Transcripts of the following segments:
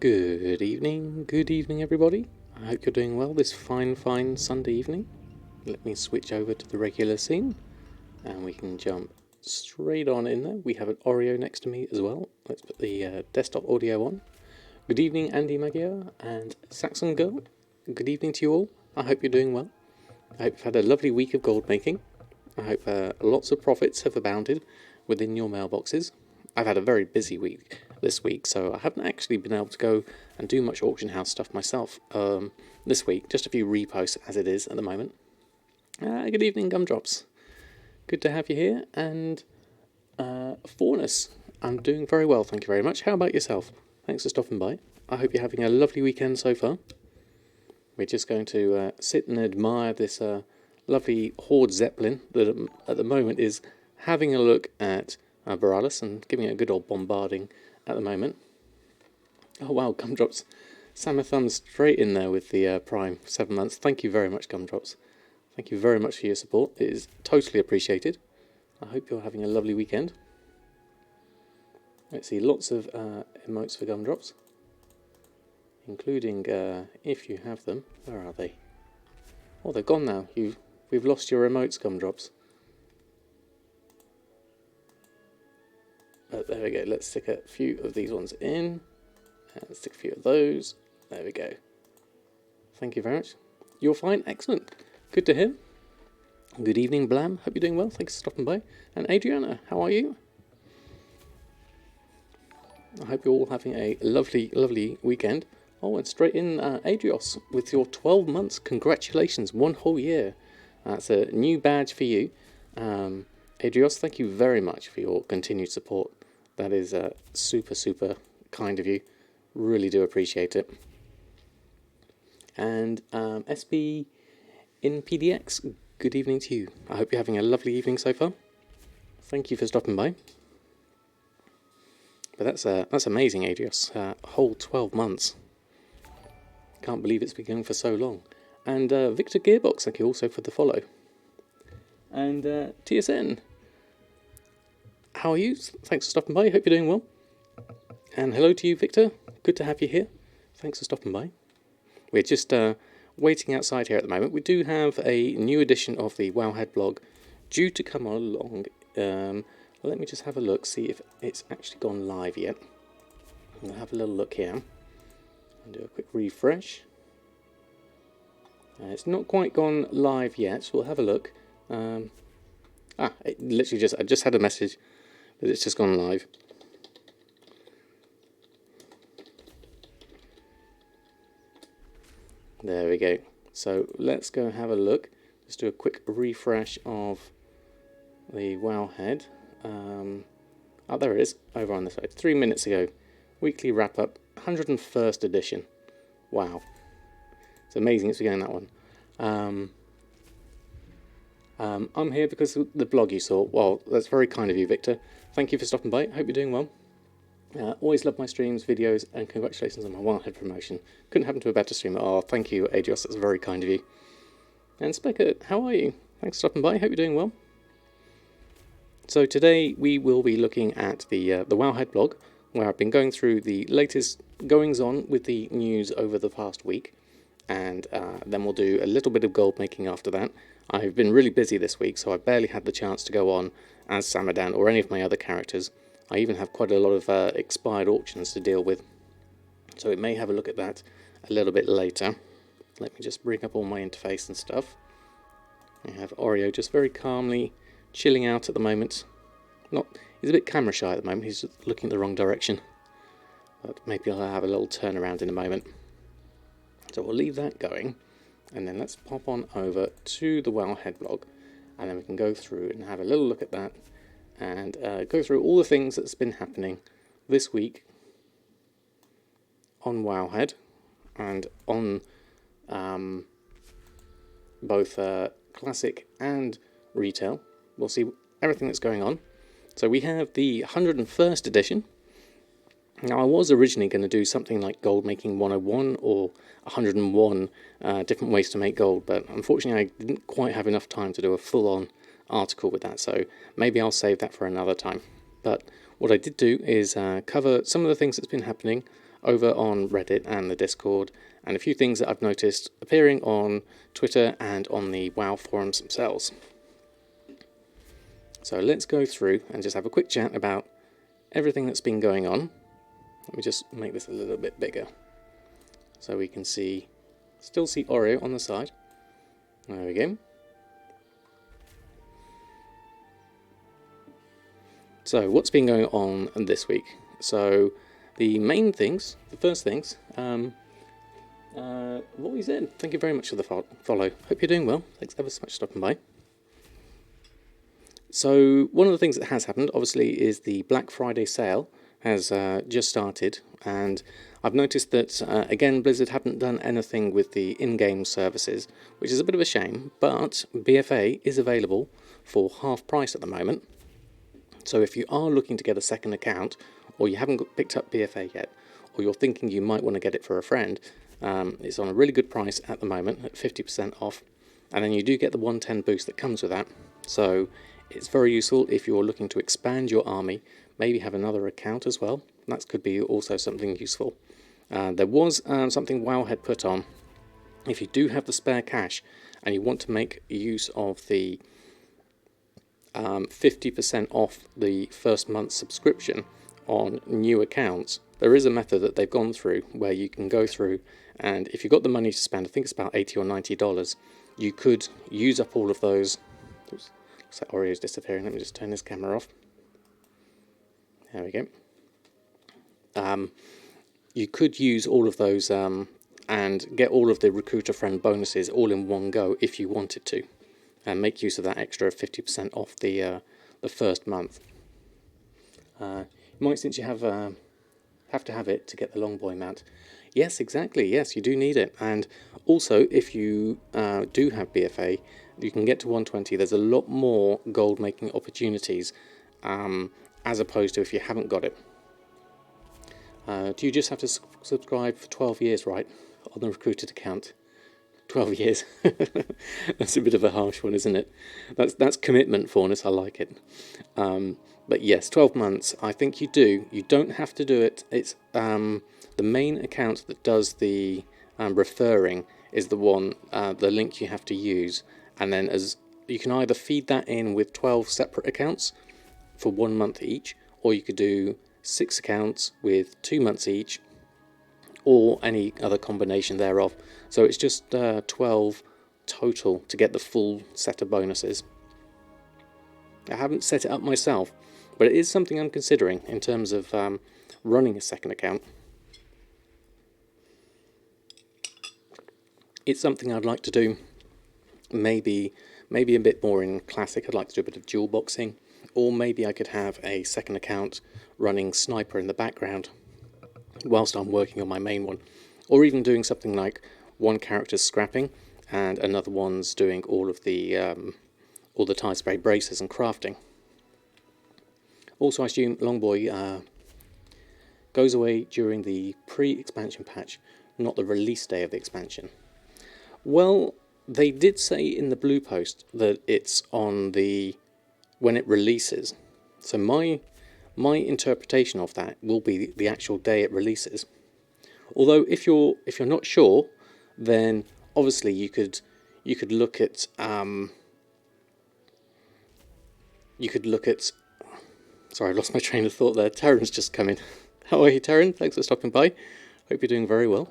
Good evening everybody. I hope you're doing well this fine Sunday evening. Let me switch over to the regular scene and we can jump straight on in there. We have an Oreo next to me as well. Let's put the desktop audio on. Good evening Andy Magyar and Saxon Girl. Good evening to you all. I hope you're doing well. I hope you've had a lovely week of gold making. I hope lots of profits have abounded within your mailboxes. I've had a very busy week this week, so I haven't actually been able to go and do much auction house stuff myself this week. Just a few reposts as it is at the moment. Good evening, Gumdrops. Good to have you here. And Faunus, I'm doing very well, thank you very much. How about yourself? Thanks for stopping by. I hope you're having a lovely weekend so far. We're just going to sit and admire this lovely Horde Zeppelin that at the moment is having a look at Borealis and giving it a good old bombarding at the moment. Oh wow, Gumdrops. Samadan straight in there with the Prime 7 months. Thank you very much, Gumdrops. Thank you very much for your support. It is totally appreciated. I hope you're having a lovely weekend. Let's see, lots of emotes for Gumdrops, including, if you have them, where are they? Oh, they're gone now. We've lost your emotes, Gumdrops. There we go, let's stick a few of these ones in, and let's stick a few of those. There we go. Thank you very much. You're fine, excellent. Good to hear. Good evening, Blam. Hope you're doing well. Thanks for stopping by. And Adriana, how are you? I hope you're all having a lovely weekend. Oh, and straight in, Adrios, with your 12 months. Congratulations, 1 whole year. That's a new badge for you. Adrios, thank you very much for your continued support. That is super kind of you. Really do appreciate it. And SB in PDX, good evening to you. I hope you're having a lovely evening so far. Thank you for stopping by. But that's amazing, Adrios. A whole 12 months. Can't believe it's been going for so long. And Victor Gearbox, thank you also for the follow. And TSN, how are you? Thanks for stopping by. Hope you're doing well. And hello to you, Victor. Good to have you here. Thanks for stopping by. We're just waiting outside here at the moment. We do have a new edition of the Wowhead blog due to come along. Let me just have a look, see if it's actually gone live yet. I'll have a little look here and do a quick refresh. It's not quite gone live yet, so we'll have a look. It literally I just had a message that it's just gone live. There we go. So let's go have a look. Just do a quick refresh of the Wowhead. There it is, over on the side. 3 minutes ago. Weekly wrap-up, 101st edition. Wow. It's amazing it's beginning that one. I'm here because of the blog you saw. Well, that's very kind of you, Victor. Thank you for stopping by. Hope you're doing well. Always love my streams, videos, and congratulations on my Wildhead promotion. Couldn't happen to a better streamer. Oh, thank you, Adios. That's very kind of you. And Speckert, how are you? Thanks for stopping by. Hope you're doing well. So today we will be looking at the Wowhead blog, where I've been going through the latest goings-on with the news over the past week. And then we'll do a little bit of gold making after that. I've been really busy this week, so I barely had the chance to go on as Samadan or any of my other characters. I even have quite a lot of expired auctions to deal with, so we may have a look at that a little bit later. Let me just bring up all my interface and stuff. I have Oreo just very calmly chilling out at the moment. He's a bit camera shy at the moment, he's just looking at the wrong direction. But maybe I'll have a little turnaround in a moment. So we'll leave that going, and then let's pop on over to the Wowhead blog, and then we can go through and have a little look at that, and go through all the things that's been happening this week on Wowhead, and on both classic and retail. We'll see everything that's going on. So we have the 101st edition. Now, I was originally going to do something like Gold Making 101 or 101 different ways to make gold, but unfortunately I didn't quite have enough time to do a full-on article with that, so maybe I'll save that for another time. But what I did do is cover some of the things that's been happening over on Reddit and the Discord, and a few things that I've noticed appearing on Twitter and on the WoW forums themselves. So let's go through and just have a quick chat about everything that's been going on. Let me just make this a little bit bigger so we can still see Oreo on the side. There we go. So what's been going on this week? So the main things, the first things, what we said. Thank you very much for the follow. Hope you're doing well. Thanks ever so much for stopping by. So one of the things that has happened, obviously, is the Black Friday sale has just started, and I've noticed that, again, Blizzard haven't done anything with the in-game services, which is a bit of a shame, but BFA is available for half price at the moment. So if you are looking to get a second account, or you haven't picked up BFA yet, or you're thinking you might want to get it for a friend, it's on a really good price at the moment, at 50% off, and then you do get the 110 boost that comes with that. So it's very useful if you're looking to expand your army, maybe have another account as well. That could be also something useful. There was something WoW had put on. If you do have the spare cash and you want to make use of the 50% off the first month's subscription on new accounts, there is a method that they've gone through where you can go through, and if you've got the money to spend, I think it's about $80 or $90, you could use up all of those. Oops, looks like Oreo's disappearing. Let me just turn this camera off. There we go. You could use all of those and get all of the recruiter friend bonuses all in one go if you wanted to, and make use of that extra 50% off the first month. You might, since you have to have it to get the Longboy mount. Yes, exactly. Yes, you do need it. And also, if you do have BFA, you can get to 120. There's a lot more gold making opportunities as opposed to if you haven't got it. Do you just have to subscribe for 12 years, right, on the recruited account? 12 years. That's a bit of a harsh one, isn't it? That's commitment, Faunus. I like it. But yes, 12 months. I think you do. You don't have to do it. It's the main account that does the referring is the one, the link you have to use, and then as you can either feed that in with 12 separate accounts for 1 month each, or you could do 6 accounts with 2 months each, or any other combination thereof. So it's just 12 total to get the full set of bonuses. I haven't set it up myself, but it is something I'm considering in terms of running a second account. It's something I'd like to do, maybe a bit more in Classic. I'd like to do a bit of dual boxing, or maybe I could have a second account running Sniper in the background whilst I'm working on my main one, or even doing something like one character's scrapping and another one's doing all the tie spray braces and crafting. Also, I assume Longboy goes away during the pre-expansion patch, not the release day of the expansion. Well, they did say in the blue post that it's on when it releases. So my interpretation of that will be the actual day it releases. Although if you're not sure, then obviously you could look at sorry, I lost my train of thought there. Taryn's just come in. How are you, Taryn? Thanks for stopping by. Hope you're doing very well.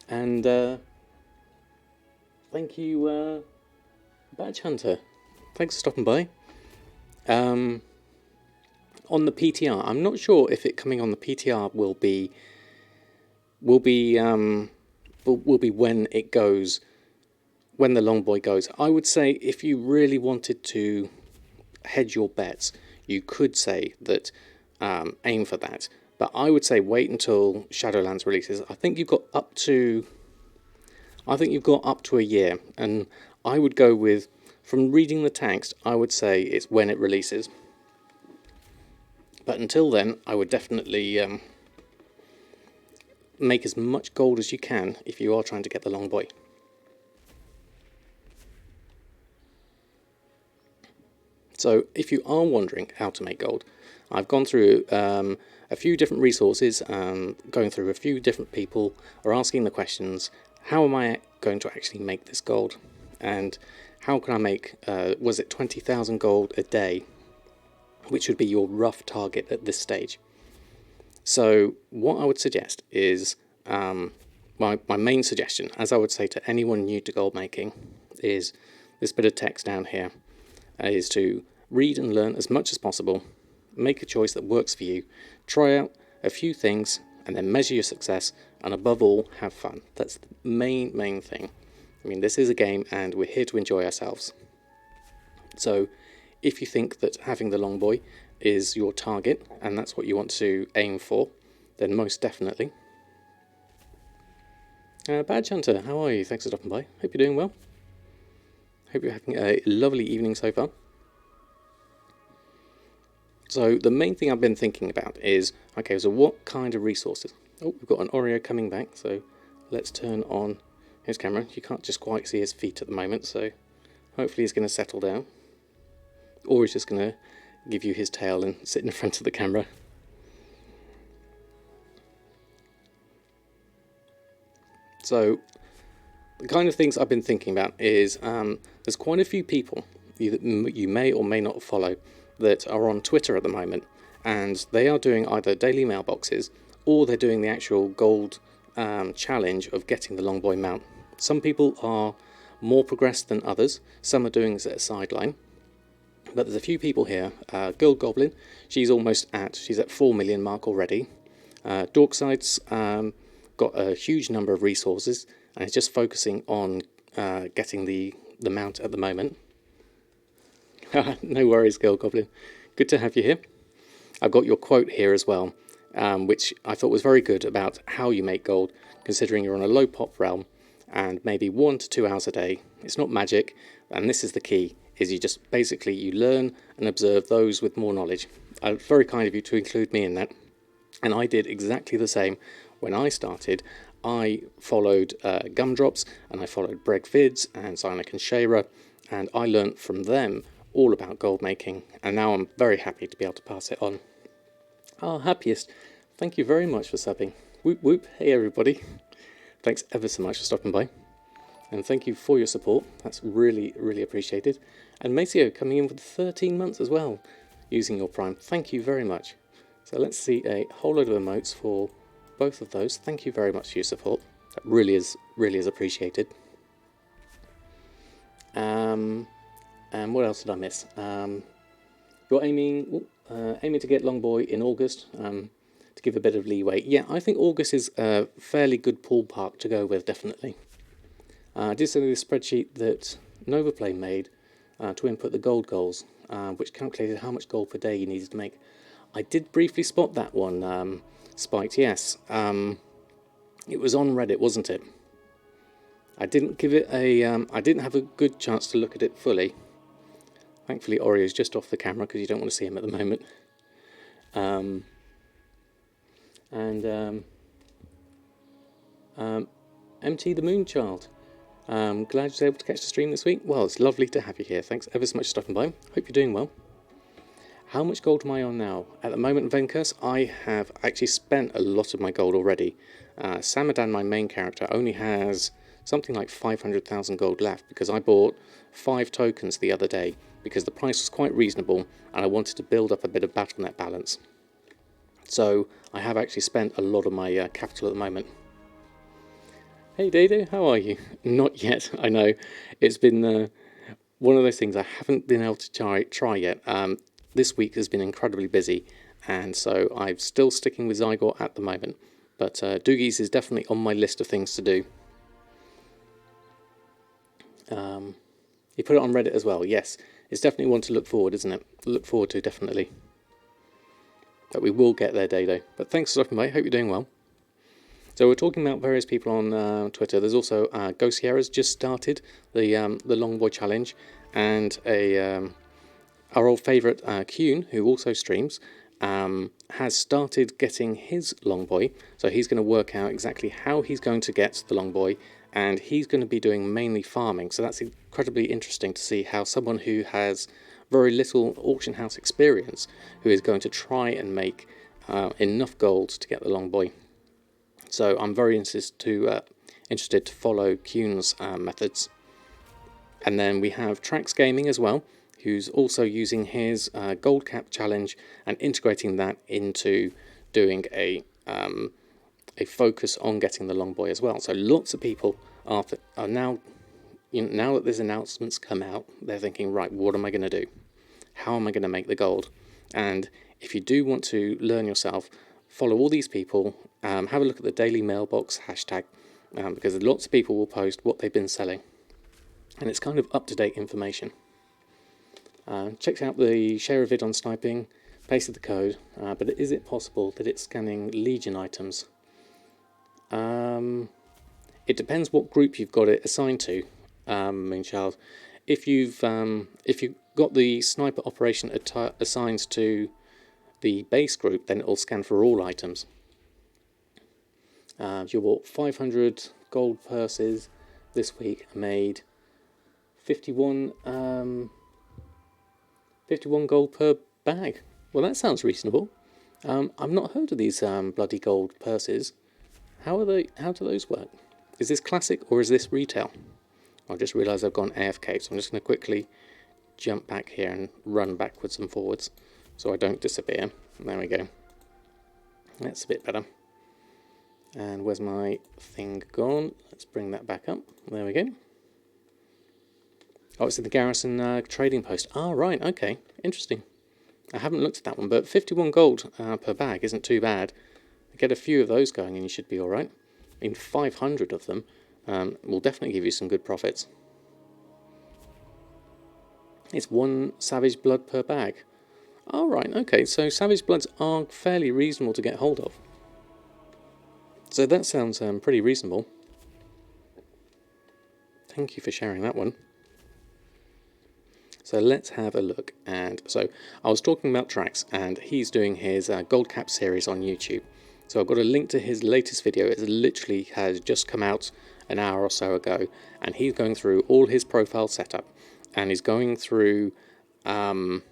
And thank you, Badge Hunter. Thanks for stopping by. On the PTR, I'm not sure if it coming on the PTR will be when it goes, when the Longboy goes. I would say if you really wanted to hedge your bets, you could say that aim for that. But I would say wait until Shadowlands releases. I think you've got up to a year, and I would go with, from reading the text, I would say it's when it releases. But until then, I would definitely make as much gold as you can if you are trying to get the Longboy. So if you are wondering how to make gold, I've gone through a few different resources, going through a few different people, or asking the questions, how am I going to actually make this gold? And how can I make, was it 20,000 gold a day, which would be your rough target at this stage? So what I would suggest is, my main suggestion, as I would say to anyone new to gold making, is this bit of text down here, is to read and learn as much as possible, make a choice that works for you, try out a few things, and then measure your success, and above all, have fun. That's the main thing. I mean, this is a game, and we're here to enjoy ourselves. So if you think that having the long boy is your target, and that's what you want to aim for, then most definitely. Badge Hunter, how are you? Thanks for stopping by. Hope you're doing well. Hope you're having a lovely evening so far. So the main thing I've been thinking about is, okay, so what kind of resources? Oh, we've got an Oreo coming back, so let's turn on his camera. You can't just quite see his feet at the moment, so hopefully he's going to settle down. Or he's just going to give you his tail and sit in front of the camera. So the kind of things I've been thinking about is, there's quite a few people you may or may not follow that are on Twitter at the moment, and they are doing either daily mailboxes or they're doing the actual gold challenge of getting the long boy mount. Some people are more progressed than others. Some are doing this at a sideline, but there's a few people here. Girl Goblin, she's at 4 million mark already. Dorkside's got a huge number of resources and is just focusing on getting the mount at the moment. No worries, Girl Goblin. Good to have you here. I've got your quote here as well, which I thought was very good about how you make gold, considering you're on a low pop realm and maybe 1 to 2 hours a day. It's not magic, and this is the key, is you just basically you learn and observe those with more knowledge. Very kind of you to include me in that. And I did exactly the same when I started. I followed Gumdrops, and I followed Breg Vids and Zynic and Shara, and I learnt from them all about gold making, and now I'm very happy to be able to pass it on. Happiest, thank you very much for subbing. Whoop whoop, hey everybody. Thanks ever so much for stopping by, and thank you for your support. That's really appreciated. And Maceo coming in with 13 months as well, using your Prime. Thank you very much. So let's see a whole load of emotes for both of those. Thank you very much for your support. That really is appreciated. And what else did I miss? You're aiming to get long boy in August, to give a bit of leeway. Yeah, I think August is a fairly good ballpark to go with, definitely. I did send you the spreadsheet that Novaplay made to input the gold goals, which calculated how much gold per day you needed to make. I did briefly spot that one, Spiked, yes. It was on Reddit, wasn't it? I didn't give it I didn't have a good chance to look at it fully. Thankfully, Oreo's just off the camera because you don't want to see him at the moment. MT the Moonchild. Glad you were able to catch the stream this week. Well, it's lovely to have you here. Thanks ever so much for stopping by. Hope you're doing well. How much gold am I on now? At the moment, Vencus, I have actually spent a lot of my gold already. Samadan, my main character, only has something like 500,000 gold left because I bought 5 tokens the other day because the price was quite reasonable and I wanted to build up a bit of BattleNet balance. So I have actually spent a lot of my capital at the moment. Hey Dado, how are you? Not yet, I know. It's been one of those things I haven't been able to try yet. This week has been incredibly busy, and so I'm still sticking with Zygote at the moment. But Doogies is definitely on my list of things to do. You put it on Reddit as well, yes. It's definitely one to look forward, isn't it? Look forward to, definitely. But we will get there, Dado. But thanks for stopping by, hope you're doing well. So we're talking about various people on Twitter. There's also Ghost Sierra's just started the Long Boy Challenge, and our old favourite Kuhn, who also streams, has started getting his Long Boy. So he's going to work out exactly how he's going to get the Long Boy, and he's going to be doing mainly farming. So that's incredibly interesting to see how someone who has very little auction house experience, who is going to try and make enough gold to get the long boy. So I'm very interested to follow Kuhn's methods. And then we have Trax Gaming as well, who's also using his gold cap challenge and integrating that into doing a focus on getting the long boy as well. So lots of people are now, now that these announcements come out, they're thinking, right, what am I going to do? How am I going to make the gold? And if you do want to learn yourself, follow all these people, have a look at the daily mailbox hashtag, because lots of people will post what they've been selling. And it's kind of up-to-date information. Checked out the share a vid on sniping, pasted the code, but is it possible that it's scanning Legion items? It depends what group you've got it assigned to, Moonchild. If you've got the sniper operation assigned to the base group, then it will scan for all items. You bought 500 gold purses this week, made 51 gold per bag. Well, that sounds reasonable. I've not heard of these bloody gold purses. How are they? How do those work? Is this classic or is this retail? I just realised I've gone AFK, so I'm just going to quickly jump back here and run backwards and forwards so I don't disappear. There we go. That's a bit better. And where's my thing gone? Let's bring that back up. There we go. Oh, it's in the Garrison trading post. Ah, right, okay. Interesting. I haven't looked at that one, but 51 gold per bag isn't too bad. Get a few of those going and you should be alright. I mean, 500 of them will definitely give you some good profits. It's 1 Savage Blood per bag. Alright, okay, so Savage Bloods are fairly reasonable to get hold of. So that sounds pretty reasonable. Thank you for sharing that one. So let's have a look. And so I was talking about Trax, and he's doing his Gold Cap series on YouTube. So I've got a link to his latest video. It literally has just come out an hour or so ago, and he's going through all his profile setup, and he's going through all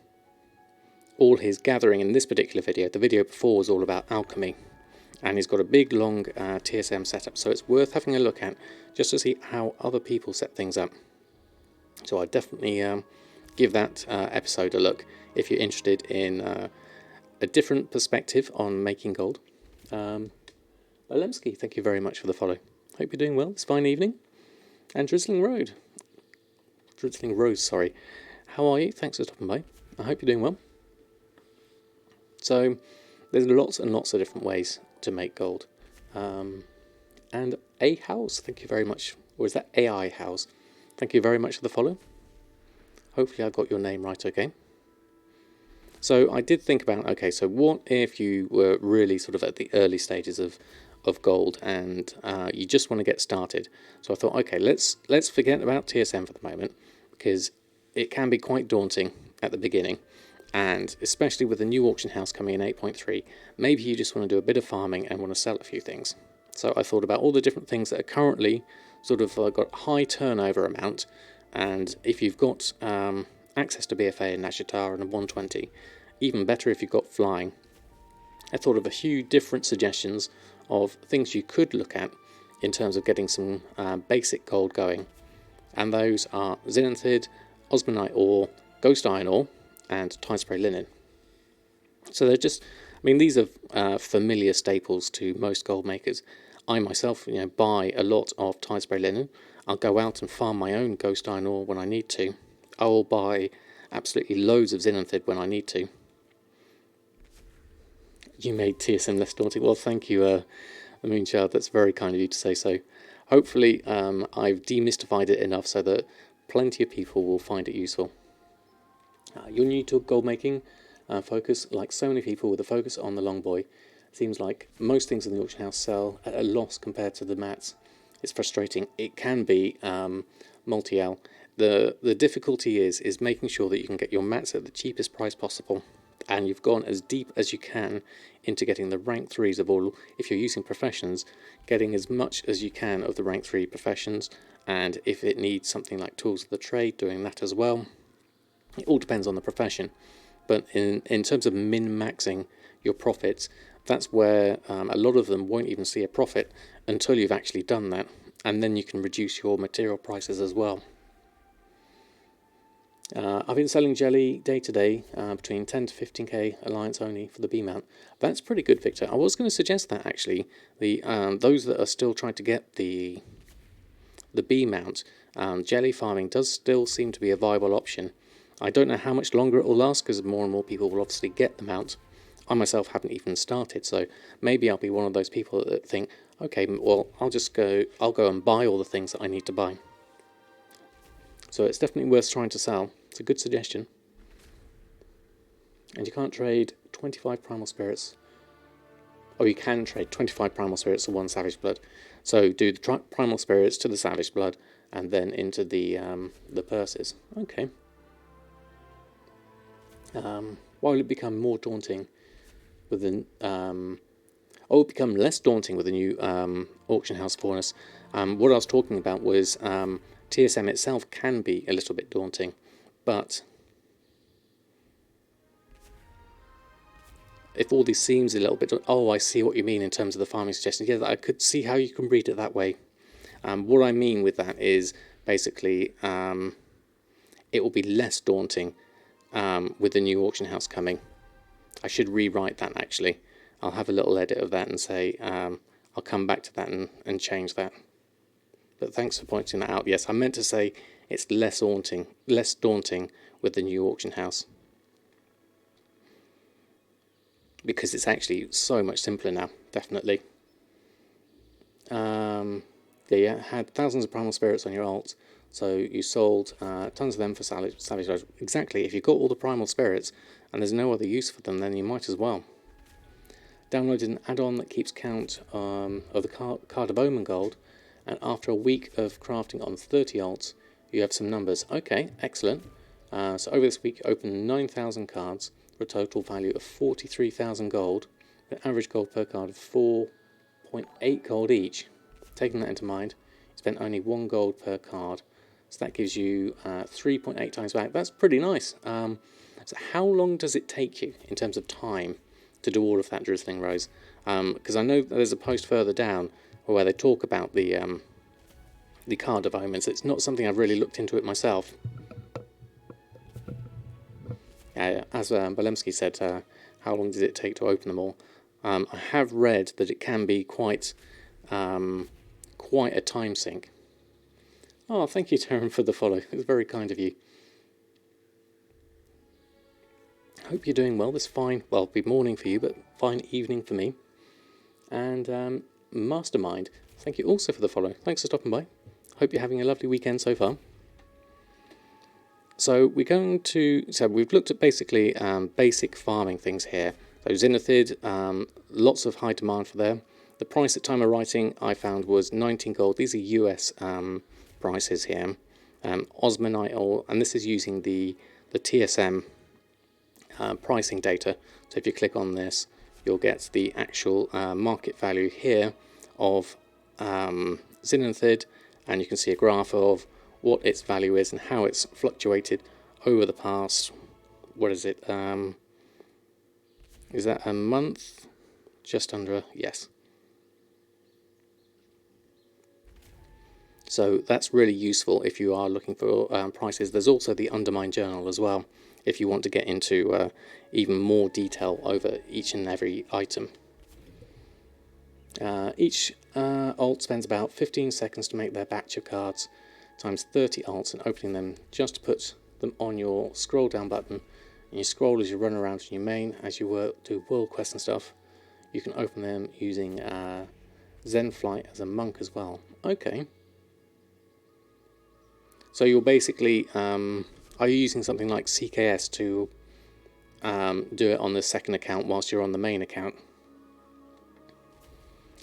his gathering in this particular video. The video before was all about alchemy, and he's got a big long TSM setup, so it's worth having a look at just to see how other people set things up. So I definitely give that episode a look if you're interested in a different perspective on making gold. Olemsky, thank you very much for the follow. Hope you're doing well this fine evening. And Drizzling Rose, sorry. How are you? Thanks for stopping by. I hope you're doing well. So there's lots and lots of different ways to make gold. And A House, thank you very much. Or is that AI House? Thank you very much for the follow. Hopefully I got your name right, okay? So I did think about, okay, so what if you were really sort of at the early stages of gold and you just want to get started? So I thought, okay, let's forget about TSM for the moment, because it can be quite daunting at the beginning, and especially with the new auction house coming in 8.3, maybe you just want to do a bit of farming and want to sell a few things. So I thought about all the different things that are currently sort of got high turnover amount, and if you've got access to BFA and Nashitar and a 120, even better if you've got flying. I thought of a few different suggestions of things you could look at in terms of getting some basic gold going, and those are Zenithid, Osmanite ore, Ghost Iron ore, and Tide Spray linen. So they're just, I mean, these are familiar staples to most gold makers. I myself, buy a lot of Tide Spray linen. I'll go out and farm my own Ghost Iron ore when I need to. I will buy absolutely loads of Zenithid when I need to. You made TSM less daunting. Well, thank you, Moonchild. That's very kind of you to say so. Hopefully, I've demystified it enough so that plenty of people will find it useful. You're new to gold making focus, like so many people with a focus on the long boy. Seems like most things in the auction house sell at a loss compared to the mats. It's frustrating. It can be multi-L. The difficulty is making sure that you can get your mats at the cheapest price possible, and you've gone as deep as you can into getting the rank 3s of all. If you're using professions, getting as much as you can of the rank 3 professions, and if it needs something like tools of the trade, doing that as well. It all depends on the profession, but in terms of min-maxing your profits, that's where a lot of them won't even see a profit until you've actually done that, and then you can reduce your material prices as well. I've been selling jelly day to day between 10 to 15k alliance only for the B mount. That's pretty good, Victor. I was going to suggest that actually those that are still trying to get the B mount, jelly farming does still seem to be a viable option. I don't know how much longer it will last because more and more people will obviously get the mount. I myself haven't even started, so maybe I'll be one of those people that think, okay, well I'll go and buy all the things that I need to buy. So it's definitely worth trying to sell. It's a good suggestion. And you can't trade 25 primal spirits. Oh, you can trade 25 primal spirits to 1 savage blood. So do the primal spirits to the savage blood, and then into the purses. Okay. Why will it become more daunting with the? It'll become less daunting with the new auction house furnace. What I was talking about was TSM itself can be a little bit daunting, but if all this seems a little bit... Oh, I see what you mean in terms of the farming suggestions. Yeah, I could see how you can read it that way. What I mean with that is basically it will be less daunting with the new auction house coming. I should rewrite that actually. I'll have a little edit of that and say I'll come back to that and change that. But thanks for pointing that out. Yes, I meant to say it's less daunting with the new auction house, because it's actually so much simpler now. Definitely. Yeah, had thousands of primal spirits on your alt, so you sold tons of them for savage blood. Exactly. If you've got all the primal spirits and there's no other use for them, then you might as well. Downloaded an add-on that keeps count of the cardamom gold, and after a week of crafting on 30 alts, you have some numbers. Okay, excellent. So over this week, opened 9,000 cards for a total value of 43,000 gold, an average gold per card of 4.8 gold each. Taking that into mind, you spent only 1 gold per card, so that gives you 3.8 times back. That's pretty nice. So how long does it take you in terms of time to do all of that drizzling rose? Because I know there's a post further down where they talk about the card of omens. It's not something I've really looked into it myself. As Balemski said, how long does it take to open them all? I have read that it can be quite a time sink. Oh, thank you, Taryn, for the follow. It's very kind of you. Hope you're doing well this fine, well, it'll be morning for you, but fine evening for me. And Mastermind, thank you also for the follow. Thanks for stopping by. Hope you're having a lovely weekend so far. So we've looked at basically basic farming things here. So Zenithid, lots of high demand for them. The price at time of writing I found was 19 gold. These are US prices here. Osmanite ore, and this is using the TSM pricing data. So if you click on this, you'll get the actual market value here of Zenithid, and you can see a graph of what its value is and how it's fluctuated over the past, what is it, is that a month? Just under, yes. So that's really useful if you are looking for prices. There's also the Undermine Journal as well, if you want to get into even more detail over each and every item. Each alt spends about 15 seconds to make their batch of cards, times 30 alts, and opening them just to put them on your scroll down button. And you scroll as you run around in your main, as you do world quests and stuff. You can open them using Zen Flight as a monk as well. Okay. So you're basically, are you using something like CKS to do it on the second account whilst you're on the main account?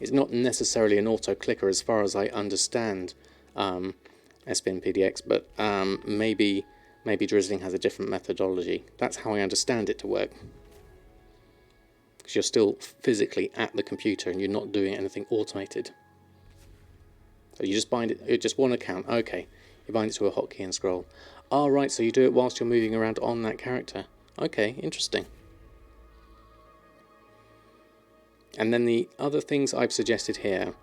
It's not necessarily an auto-clicker as far as I understand SPN PDX, but maybe drizzling has a different methodology. That's how I understand it to work. Because you're still physically at the computer and you're not doing anything automated. So you just bind it, just one account, okay. You bind it to a hotkey and scroll. Ah, right, so you do it whilst you're moving around on that character. Okay, interesting. And then the other things I've suggested here,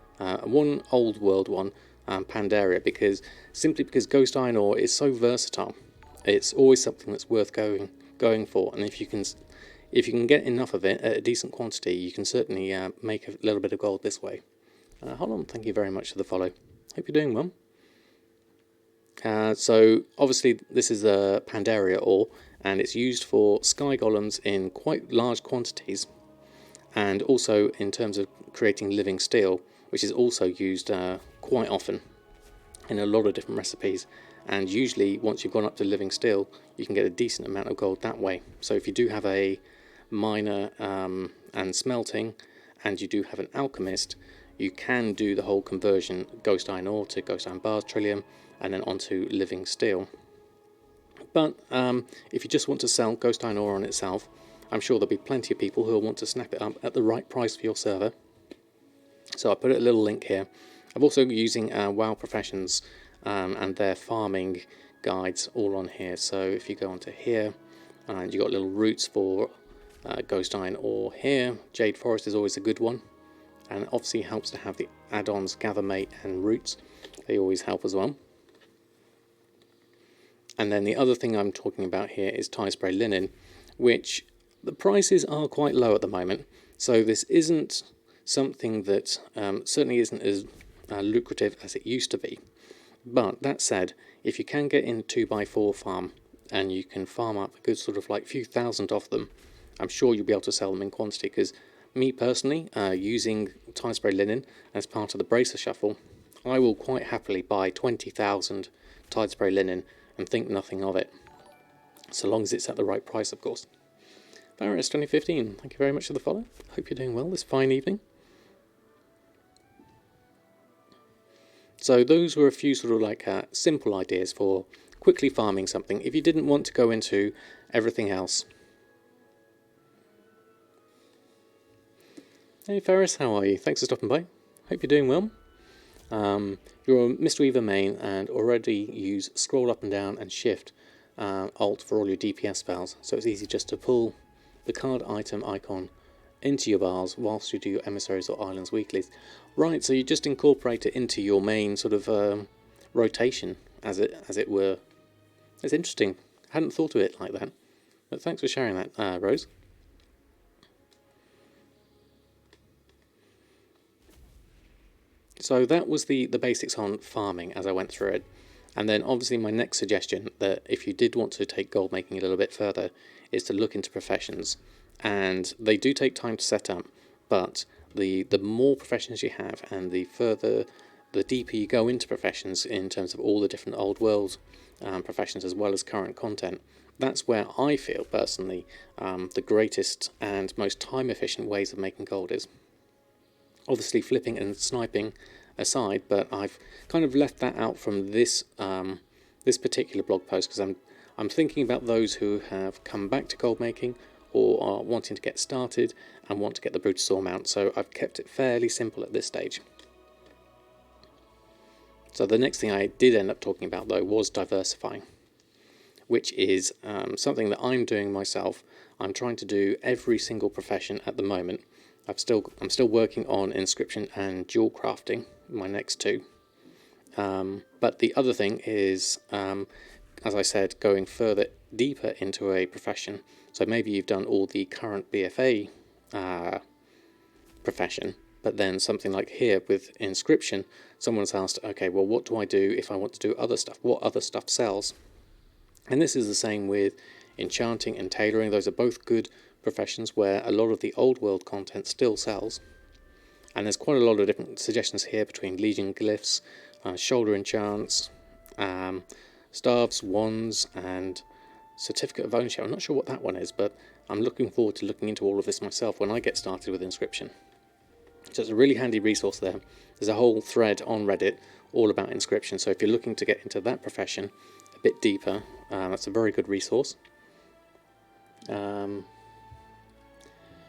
one old world one, Pandaria, simply because ghost iron ore is so versatile. It's always something that's worth going for, and if you can get enough of it at a decent quantity, you can certainly make a little bit of gold this way. Hold on, thank you very much for the follow. Hope you're doing well. So obviously this is a Pandaria ore, and it's used for sky golems in quite large quantities, and also in terms of creating living steel, which is also used quite often in a lot of different recipes. And usually once you've gone up to living steel, you can get a decent amount of gold that way. So if you do have a miner and smelting, and you do have an alchemist, you can do the whole conversion, ghost iron ore to ghost iron bars, trillium, and then onto living steel. But if you just want to sell ghost iron ore on itself, I'm sure there'll be plenty of people who will want to snap it up at the right price for your server. So I put a little link here. I'm also using WoW Professions and their farming guides all on here. So if you go onto here, and you've got little routes for ghost iron ore here. Jade Forest is always a good one, and it obviously helps to have the add-ons Gather Mate and Roots. They always help as well. And then the other thing I'm talking about here is tie spray linen, which the prices are quite low at the moment. So this isn't something that certainly isn't as lucrative as it used to be. But that said, if you can get in 2x4 farm and you can farm up a good sort of like few thousand of them, I'm sure you'll be able to sell them in quantity. Because me personally, using tie spray linen as part of the bracer shuffle, I will quite happily buy 20,000 tide spray linen and think nothing of it, so long as it's at the right price, of course. Varus 2015, thank you very much for the follow. Hope you're doing well this fine evening. So those were a few sort of like simple ideas for quickly farming something if you didn't want to go into everything else. Hey Ferris, how are you? Thanks for stopping by. Hope you're doing well. You're a Mr. Weaver main and already use scroll up and down and shift alt for all your DPS spells, so it's easy just to pull the card item icon into your bars whilst you do your emissaries or islands weeklies. Right, so you just incorporate it into your main sort of rotation, as it were. It's interesting. I hadn't thought of it like that, but thanks for sharing that, Rose. So that was the basics on farming as I went through it. And then obviously my next suggestion, that if you did want to take gold making a little bit further, is to look into professions. And they do take time to set up, but the more professions you have and the deeper you go into professions in terms of all the different old world professions as well as current content, that's where I feel personally the greatest and most time efficient ways of making gold is. Obviously flipping and sniping aside, but I've kind of left that out from this this particular blog post because I'm thinking about those who have come back to gold making or are wanting to get started and want to get the Brutosaur mount, so I've kept it fairly simple at this stage. So the next thing I did end up talking about though was diversifying, which is something that I'm doing myself. I'm trying to do every single profession at the moment. I'm still working on inscription and jewel crafting, my next two. But the other thing is, as I said, going further deeper into a profession. So maybe you've done all the current BFA profession, but then something like here with inscription, someone's asked, okay, well, what do I do if I want to do other stuff? What other stuff sells? And this is the same with enchanting and tailoring. Those are both good professions where a lot of the old world content still sells. And there's quite a lot of different suggestions here between Legion glyphs, shoulder enchants, staves, wands, and certificate of ownership. I'm not sure what that one is, but I'm looking forward to looking into all of this myself when I get started with inscription. So it's a really handy resource there. There's a whole thread on Reddit all about inscription, so if you're looking to get into that profession a bit deeper, that's a very good resource.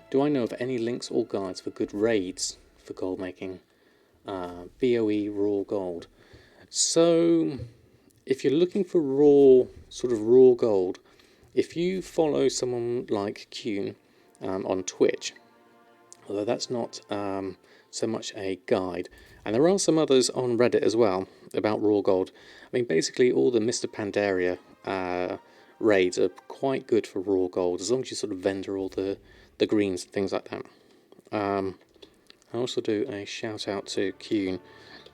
Do I know of any links or guides for good raids for gold making? BOE raw gold. So if you're looking for raw gold, if you follow someone like Kuhn on Twitch, although that's not so much a guide. And there are some others on Reddit as well about raw gold. I mean, basically all the Mr. Pandaria raids are quite good for raw gold, as long as you sort of vendor all the greens and things like that. I also do a shout out to Kuhn,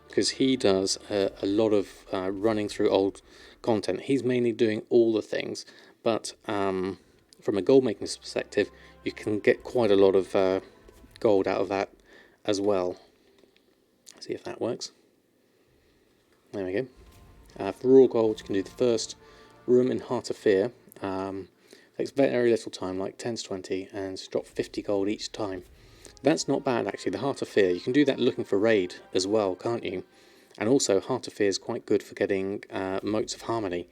because he does a lot of running through old content. He's mainly doing all the things, but from a gold making perspective, you can get quite a lot of gold out of that as well. See if that works. There we go. For raw gold, you can do the first room in Heart of Fear. Takes very little time, like 10 to 20, and drop 50 gold each time. That's not bad actually. The Heart of Fear, you can do that looking for raid as well, can't you? And also Heart of Fear is quite good for getting Motes of Harmony,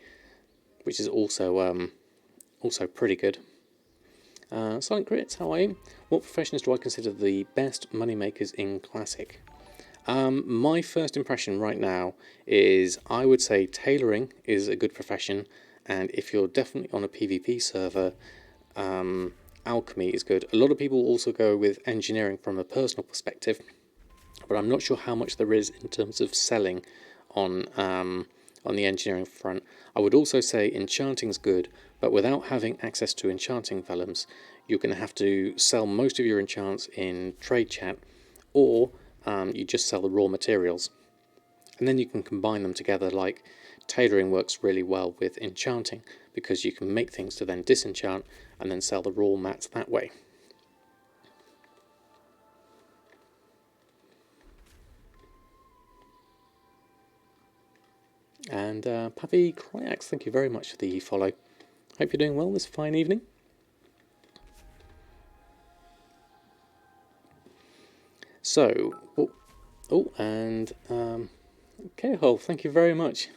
which is also pretty good. Silent Crits, how are you? What professions do I consider the best moneymakers in Classic? My first impression right now is I would say tailoring is a good profession, and if you're definitely on a PvP server, alchemy is good. A lot of people also go with engineering from a personal perspective, but I'm not sure how much there is in terms of selling on the engineering front. I would also say enchanting's good, but without having access to enchanting vellums, you're going to have to sell most of your enchants in trade chat, or you just sell the raw materials, and then you can combine them together. Like tailoring works really well with enchanting, because you can make things to then disenchant and then sell the raw mats that way. And Pavi Cryax, thank you very much for the follow. Hope you're doing well this fine evening. So, and K-Hole, thank you very much.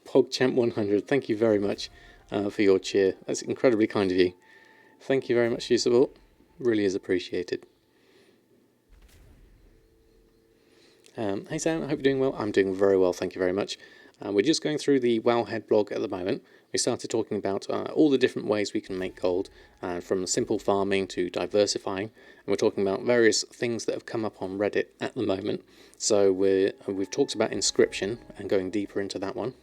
PogChamp100, thank you very much for your cheer. That's incredibly kind of you. Thank you very much for your support. Really is appreciated. Hey Sam, I hope you're doing well. I'm doing very well, thank you very much. We're just going through the Wowhead blog at the moment. We started talking about all the different ways we can make gold, from simple farming to diversifying, and we're talking about various things that have come up on Reddit at the moment. So we've talked about inscription and going deeper into that one.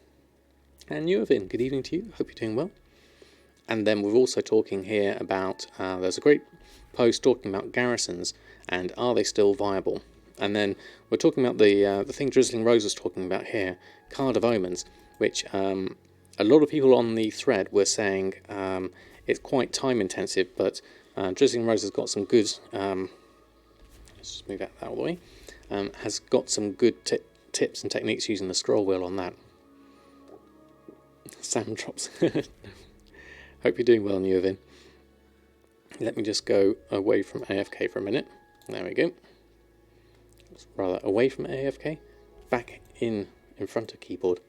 And Yuavin, good evening to you. Hope you're doing well. And then we're also talking here about there's a great post talking about garrisons and are they still viable. And then we're talking about the thing Drizzling Rose was talking about here, Card of Omens, which a lot of people on the thread were saying it's quite time intensive, but Drizzling Rose has got some good, let's just move that out of the way, has got some good tips and techniques using the scroll wheel on that. Sam drops. Hope you're doing well, Newvin. Let me just go away from AFK for a minute. There we go. Rather away from AFK, back in front of keyboard.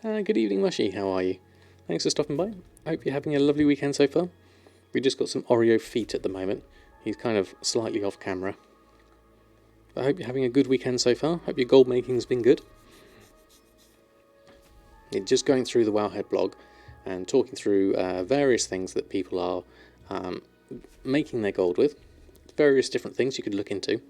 Good evening, Mushy. How are you? Thanks for stopping by. I hope you're having a lovely weekend so far. We just got some Oreo feet at the moment. He's kind of slightly off camera. But I hope you're having a good weekend so far. Hope your gold making's been good. Just going through the Wowhead blog and talking through various things that people are making their gold with. Various different things you could look into.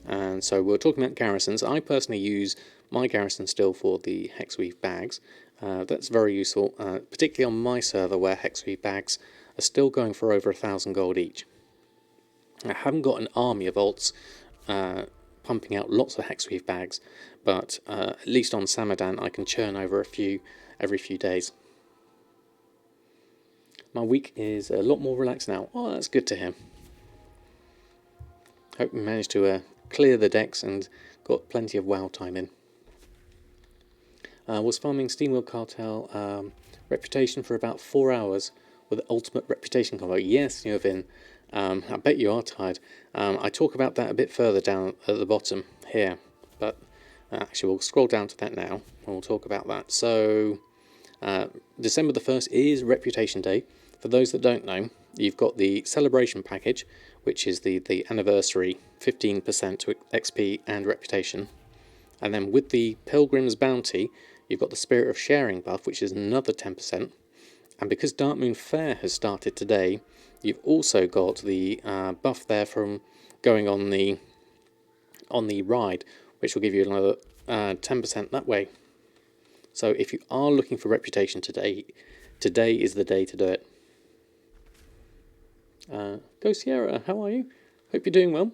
And so we're talking about garrisons. I personally use my garrison still for the hexweave bags. That's very useful, particularly on my server where hexweave bags are still going for over 1,000 gold each. I haven't got an army of alts pumping out lots of hexweave bags, but at least on Samadan I can churn over a few every few days. My week is a lot more relaxed now. Oh, that's good to hear. Hope we managed to clear the decks and got plenty of WoW time in. Was farming Steamwheel Cartel reputation for about 4 hours with ultimate reputation combo. Yes, Yovin, I bet you are tired. I talk about that a bit further down at the bottom here, but actually we'll scroll down to that now and we'll talk about that. So December the 1st is Reputation Day. For those that don't know, you've got the celebration package, which is the anniversary 15% to XP and reputation. And then with the Pilgrim's Bounty, you've got the Spirit of Sharing buff, which is another 10%. And because Dark Moon Fair has started today, You've also got the buff there from going on the ride, which will give you another 10% that way. So if you are looking for reputation today is the day to do it. Go Sierra, how are you? Hope you're doing well.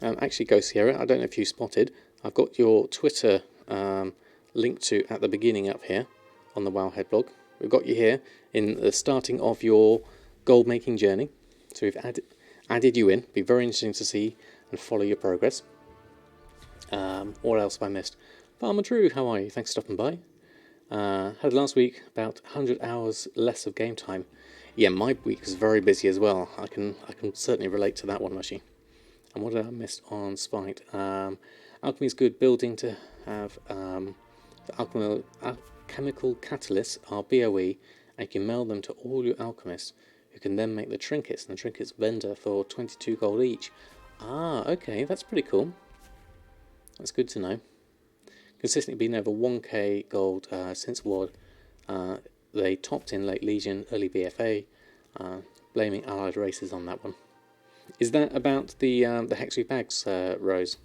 Actually, Go Sierra, I don't know if you spotted, I've got your Twitter linked to at the beginning up here on the Wowhead blog. We've got you here in the starting of your gold making journey. So we've added you in. Be very interesting to see and follow your progress. What else have I missed? Farmer Drew, how are you? Thanks for stopping by. Had last week about 100 hours less of game time. Yeah, my week was very busy as well. I can certainly relate to that one, Mushy. And what did I miss on Spite? Alchemy is good. Building to have the alchemical catalysts are BOE, and you can mail them to all your alchemists, who can then make the trinkets, and the trinkets vendor for 22 gold each. Ah, okay, that's pretty cool. That's good to know. Consistently been over 1k gold since award. They topped in late Legion, early BFA, blaming allied races on that one. Is that about the Hexy Bags, Rose?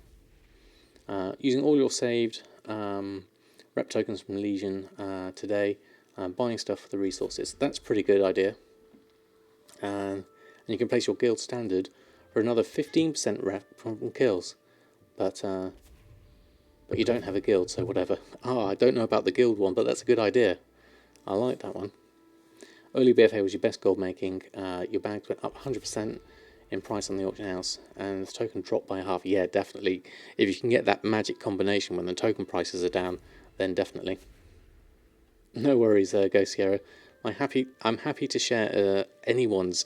Using all your saved rep tokens from Legion today, buying stuff for the resources. That's a pretty good idea. And you can place your guild standard for another 15% rep from kills. But you don't have a guild, so whatever. I don't know about the guild one, but that's a good idea. I like that one. Early BFA was your best gold making. Your bags went up 100% in price on the auction house, and the token dropped by half. Yeah, definitely. If you can get that magic combination when the token prices are down, then definitely. No worries, Go Sierra. I'm happy to share anyone's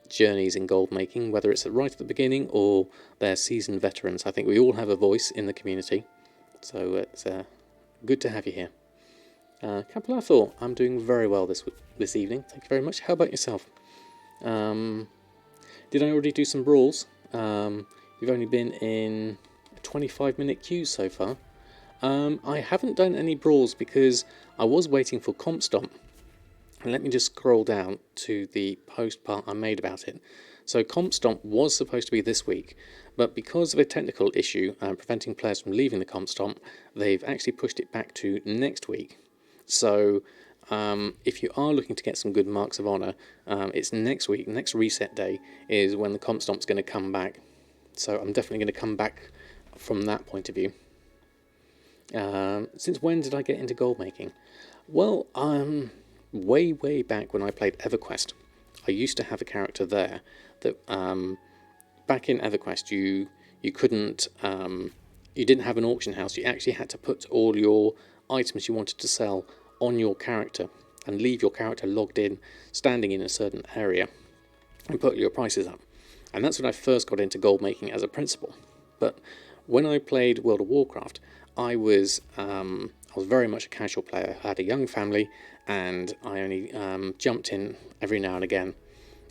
journeys in gold making, whether it's right at the beginning or they're seasoned veterans. I think we all have a voice in the community, so it's good to have you here. Capolathor, I'm doing very well this evening. Thank you very much. How about yourself? Did I already do some brawls? You've only been in a 25-minute queue so far. I haven't done any brawls because I was waiting for Comp Stomp. And let me just scroll down to the post part I made about it. So Comp Stomp was supposed to be this week, but because of a technical issue preventing players from leaving the Comp Stomp, they've actually pushed it back to next week. So if you are looking to get some good marks of honour, it's next week. Next reset day is when the Comp Stomp's going to come back. So I'm definitely going to come back from that point of view. Since when did I get into gold making? Well, way back when I played EverQuest. I used to have a character there that back in EverQuest you couldn't you didn't have an auction house. You actually had to put all your items you wanted to sell on your character and leave your character logged in, standing in a certain area, and put your prices up. And that's when I first got into gold making as a principal. But when I played World of Warcraft, I was very much a casual player. I had a young family, and I only jumped in every now and again.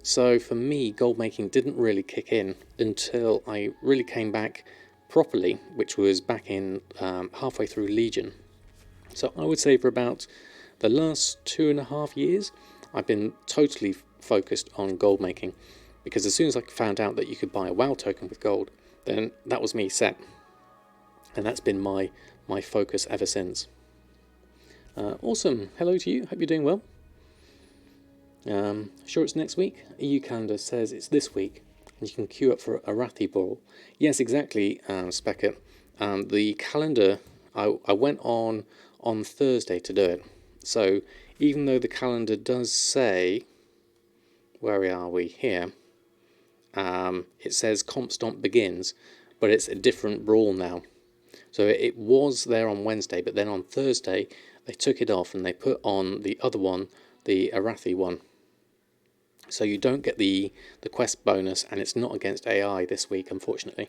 So for me, gold making didn't really kick in until I really came back properly, which was back in halfway through Legion. So I would say for about the last 2.5 years, I've been totally focused on gold making, because as soon as I found out that you could buy a WoW token with gold, then that was me set. And that's been my focus ever since. Awesome. Hello to you. Hope you're doing well. Sure it's next week? EU calendar says it's this week, and you can queue up for a Arathi Ball. Yes, exactly, Speckett. The calendar, I went on Thursday to do it. So even though the calendar does say, where are we here? It says Comp Stomp begins, but it's a different brawl now. So it was there on Wednesday, but then on Thursday they took it off and they put on the other one, the Arathi one. So you don't get the quest bonus, and it's not against AI this week, unfortunately.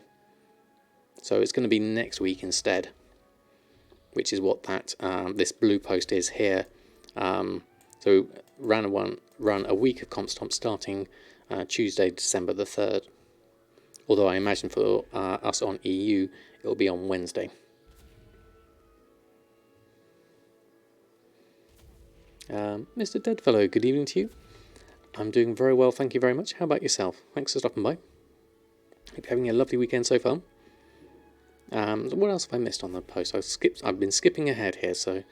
So it's going to be next week instead, which is what that this blue post is here. So run a week of Comp Stomp starting Tuesday, December the 3rd. Although I imagine for us on EU, it'll be on Wednesday. Mr. Deadfellow, good evening to you. I'm doing very well, thank you very much. How about yourself? Thanks for stopping by. Hope you're having a lovely weekend so far. What else have I missed on the post? I've been skipping ahead here, so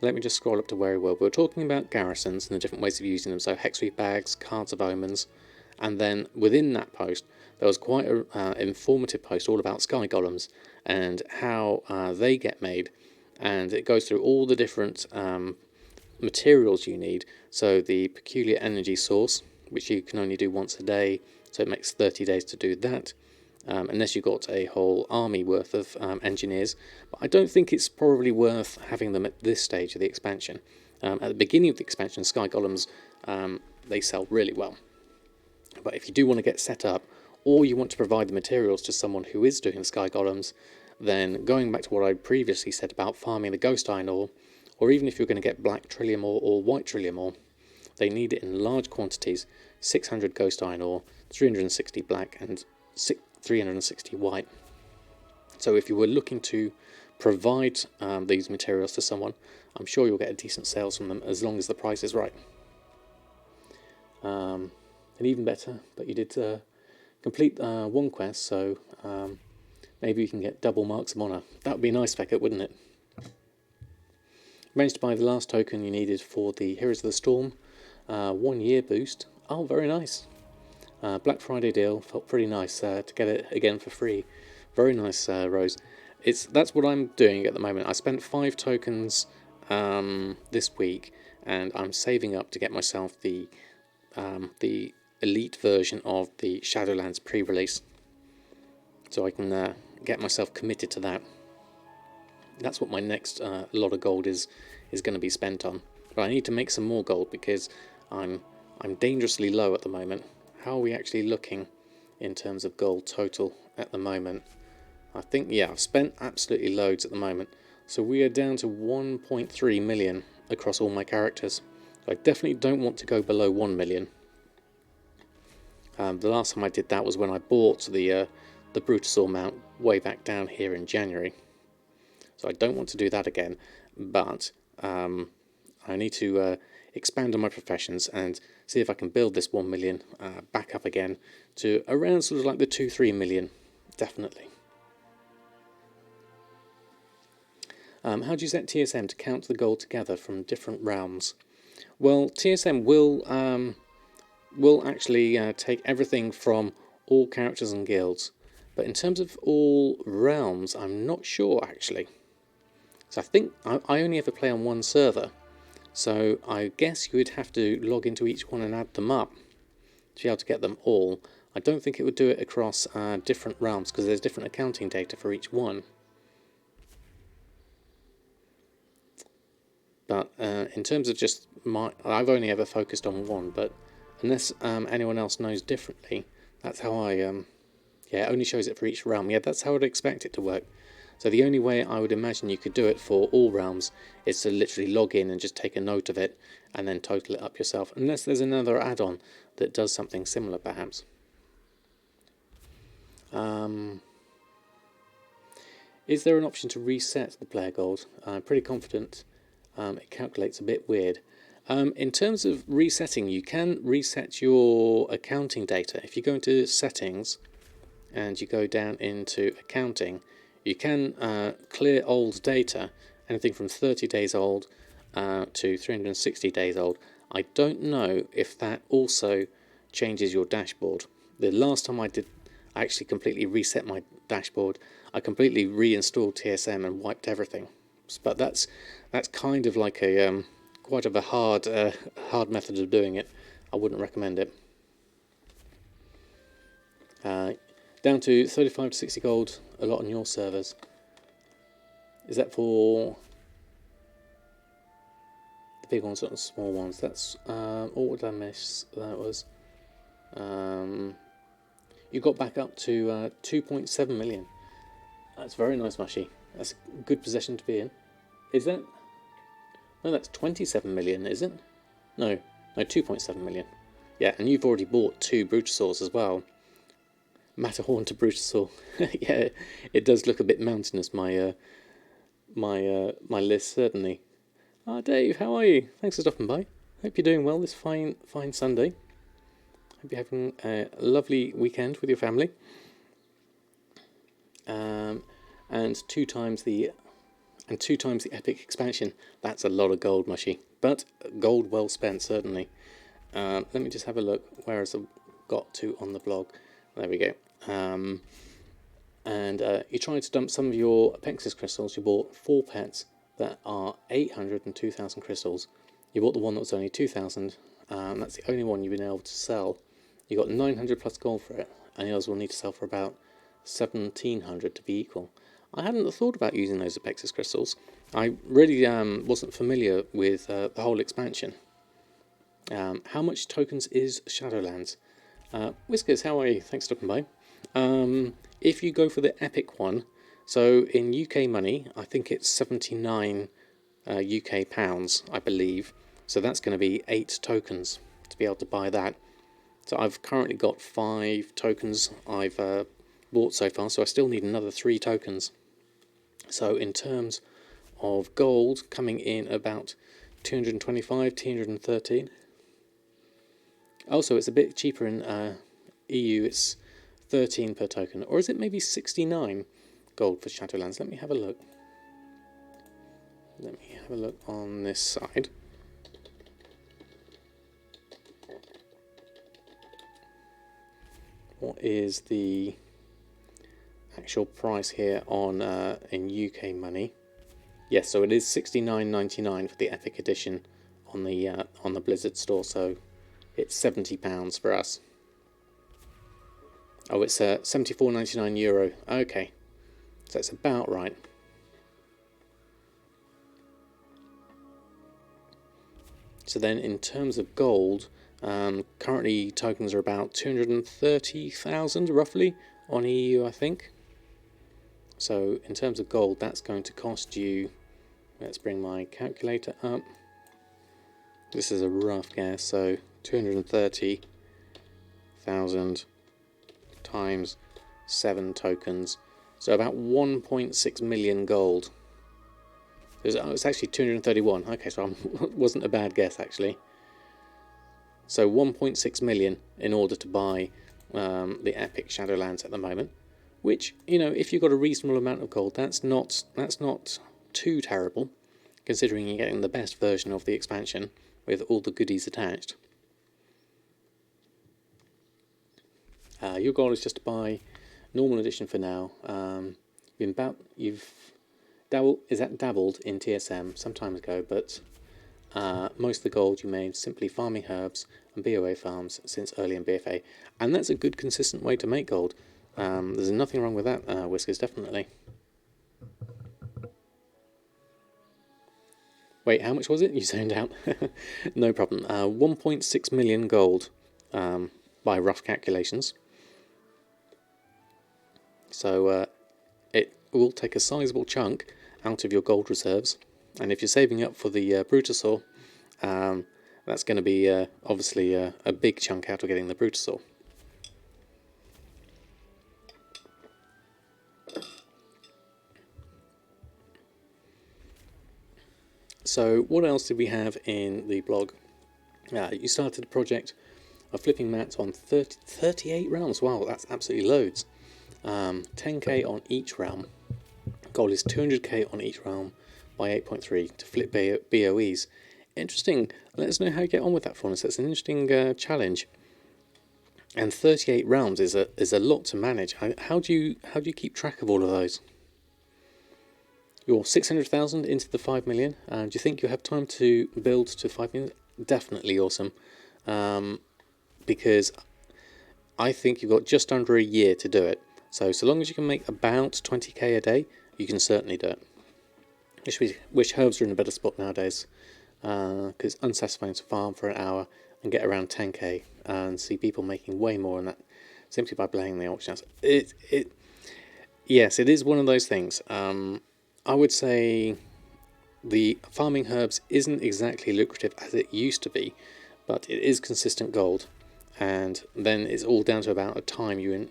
let me just scroll up to where we were. We were talking about garrisons and the different ways of using them. So hexproof bags, cards of omens, and then within that post there was quite an informative post all about sky golems and how they get made, and it goes through all the different materials you need. So the peculiar energy source, which you can only do once a day, so it makes 30 days to do that. Unless you've got a whole army worth of engineers. But I don't think it's probably worth having them at this stage of the expansion. At the beginning of the expansion, Sky Golems, they sell really well. But if you do want to get set up, or you want to provide the materials to someone who is doing Sky Golems, then going back to what I previously said about farming the Ghost Iron ore, or even if you're going to get black Trillium ore or white Trillium ore, they need it in large quantities, 600 Ghost Iron ore, 360 black, and 360 white. So if you were looking to provide these materials to someone, I'm sure you'll get a decent sales from them as long as the price is right. And even better, but you did complete one quest, so maybe you can get double marks of honour. That would be a nice packet, wouldn't it? Managed to buy the last token you needed for the Heroes of the Storm 1 year boost. Oh, very nice. Black Friday deal, felt pretty nice to get it again for free. Very nice, Rose. That's what I'm doing at the moment. I spent 5 tokens this week, and I'm saving up to get myself the elite version of the Shadowlands pre-release, so I can get myself committed to that. That's what my next lot of gold is going to be spent on. But I need to make some more gold because I'm dangerously low at the moment. How are we actually looking in terms of gold total at the moment? I think, yeah, I've spent absolutely loads at the moment. So we are down to 1.3 million across all my characters. So I definitely don't want to go below 1 million. The last time I did that was when I bought the Brutosaur mount way back down here in January. So I don't want to do that again, but I need to expand on my professions and see if I can build this 1 million back up again to around sort of like the 2-3 million, definitely. How do you set TSM to count the gold together from different realms? Well, TSM will actually take everything from all characters and guilds, but in terms of all realms, I'm not sure actually. So I think I only ever play on one server. So I guess you would have to log into each one and add them up to be able to get them all. I don't think it would do it across different realms because there's different accounting data for each one. But in terms of just I've only ever focused on one, but unless anyone else knows differently, that's how it only shows it for each realm. Yeah, that's how I'd expect it to work. So the only way I would imagine you could do it for all realms is to literally log in and just take a note of it and then total it up yourself, unless there's another add-on that does something similar perhaps. Is there an option to reset the player gold? I'm pretty confident it calculates a bit weird. In terms of resetting, you can reset your accounting data. If you go into settings and you go down into accounting, you can clear old data, anything from 30 days old to 360 days old. I don't know if that also changes your dashboard. The last time I actually completely reset my dashboard, I completely reinstalled TSM and wiped everything. But that's kind of like a quite of a hard method of doing it. I wouldn't recommend it. Down to 35 to 60 gold a lot on your servers. Is that for the big ones or the small ones? That's what did I miss? That was you got back up to 2.7 million. That's very nice, Mushy. That's a good position to be in. Is that? No, that's 27 million, is it? No, 2.7 million. Yeah, and you've already bought 2 Brutosaurs as well. Matterhorn to Brutosaur. Yeah, it does look a bit mountainous, my list, certainly. Dave, how are you? Thanks for stopping by. Hope you're doing well this fine Sunday. Hope you're having a lovely weekend with your family. And two times the epic expansion. That's a lot of gold, Mushy, but gold well spent, certainly. Let me just have a look. Where has it got to on the blog? There we go. And you tried to dump some of your Apexis crystals. You bought 4 pets that are 800 and 2,000 crystals. You bought the one that was only 2,000. That's the only one you've been able to sell. You got 900 plus gold for it, and the others will need to sell for about 1,700 to be equal. I hadn't thought about using those Apexis crystals. I really wasn't familiar with the whole expansion. How much tokens is Shadowlands? Whiskers, how are you? Thanks for stopping by. If you go for the epic one, so in UK money, I think it's 79 UK pounds, I believe. So that's going to be 8 tokens to be able to buy that. So I've currently got 5 tokens I've bought so far, so I still need another 3 tokens. So in terms of gold, coming in about 225, 213. Also, it's a bit cheaper in EU, it's 13 per token. Or is it maybe 69 gold for Shadowlands? Let me have a look. Let me have a look on this side. What is the actual price here on in UK money? Yes, so it is $69.99 for the Epic Edition on the Blizzard store. So it's £70 for us. Oh, it's €74.99. Okay, so that's about right. So then, in terms of gold, currently tokens are about 230,000 roughly on EU, I think. So in terms of gold, that's going to cost you. Let's bring my calculator up. This is a rough guess, so 230,000 times 7 tokens, so about 1.6 million gold. It's actually 231. Okay, so it wasn't a bad guess actually. So 1.6 million in order to buy the Epic Shadowlands at the moment. Which, if you've got a reasonable amount of gold, that's not too terrible, considering you're getting the best version of the expansion with all the goodies attached. Your goal is just to buy normal edition for now. You've dabbled in TSM some time ago, but most of the gold you made simply farming herbs and BOA farms since early in BFA, and that's a good consistent way to make gold. There's nothing wrong with that, Whiskers, definitely. Wait, how much was it? You zoned out. No problem. 1.6 million gold by rough calculations. So it will take a sizable chunk out of your gold reserves, and if you're saving up for the Brutasaur, that's going to be obviously a big chunk out of getting the Brutasaur. So what else did we have in the blog? You started a project of flipping mats on 38 realms. Wow, that's absolutely loads. 10k on each realm. Goal is 200k on each realm by 8.3 to flip BOEs. Interesting. Let us know how you get on with that for us. That's an interesting challenge. And 38 realms is a lot to manage. How do you keep track of all of those? You're 600,000 into the 5 million. Do you think you have time to build to 5 million? Definitely awesome. Because I think you've got just under a year to do it. So long as you can make about 20k a day, you can certainly do it. Wish herbs are in a better spot nowadays, because it's unsatisfying to farm for an hour and get around 10k and see people making way more than that simply by playing the auctions. Yes, it is one of those things. I would say the farming herbs isn't exactly lucrative as it used to be, but it is consistent gold, and then it's all down to about a time you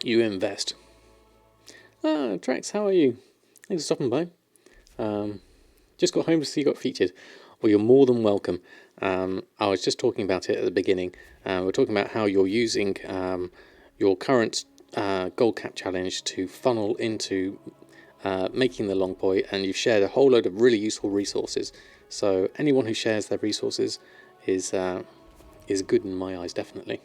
invest. Trax, how are you? Thanks for stopping by. Just got home to see you got featured. Well, you're more than welcome. I was just talking about it at the beginning. We're talking about how you're using your current gold cap challenge to funnel into making the long poi, and you've shared a whole load of really useful resources. So anyone who shares their resources is good in my eyes, definitely.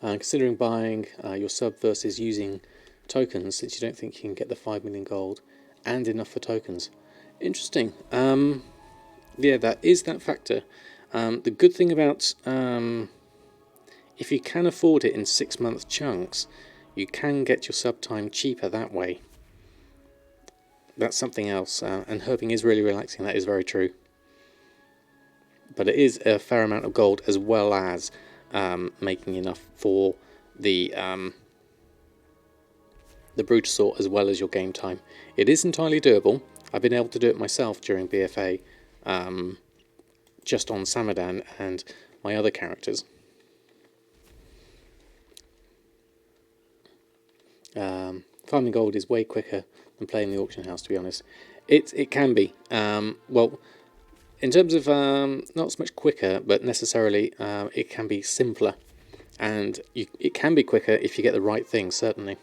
Considering buying your sub versus using tokens, since you don't think you can get the 5 million gold and enough for tokens. Interesting. Yeah, that is that factor. The good thing about if you can afford it in 6-month chunks, you can get your sub time cheaper that way. That's something else, and herping is really relaxing, that is very true. But it is a fair amount of gold, as well as making enough for the Brutasaur as well as your game time. It is entirely doable. I've been able to do it myself during BFA, just on Samadan and my other characters. Farming gold is way quicker than playing the auction house, to be honest. It can be. Well, in terms of not so much quicker, but necessarily it can be simpler. And it can be quicker if you get the right thing, certainly.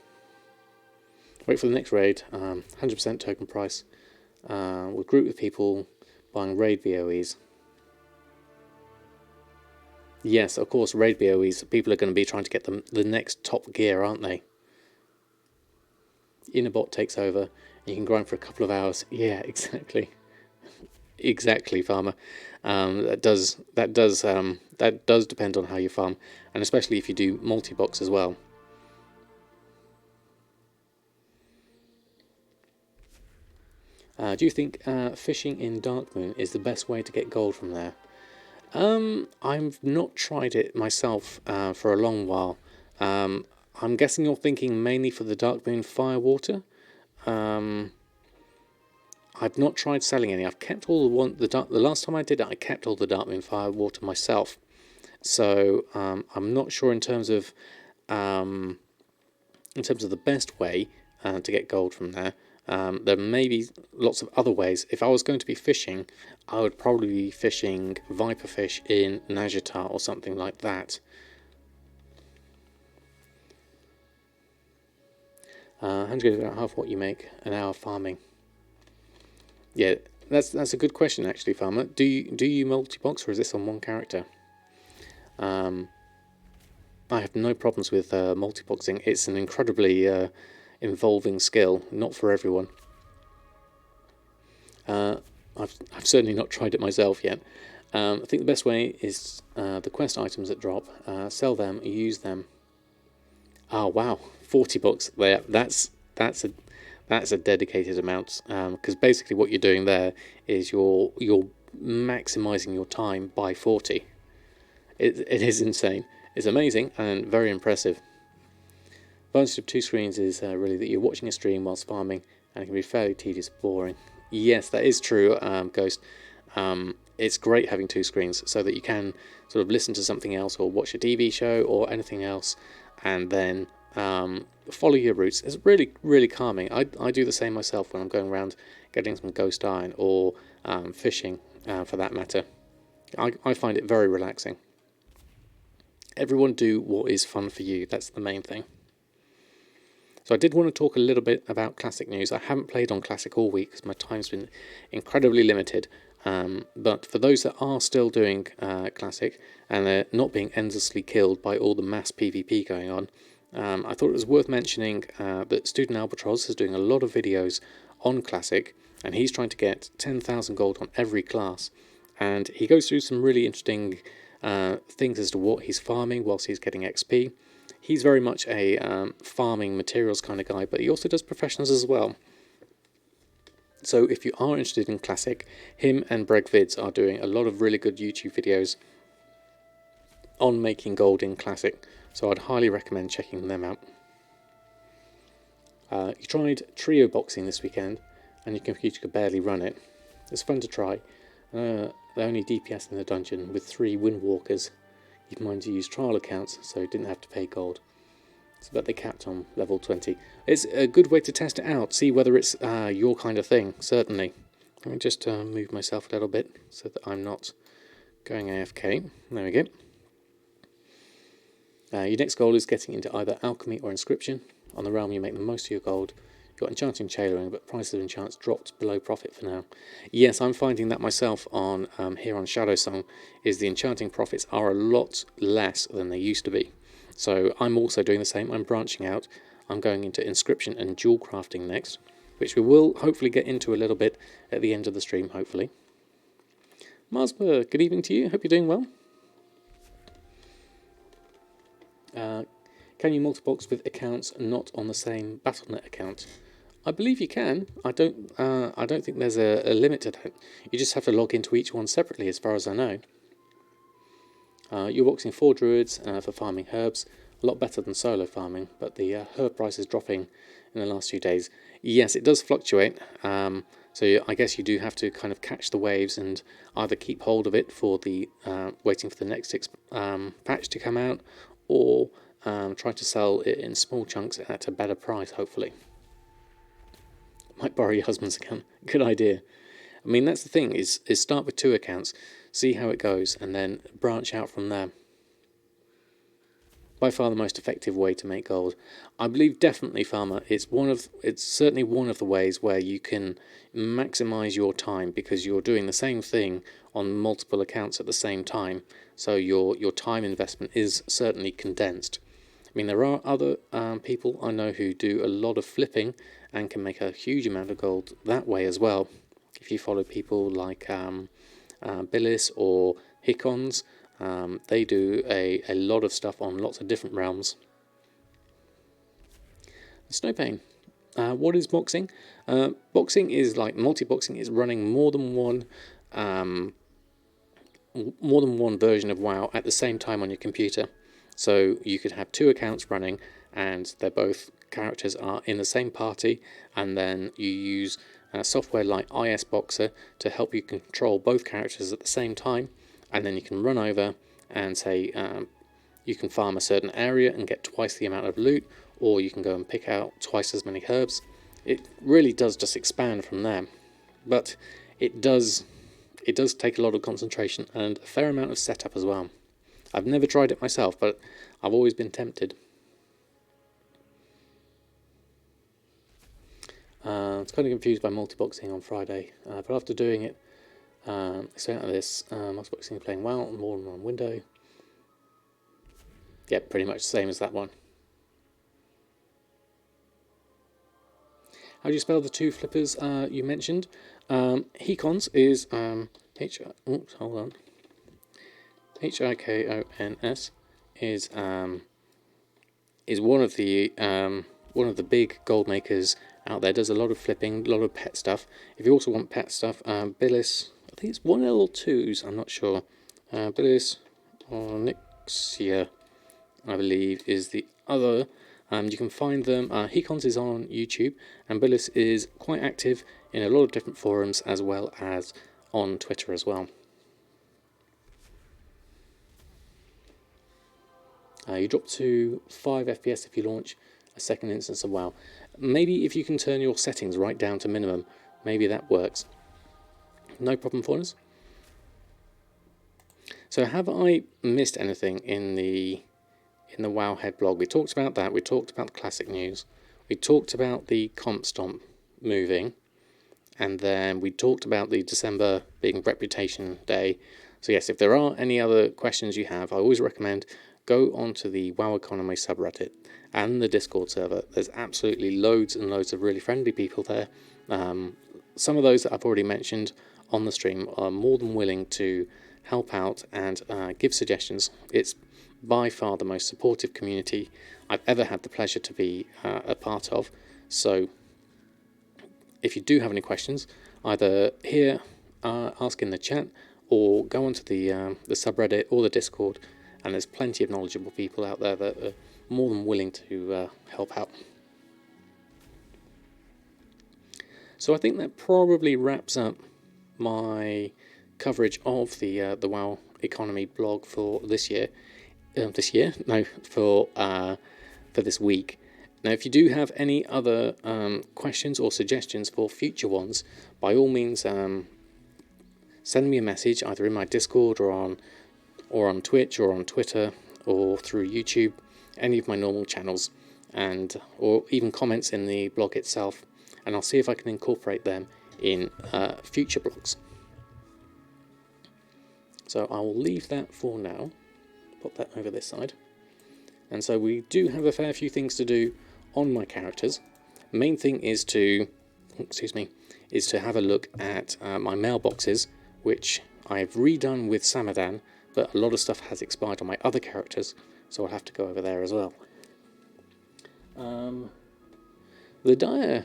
Wait for the next raid, 100% token price. We'll group with people buying raid VOEs. Yes, of course, raid VOEs, people are going to be trying to get them the next top gear, aren't they? Innerbot takes over, and you can grind for a couple of hours. Yeah, exactly. Exactly, farmer. That does depend on how you farm, and especially if you do multi-box as well. Do you think fishing in Darkmoon is the best way to get gold from there? I've not tried it myself for a long while. I'm guessing you're thinking mainly for the Darkmoon Firewater. I've not tried selling any. I've kept all the last time I did it, I kept all the Darkmoon Firewater myself. So I'm not sure in terms of the best way to get gold from there. There may be lots of other ways. If I was going to be fishing, I would probably be fishing viperfish in Najatar or something like that. 100 is about half what you make an hour farming. Yeah, that's a good question actually, farmer. Do you multi-box, or is this on one character? I have no problems with multi-boxing. It's an incredibly involving skill, not for everyone. I've certainly not tried it myself yet. I think the best way is the quest items that drop, sell them, use them. Oh wow, 40 bucks there. That's a dedicated amount, because basically what you're doing there is you're maximizing your time by 40. It is insane. It's amazing and very impressive. The advantage of 2 screens is really that you're watching a stream whilst farming, and it can be fairly tedious and boring. Yes, that is true, Ghost. It's great having 2 screens so that you can sort of listen to something else or watch a TV show or anything else, and then follow your routes. It's really, really calming. I do the same myself when I'm going around getting some ghost iron or fishing, for that matter. I find it very relaxing. Everyone do what is fun for you. That's the main thing. So I did want to talk a little bit about Classic news. I haven't played on Classic all week because my time's been incredibly limited. But for those that are still doing Classic and they're not being endlessly killed by all the mass PvP going on, I thought it was worth mentioning that Student Albatross is doing a lot of videos on Classic, and he's trying to get 10,000 gold on every class. And he goes through some really interesting things as to what he's farming whilst he's getting XP. He's very much a farming materials kind of guy, but he also does professionals as well. So if you are interested in Classic, him and Bregvids are doing a lot of really good YouTube videos on making gold in Classic. So I'd highly recommend checking them out. You tried trio boxing this weekend, and your computer could barely run it. It's fun to try. The only DPS in the dungeon with 3 windwalkers. You'd mind to use trial accounts, so you didn't have to pay gold. But they capped on level 20. It's a good way to test it out, see whether it's your kind of thing, certainly. Let me just move myself a little bit so that I'm not going AFK. There we go. Your next goal is getting into either alchemy or inscription. On the realm you make the most of your gold. You've got enchanting tailoring, but prices of enchants dropped below profit for now. Yes, I'm finding that myself on here on Shadowsong, is the enchanting profits are a lot less than they used to be. So I'm also doing the same. I'm branching out. I'm going into inscription and jewel crafting next, which we will hopefully get into a little bit at the end of the stream, hopefully. Marsburg, good evening to you. Hope you're doing well. Can you multi-box with accounts not on the same Battle.net account? I believe you can. I don't think there's a limit to that. You just have to log into each one separately, as far as I know. You're boxing 4 druids for farming herbs. A lot better than solo farming, but the herb price is dropping in the last few days. Yes, it does fluctuate. So I guess you do have to kind of catch the waves and either keep hold of it for the waiting for the next patch to come out, or try to sell it in small chunks at a better price, hopefully. Might borrow your husband's account. Good idea. I mean, that's the thing, is start with 2 accounts, see how it goes, and then branch out from there. By far the most effective way to make gold. I believe definitely, Farmer, it's certainly one of the ways where you can maximise your time, because you're doing the same thing on multiple accounts at the same time, so your time investment is certainly condensed. I mean, there are other people I know who do a lot of flipping and can make a huge amount of gold that way as well. If you follow people like Billis or Hickons, they do a lot of stuff on lots of different realms. Snowpain. What is boxing? Boxing is like multi-boxing is running more than one version of WoW at the same time on your computer. So you could have 2 accounts running, and they're both characters are in the same party, and then you use software like IS Boxer to help you control both characters at the same time, and then you can run over and say you can farm a certain area and get twice the amount of loot, or you can go and pick out twice as many herbs. It really does just expand from there, but it does take a lot of concentration and a fair amount of setup as well. I've never tried it myself, but I've always been tempted. I was kind of confused by multi-boxing on Friday, but after doing it, so out of this, multi-boxing playing well, more than one window. Yeah, pretty much the same as that one. How do you spell the 2 flippers you mentioned? Hikons is Hikons is one of the big gold makers out there. Does a lot of flipping, a lot of pet stuff. If you also want pet stuff, Billis, I think it's 1L or 2s, I'm not sure. Billis or Nixia, I believe, is the other. You can find them. Hikons is on YouTube, and Billis is quite active in a lot of different forums as well as on Twitter as well. You drop to 5 FPS if you launch a second instance of WoW. Maybe if you can turn your settings right down to minimum, maybe that works. No problem for us. So have I missed anything in the Wowhead blog? We talked about that. We talked about the classic news. We talked about the comp stomp moving, and then we talked about the December being Reputation Day. So yes, if there are any other questions you have, I always recommend go onto the WoW Economy subreddit and the Discord server. There's absolutely loads and loads of really friendly people there. Some of those that I've already mentioned on the stream are more than willing to help out and give suggestions. It's by far the most supportive community I've ever had the pleasure to be a part of. So if you do have any questions, either here, ask in the chat, or go onto the subreddit or the Discord, and there's plenty of knowledgeable people out there that are more than willing to help out. So I think that probably wraps up my coverage of the WoW Economy blog for this year. For for this week. Now, if you do have any other questions or suggestions for future ones, by all means, send me a message either in my Discord or on Twitch or on Twitter or through YouTube, any of my normal channels, and or even comments in the blog itself, and I'll see if I can incorporate them in future blogs. So I will leave that for now. Pop that over this side. And so we do have a fair few things to do on my characters. Main thing is to have a look at my mailboxes, which I've redone with Samadan, but a lot of stuff has expired on my other characters, so I'll have to go over there as well. The Dire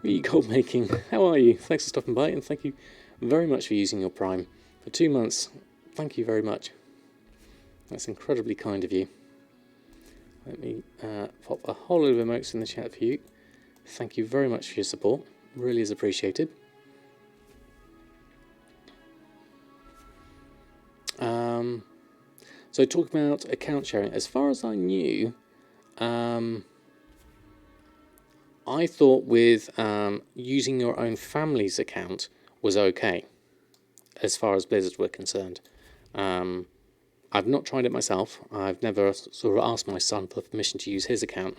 Goldmaking, how are you? Thanks for stopping by, and thank you very much for using your Prime for 2 months. Thank you very much. That's incredibly kind of you. Let me pop a whole lot of emotes in the chat for you. Thank you very much for your support. Really is appreciated. So talk about account sharing. As far as I knew, I thought with using your own family's account was okay, as far as Blizzard were concerned. I've not tried it myself. I've never sort of asked my son for permission to use his account.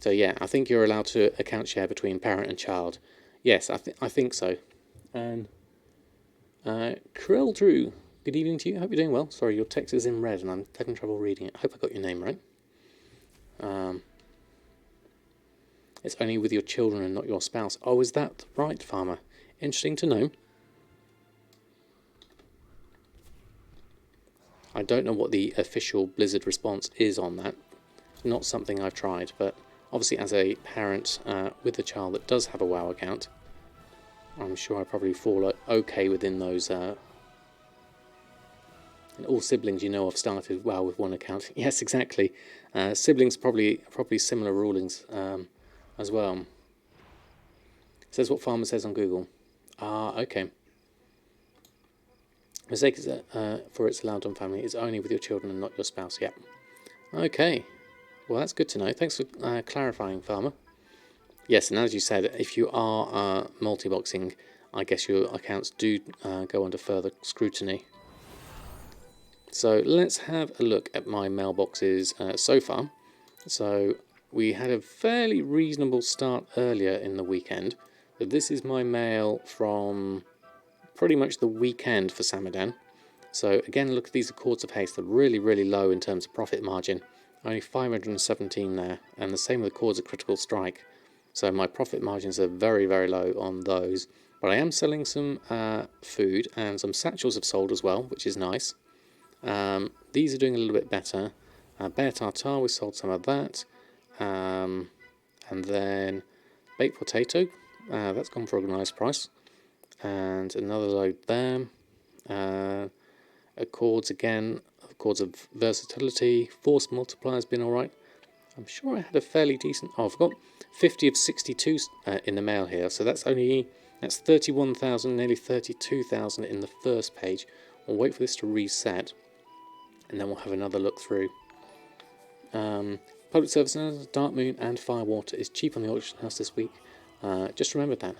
So yeah, I think you're allowed to account share between parent and child. Yes, I think so. And Krill Drew, good evening to you. I hope you're doing well. Sorry, your text is in red and I'm having trouble reading it. I hope I got your name right. It's only with your children and not your spouse. Oh, is that right, Farmer? Interesting to know. I don't know what the official Blizzard response is on that. Not something I've tried, but obviously as a parent with a child that does have a WoW account, I'm sure I probably fall okay within those. And all siblings, you know, have started WoW with one account. Yes, exactly. Siblings probably similar rulings as well. It says what Farmer says on Google. Okay. Mistake is for it's allowed on family is only with your children and not your spouse. Yep. Okay. Well, that's good to know. Thanks for clarifying, Farmer. Yes, and as you said, if you are multi-boxing, I guess your accounts do go under further scrutiny. So let's have a look at my mailboxes so far. So we had a fairly reasonable start earlier in the weekend. But this is my mail from pretty much the weekend for Samadan. So again, look at these Accords of Haste. They're really, really low in terms of profit margin. Only 517 there, and the same with Accords of Critical Strike. So my profit margins are very, very low on those. But I am selling some food, and some satchels have sold as well, which is nice. These are doing a little bit better. Bear Tartar, we sold some of that. And then baked potato, that's gone for a nice price. And another load there. Accords again, Accords of Versatility. Force Multiplier's been alright. I'm sure I had a fairly decent. Oh, I've got 50 of 62 in the mail here, so that's 31,000, nearly 32,000 in the first page. We'll wait for this to reset, and then we'll have another look through. Public Services, Dark Moon, and Firewater is cheap on the auction house this week. Just remember that.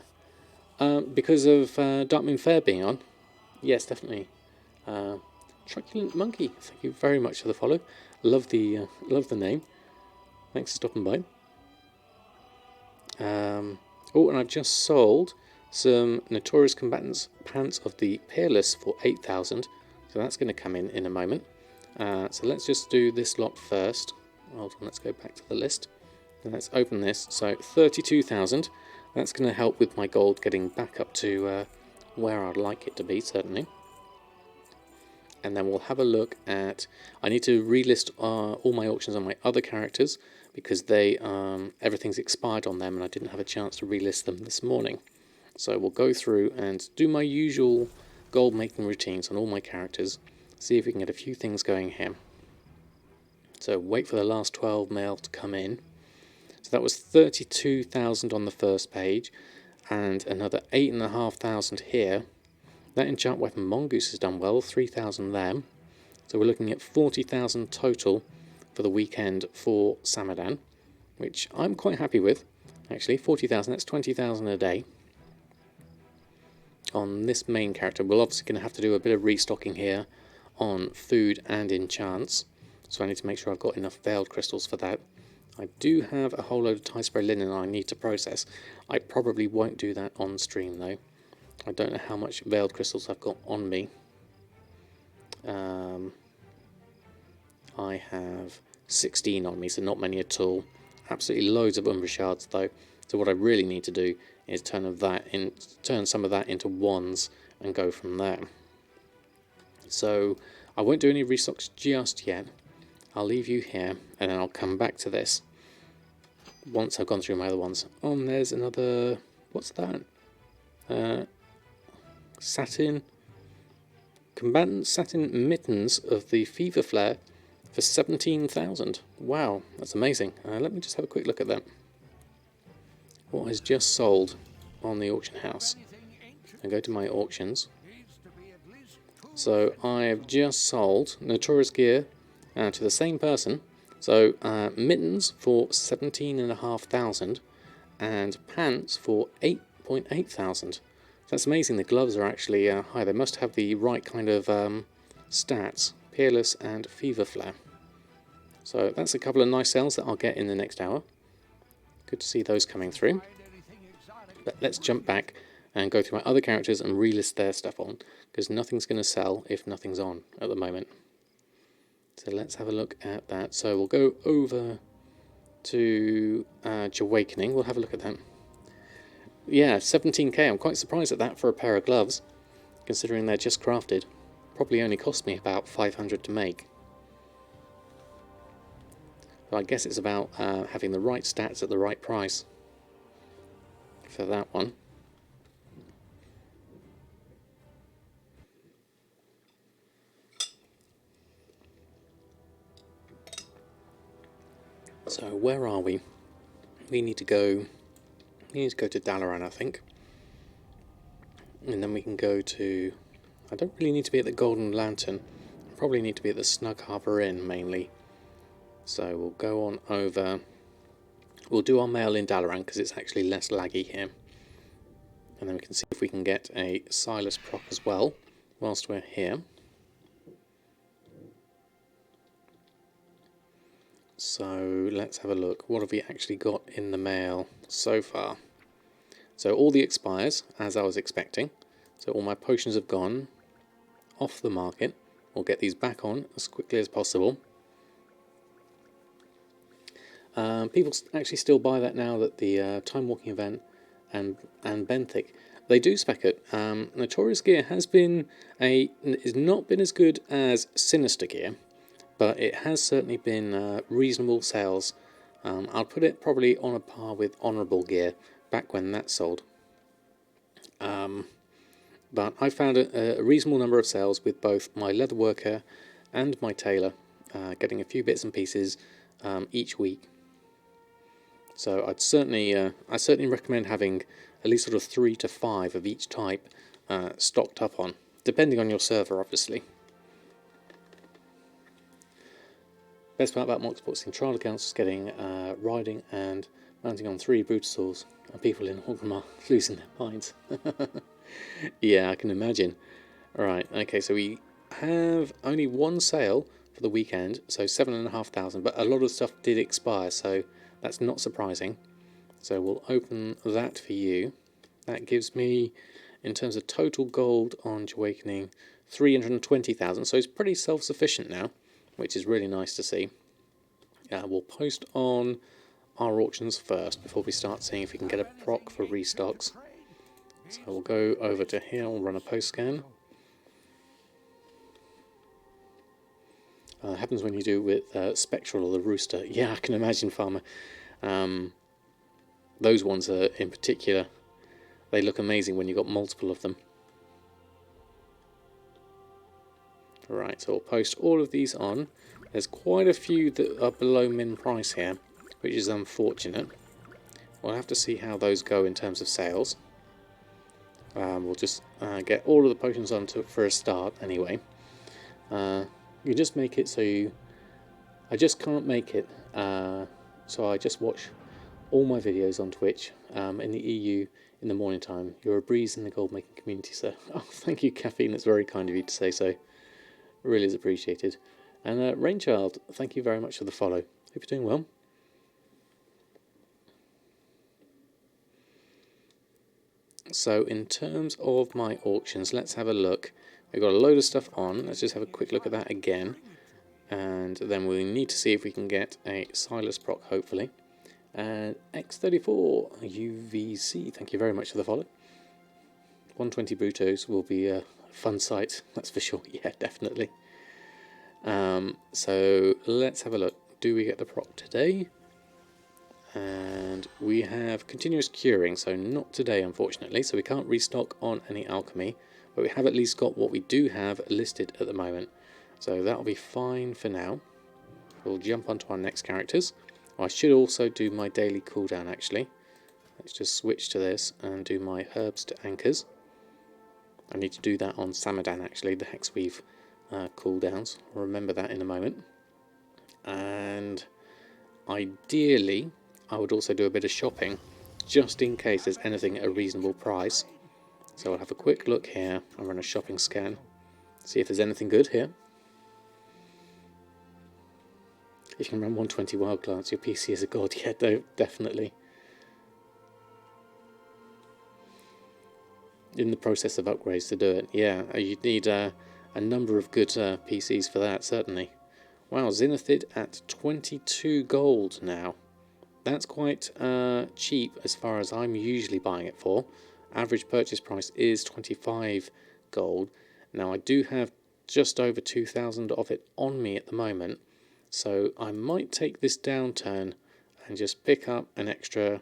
Because of Dark Moon Fair being on. Yes, definitely. Truculent Monkey, thank you very much for the follow. Love the name. Thanks for stopping by. Oh, and I've just sold some Notorious Combatants pants of the Peerless for 8,000. So that's going to come in a moment. So let's just do this lot first. Hold on, let's go back to the list. And let's open this. So 32,000. That's going to help with my gold getting back up to where I'd like it to be, certainly. And then we'll have a look at... I need to relist all my auctions on my other characters because they everything's expired on them and I didn't have a chance to relist them this morning. So we'll go through and do my usual gold making routines on all my characters, see if we can get a few things going here. So wait for the last 12 mail to come in. So that was 32,000 on the first page and another 8,500 here. That enchant weapon Mongoose has done well, 3,000 there. So we're looking at 40,000 total for the weekend for Samadan, which I'm quite happy with. Actually, 40,000, that's 20,000 a day. On this main character, we're obviously going to have to do a bit of restocking here on food and enchants. So I need to make sure I've got enough veiled crystals for that. I do have a whole load of tie spray linen I need to process. I probably won't do that on stream though. I don't know how much veiled crystals I've got on me. I have 16 on me, so not many at all. Absolutely loads of Umbra shards though. So what I really need to do is turn some of that into wands and go from there. So I won't do any restocks just yet. I'll leave you here and then I'll come back to this once I've gone through my other ones. Oh, and there's another, what's that? Satin combatant satin mittens of the Fever Flare for 17,000. Wow, that's amazing. Let me just have a quick look at that. What has just sold on the auction house? I go to my auctions. So I have just sold Notorious Gear to the same person. So mittens for 17,500 and pants for 8.8 thousand. That's amazing. The gloves are actually high. They must have the right kind of stats. Peerless and Fever Flare. So that's a couple of nice sales that I'll get in the next hour. Good to see those coming through. But let's jump back and go through my other characters and relist their stuff on, because nothing's going to sell if nothing's on at the moment. So let's have a look at that. So we'll go over to Awakening. We'll have a look at that. Yeah, 17k. I'm quite surprised at that for a pair of gloves, considering they're just crafted. Probably only cost me about 500 to make. But I guess it's about having the right stats at the right price for that one. So where are we? We need to go to Dalaran, I think. And then we can go to... I don't really need to be at the Golden Lantern. I probably need to be at the Snug Harbour Inn, mainly. So we'll go on over... We'll do our mail in Dalaran, because it's actually less laggy here. And then we can see if we can get a Silas proc as well, whilst we're here. So let's have a look. What have we actually got in the mail so far? So all the expires, as I was expecting. So all my potions have gone off the market. We'll get these back on as quickly as possible. People actually still buy that now that the Time Walking event and Benthic, they do spec it. Notorious Gear has not been as good as Sinister Gear, but it has certainly been reasonable sales. I'll put it probably on a par with Honourable Gear back when that sold. But I found a reasonable number of sales with both my leatherworker and my tailor, getting a few bits and pieces each week. So I certainly recommend having at least sort of 3 to 5 of each type stocked up on, depending on your server, obviously. Best part about multiboxing trial accounts is getting riding and mounting on 3 Brutasaurs, and people in Orgrimmar losing their minds. Yeah, I can imagine. Right, okay, so we have only one sale for the weekend, so 7,500, but a lot of stuff did expire, so that's not surprising. So we'll open that for you. That gives me, in terms of total gold on Awakening, 320,000, so it's pretty self-sufficient now, which is really nice to see. We'll post on our auctions first before we start seeing if we can get a proc for restocks. So we'll go over to here, we'll run a post scan. Happens when you do with Spectral or the Rooster. Yeah, I can imagine, Farmer. Those ones are, in particular, they look amazing when you've got multiple of them. Right, so we'll post all of these on. There's quite a few that are below min price here, which is unfortunate. We'll have to see how those go in terms of sales. We'll just get all of the potions on for a start anyway. You just make it so I just can't make it, so I just watch all my videos on Twitch in the EU in the morning time. You're a breeze in the gold making community, sir. Oh, thank you, Caffeine. That's very kind of you to say so. It really is appreciated. And Rainchild, thank you very much for the follow. Hope you're doing well. So in terms of my auctions, let's have a look. We've got a load of stuff on. Let's just have a quick look at that again. And then we need to see if we can get a Silas proc, hopefully. And X34 UVC, thank you very much for the follow. 120 Brutos will be a fun sight, that's for sure. Yeah, definitely. So let's have a look. Do we get the proc today? And we have continuous curing, so not today, unfortunately. So we can't restock on any alchemy, but we have at least got what we do have listed at the moment. So that'll be fine for now. We'll jump onto our next characters. I should also do my daily cooldown, actually. Let's just switch to this and do my herbs to anchors. I need to do that on Samadan, actually, the Hexweave cooldowns. I'll remember that in a moment. And ideally, I would also do a bit of shopping, just in case there's anything at a reasonable price. So I'll have a quick look here and run a shopping scan. See if there's anything good here. If you can run 120 Wild Glance, your PC is a god. Yeah, definitely. In the process of upgrades to do it. Yeah, you'd need a number of good PCs for that, certainly. Wow, Zenithid at 22 gold now. That's quite cheap as far as I'm usually buying it for. Average purchase price is 25 gold. Now, I do have just over 2,000 of it on me at the moment. So I might take this downturn and just pick up an extra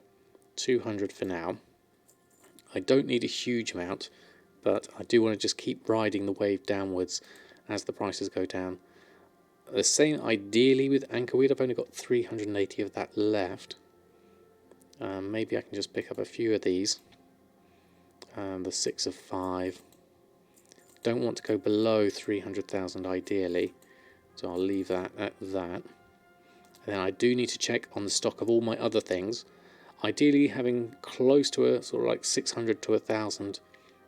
200 for now. I don't need a huge amount, but I do want to just keep riding the wave downwards as the prices go down. The same ideally with Anchorweed. I've only got 380 of that left. Maybe I can just pick up a few of these. The 6 of 5. Don't want to go below 300,000 ideally. So I'll leave that at that. And then I do need to check on the stock of all my other things. Ideally having close to a sort of like 600 to 1,000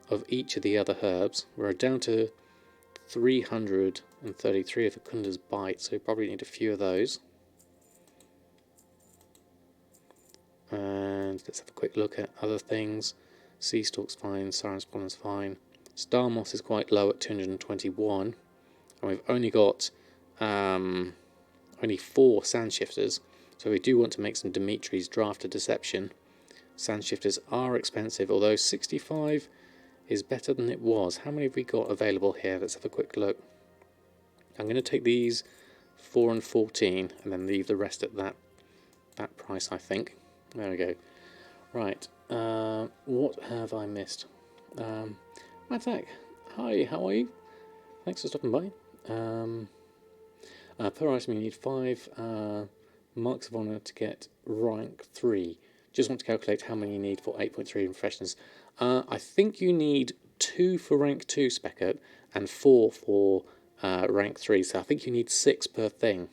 of each of the other herbs. We're down to 333 of Akunda's Bite, so we probably need a few of those. And let's have a quick look at other things. Sea Stalk's fine, Siren's Pollen's fine. Star Moss is quite low at 221. And we've only got only 4 Sand Shifters, so we do want to make some Dimitri's Draft of Deception. Sand Shifters are expensive, although 65 is better than it was. How many have we got available here? Let's have a quick look. I'm going to take these 4 and 14 and then leave the rest at that price, I think. There we go. Right, what have I missed? Matak, hi, how are you? Thanks for stopping by. Per item you need 5 marks of honour to get rank 3. Just want to calculate how many you need for 8.3 professions. I think you need 2 for rank 2 Speckert and 4 for rank 3, so I think you need 6 per thing.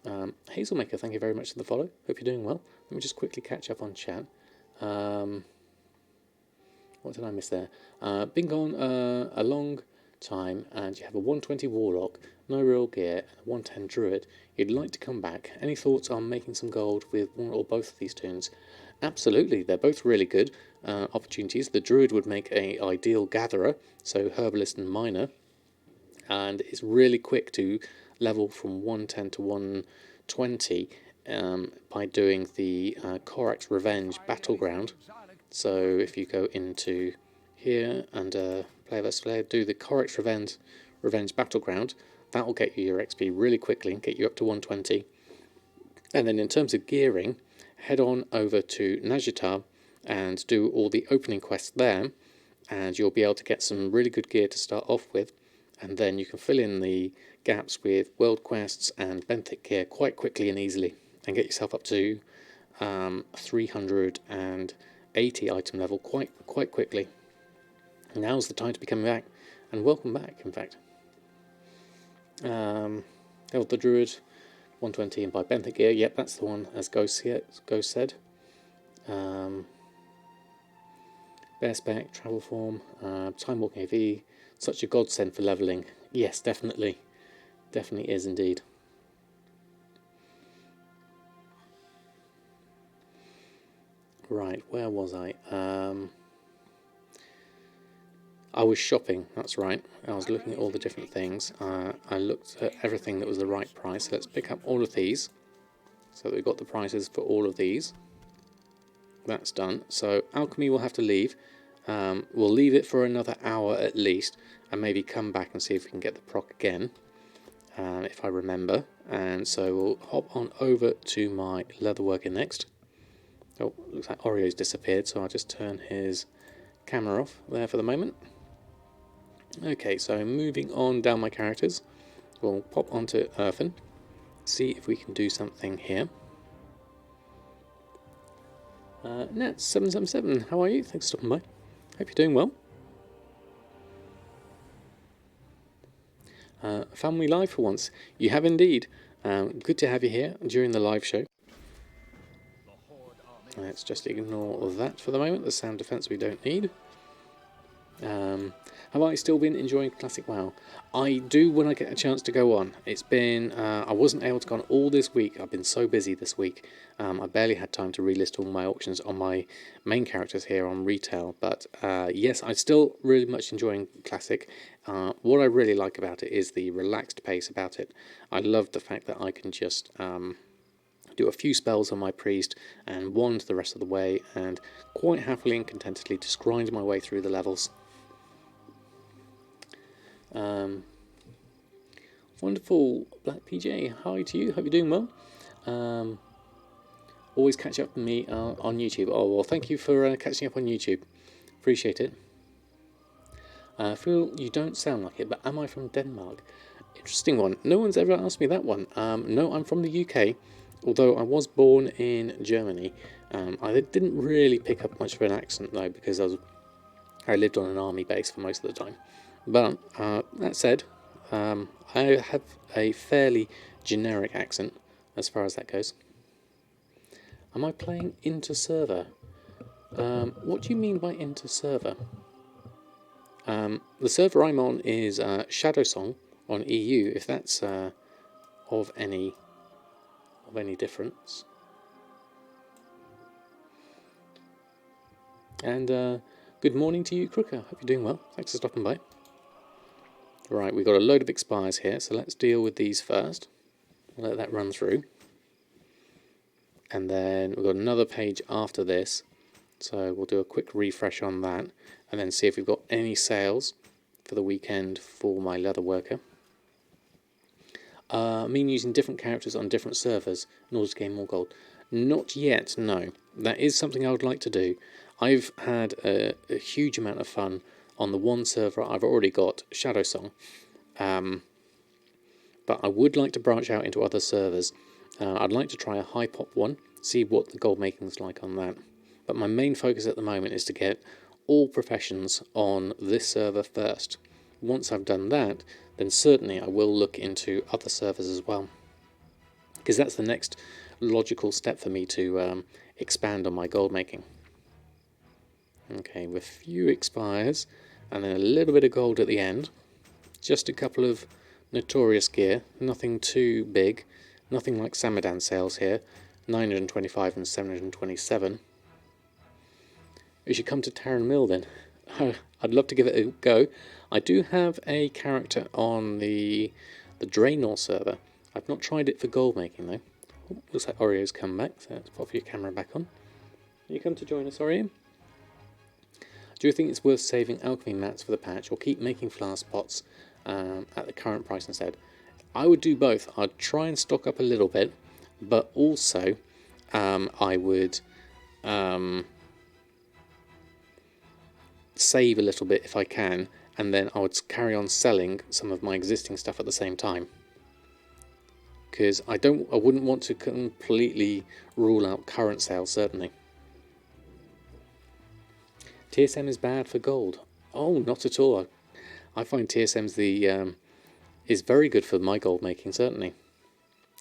Hazelmaker, thank you very much for the follow. Hope you're doing well. Let me just quickly catch up on chat. What did I miss there? Been gone a long time and you have a 120 Warlock, no real gear, and a 110 Druid. You'd like to come back. Any thoughts on making some gold with one or both of these tunes? Absolutely, they're both really good opportunities. The Druid would make an ideal gatherer, so herbalist and miner, and it's really quick to level from 110 to 120 by doing the Korax Revenge Battleground. So if you go into here and Player vs Player, do the Korax Revenge Battleground, that will get you your XP really quickly and get you up to 120. And then in terms of gearing, head on over to Najitar and do all the opening quests there, and you'll be able to get some really good gear to start off with, and then you can fill in the gaps with world quests and benthic gear quite quickly and easily, and get yourself up to 380 item level quite quickly. Now's the time to be coming back, and welcome back, in fact. Elder Druid 120 and by Benthic Gear. Yep, that's the one, as Ghost said. Bear Spec, Travel Form, Time Walk AV. Such a godsend for levelling. Yes, definitely. Definitely is indeed. Right, where was I? I was shopping, that's right. I was looking at all the different things. I looked at everything that was the right price. Let's pick up all of these. So that we've got the prices for all of these. That's done. So Alchemy will have to leave. We'll leave it for another hour at least, and maybe come back and see if we can get the proc again, if I remember. And so we'll hop on over to my leatherworker next. Oh, looks like Oreo's disappeared, so I'll just turn his camera off there for the moment. Okay, so moving on down my characters, we'll pop onto Earthen, see if we can do something here. Nat777, how are you? Thanks for stopping by. Hope you're doing well. Family live for once. You have indeed. Good to have you here during the live show. Let's just ignore that for the moment. The sound defense we don't need. Have I still been enjoying Classic WoW? I do when I get a chance to go on. It's been, I wasn't able to go on all this week. I've been so busy this week. I barely had time to relist all my auctions on my main characters here on retail. But yes, I'm still really much enjoying Classic. What I really like about it is the relaxed pace about it. I love the fact that I can just do a few spells on my priest and wand the rest of the way, and quite happily and contentedly just grind my way through the levels. Wonderful Black PJ, hi to you, hope you're doing well. Always catch up with me on YouTube. Oh well, thank you for catching up on YouTube, appreciate it. Phil, you don't sound like it, but am I from Denmark? Interesting one, no one's ever asked me that one. No, I'm from the UK, although I was born in Germany. I didn't really pick up much of an accent though, because I lived on an army base for most of the time. But that said, I have a fairly generic accent as far as that goes. Am I playing inter-server? What do you mean by inter-server? The server I'm on is Shadow Song on EU, if that's of any difference. And good morning to you, Crooker. Hope you're doing well. Thanks for stopping by. Right, we've got a load of expires here, so let's deal with these first. Let that run through. And then we've got another page after this, so we'll do a quick refresh on that, and then see if we've got any sales for the weekend for my leatherworker. I mean using different characters on different servers in order to gain more gold. Not yet, no. That is something I would like to do. I've had a huge amount of fun on the one server I've already got, Shadow Song. But I would like to branch out into other servers. I'd like to try a high pop one, see what the gold making's like on that. But my main focus at the moment is to get all professions on this server first. Once I've done that, then certainly I will look into other servers as well, because that's the next logical step for me to expand on my gold making. Okay, with few expires, and then a little bit of gold at the end. Just a couple of notorious gear, nothing too big, nothing like Samadan sales here, 925 and 727. We should come to Tarren Mill then. I'd love to give it a go. I do have a character on the Draenor server. I've not tried it for gold making though. Oh, looks like Oreo's come back, so let's pop your camera back on. You come to join us, Oreo? Do you think it's worth saving alchemy mats for the patch, or keep making flask pots at the current price instead? I would do both. I'd try and stock up a little bit, but also I would save a little bit if I can, and then I would carry on selling some of my existing stuff at the same time. Because I wouldn't want to completely rule out current sales, certainly. TSM is bad for gold. Oh, not at all. I find TSM's is very good for my gold making, certainly.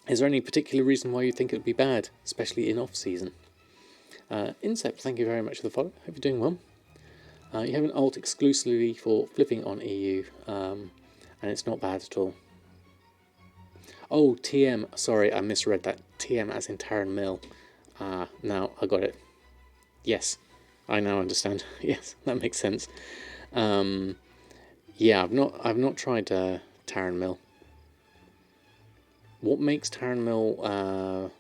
Is there any particular reason why you think it would be bad, especially in off-season? Incept, thank you very much for the follow. Hope you're doing well. You have an alt exclusively for flipping on EU, and it's not bad at all. Oh, TM, sorry, I misread that. TM as in Taran Mill. Now I got it. Yes, I now understand. Yes, that makes sense. Yeah, I've not tried Taran Mill. What makes Taran Mill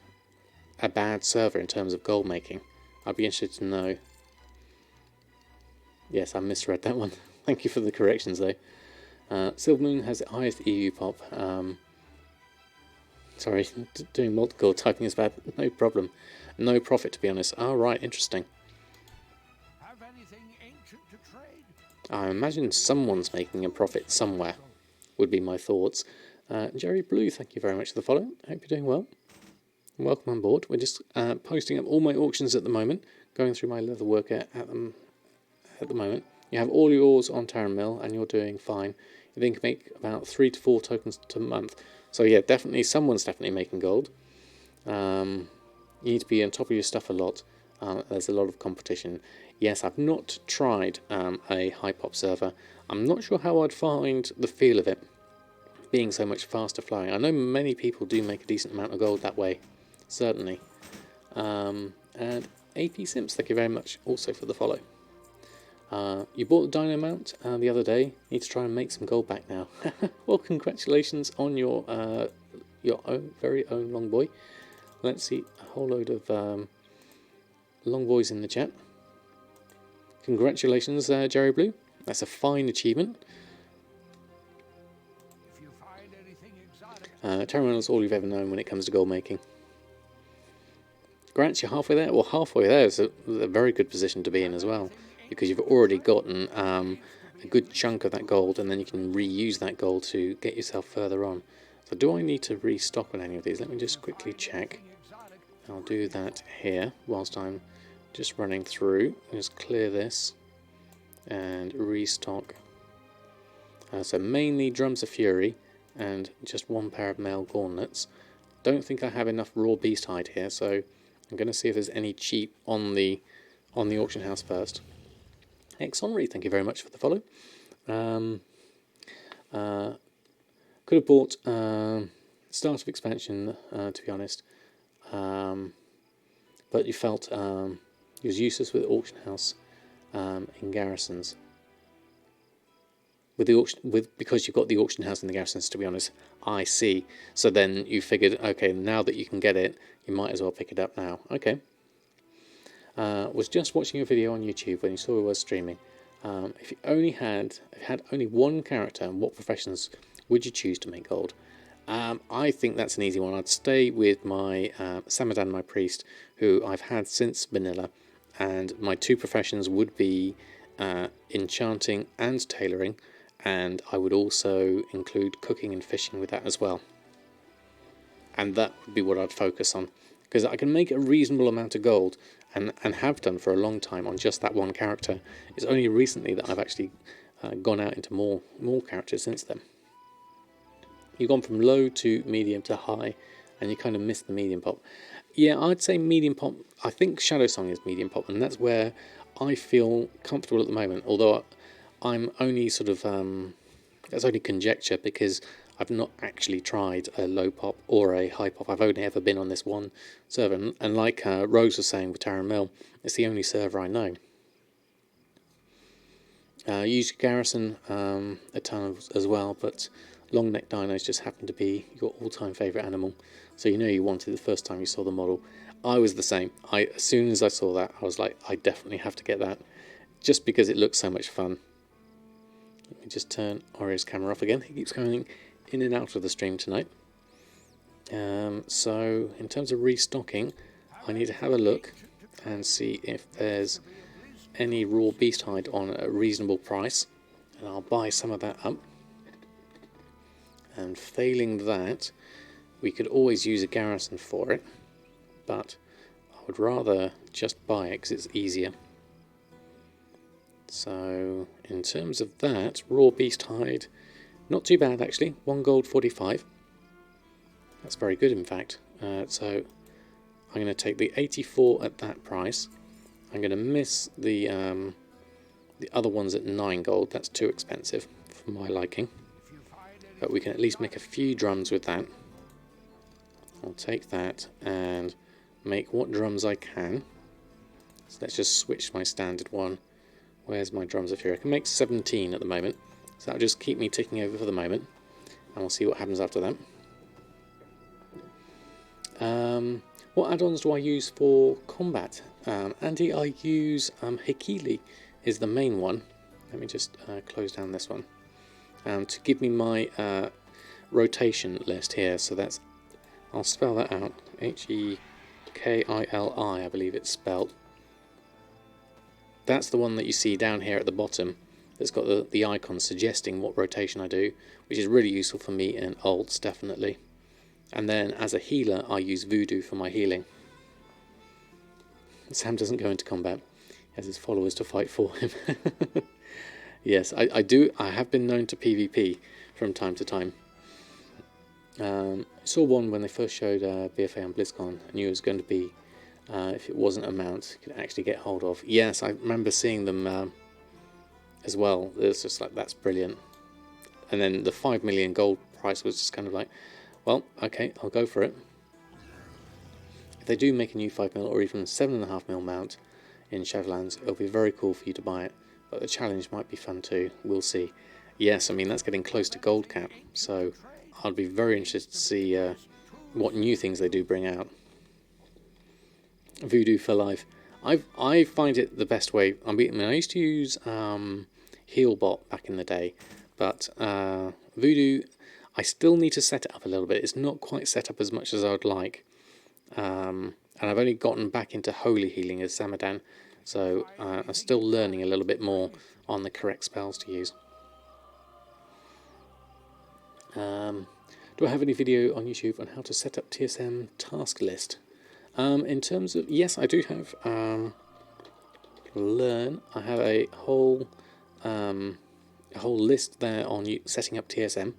a bad server in terms of gold making? I'd be interested to know. Yes, I misread that one. Thank you for the corrections though. Silver Moon has the highest EU pop. Sorry, doing multiple typing is bad. No problem. No profit, to be honest. Oh, right, interesting. Have anything ancient to trade? I imagine someone's making a profit somewhere, would be my thoughts. Jerry Blue, thank you very much for the follow. Hope you're doing well. Welcome on board. We're just posting up all my auctions at the moment, going through my leather worker at the moment. You have all yours on Taran Mill, and you're doing fine. You then can make about 3 to 4 tokens a month. So yeah, definitely someone's definitely making gold. You need to be on top of your stuff a lot. There's a lot of competition. Yes, I've not tried a high pop server. I'm not sure how I'd find the feel of it, being so much faster flowing. I know many people do make a decent amount of gold that way, certainly. And AP Simps, thank you very much also for the follow. You bought the Dino Mount the other day. You need to try and make some gold back now. Well, congratulations on your own, very own long boy. Let's see, a whole load of long boys in the chat. Congratulations, Jerry Blue. That's a fine achievement. If you find anything exotic, Taran is all you've ever known when it comes to gold making. Grants, you're halfway there. Well, halfway there is a very good position to be in as well, because you've already gotten a good chunk of that gold, and then you can reuse that gold to get yourself further on. So do I need to restock on any of these? Let me just quickly check. I'll do that here whilst I'm just running through. Just clear this and restock. So mainly Drums of Fury and just 1 pair of male gauntlets. Don't think I have enough raw beast hide here, so I'm going to see if there's any cheap on the auction house first. Exonry, thank you very much for the follow. Could have bought Start of Expansion, to be honest, but you felt it was useless with auction house in garrisons. Because you've got the auction house in the garrisons, to be honest, I see. So then you figured, okay, now that you can get it, you might as well pick it up now. Okay. Was just watching a video on YouTube when you saw we were streaming. If you had only one character, what professions would you choose to make gold? I think that's an easy one. I'd stay with my Samadan, my priest, who I've had since vanilla, and my 2 professions would be enchanting and tailoring, and I would also include cooking and fishing with that as well. And that would be what I'd focus on, because I can make a reasonable amount of gold, and have done for a long time on just that one character. It's only recently that I've actually gone out into more characters since then. You've gone from low to medium to high, and you kind of missed the medium pop. Yeah, I'd say medium pop. I think Shadow Song is medium pop, and that's where I feel comfortable at the moment, although I'm only sort of that's only conjecture, because I've not actually tried a low pop or a high pop. I've only ever been on this one server, and like Rose was saying with Taran Mill, it's the only server I know. Use Garrison a ton as well, but long neck dinos just happen to be your all-time favourite animal, so you know you wanted the first time you saw the model. I was the same. As soon as I saw that, I was like, I definitely have to get that, just because it looks so much fun. Let me just turn Orio's camera off again. He keeps going in and out of the stream tonight. So in terms of restocking, I need to have a look and see if there's any raw beast hide on a reasonable price, and I'll buy some of that up. And failing that, we could always use a garrison for it, but I would rather just buy it because it's easier. So in terms of that, raw beast hide Not too bad actually, 1 gold 45. That's very good in fact. So I'm going to take the 84 at that price. I'm going to miss the other ones at 9 gold, that's too expensive for my liking. But we can at least make a few drums with that. I'll take that and make what drums I can. So let's just switch my standard one. Where's my drums of here? I can make 17 at the moment. So that'll just keep me ticking over for the moment. And we'll see what happens after that. What add-ons do I use for combat? Andy, I use Hikili is the main one. Let me just close down this one. To give me my rotation list here. So that's, I'll spell that out. Hekili, I believe it's spelled. That's the one that you see down here at the bottom. That's got the icon suggesting what rotation I do, which is really useful for me in ults, definitely. And then as a healer, I use Voodoo for my healing. Sam doesn't go into combat. He has his followers to fight for him. Yes, I do. I have been known to PvP from time to time. I saw one when they first showed BFA on BlizzCon. I knew it was going to be, if it wasn't a mount, you could actually get hold of. Yes, I remember seeing them as well. It's just like, that's brilliant. And then the 5 million gold price was just kind of like, well, okay, I'll go for it. If they do make a new 5 mil or even 7.5 mil mount in Shadowlands, it'll be very cool for you to buy it. But the challenge might be fun too. We'll see. Yes, I mean, that's getting close to gold cap, so I'd be very interested to see what new things they do bring out. Voodoo for life. I find it the best way. I mean, I used to use Healbot back in the day, but Voodoo, I still need to set it up a little bit. It's not quite set up as much as I would like. And I've only gotten back into holy healing as Samadan, so I'm still learning a little bit more on the correct spells to use. Do I have any video on YouTube on how to set up TSM task list? In terms of, yes, I do have learn. I have a whole list there on setting up TSM.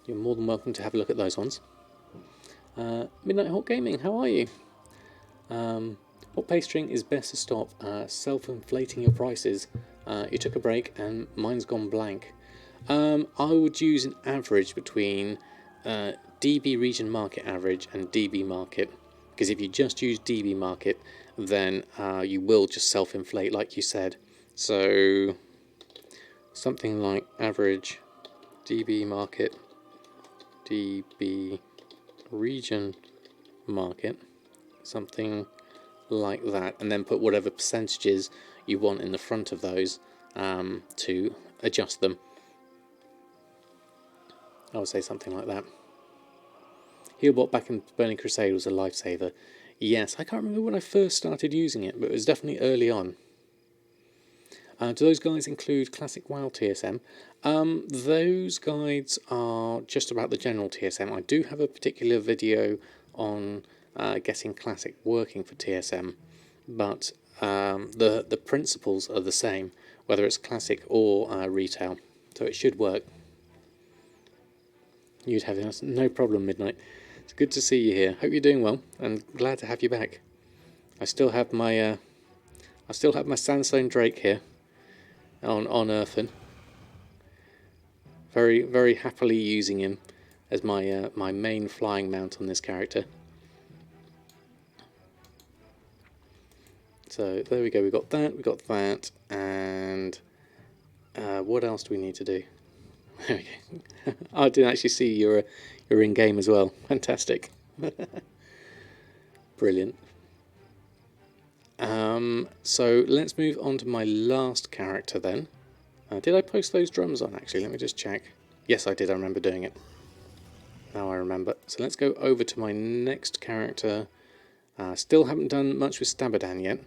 You're more than welcome to have a look at those ones. Midnight Hawk Gaming, how are you? What pay string is best to stop self-inflating your prices? You took a break and mine's gone blank. I would use an average between DB region market average and DB market, because if you just use DB market, then you will just self-inflate like you said. So something like average DB market, DB region market, something like that, and then put whatever percentages you want in the front of those to adjust them. I would say something like that. Healbot back in Burning Crusade was a lifesaver. Yes, I can't remember when I first started using it, but it was definitely early on. Do those guides include classic WoW TSM? Those guides are just about the general TSM. I do have a particular video on getting classic working for TSM, but the principles are the same, whether it's classic or retail, so it should work. You'd have no problem, Midnight. It's good to see you here. Hope you're doing well, and glad to have you back. I still have my Sandstone Drake here on Earthen. Very, very happily using him as my my main flying mount on this character. So there we go. We got that, and what else do we need to do? There we go. I didn't actually see you're in game as well. Fantastic. Brilliant. So let's move on to my last character then. Did I post those drums on actually? Let me just check. Yes, I did. I remember doing it. Now I remember. So let's go over to my next character. Still haven't done much with Stabadan yet.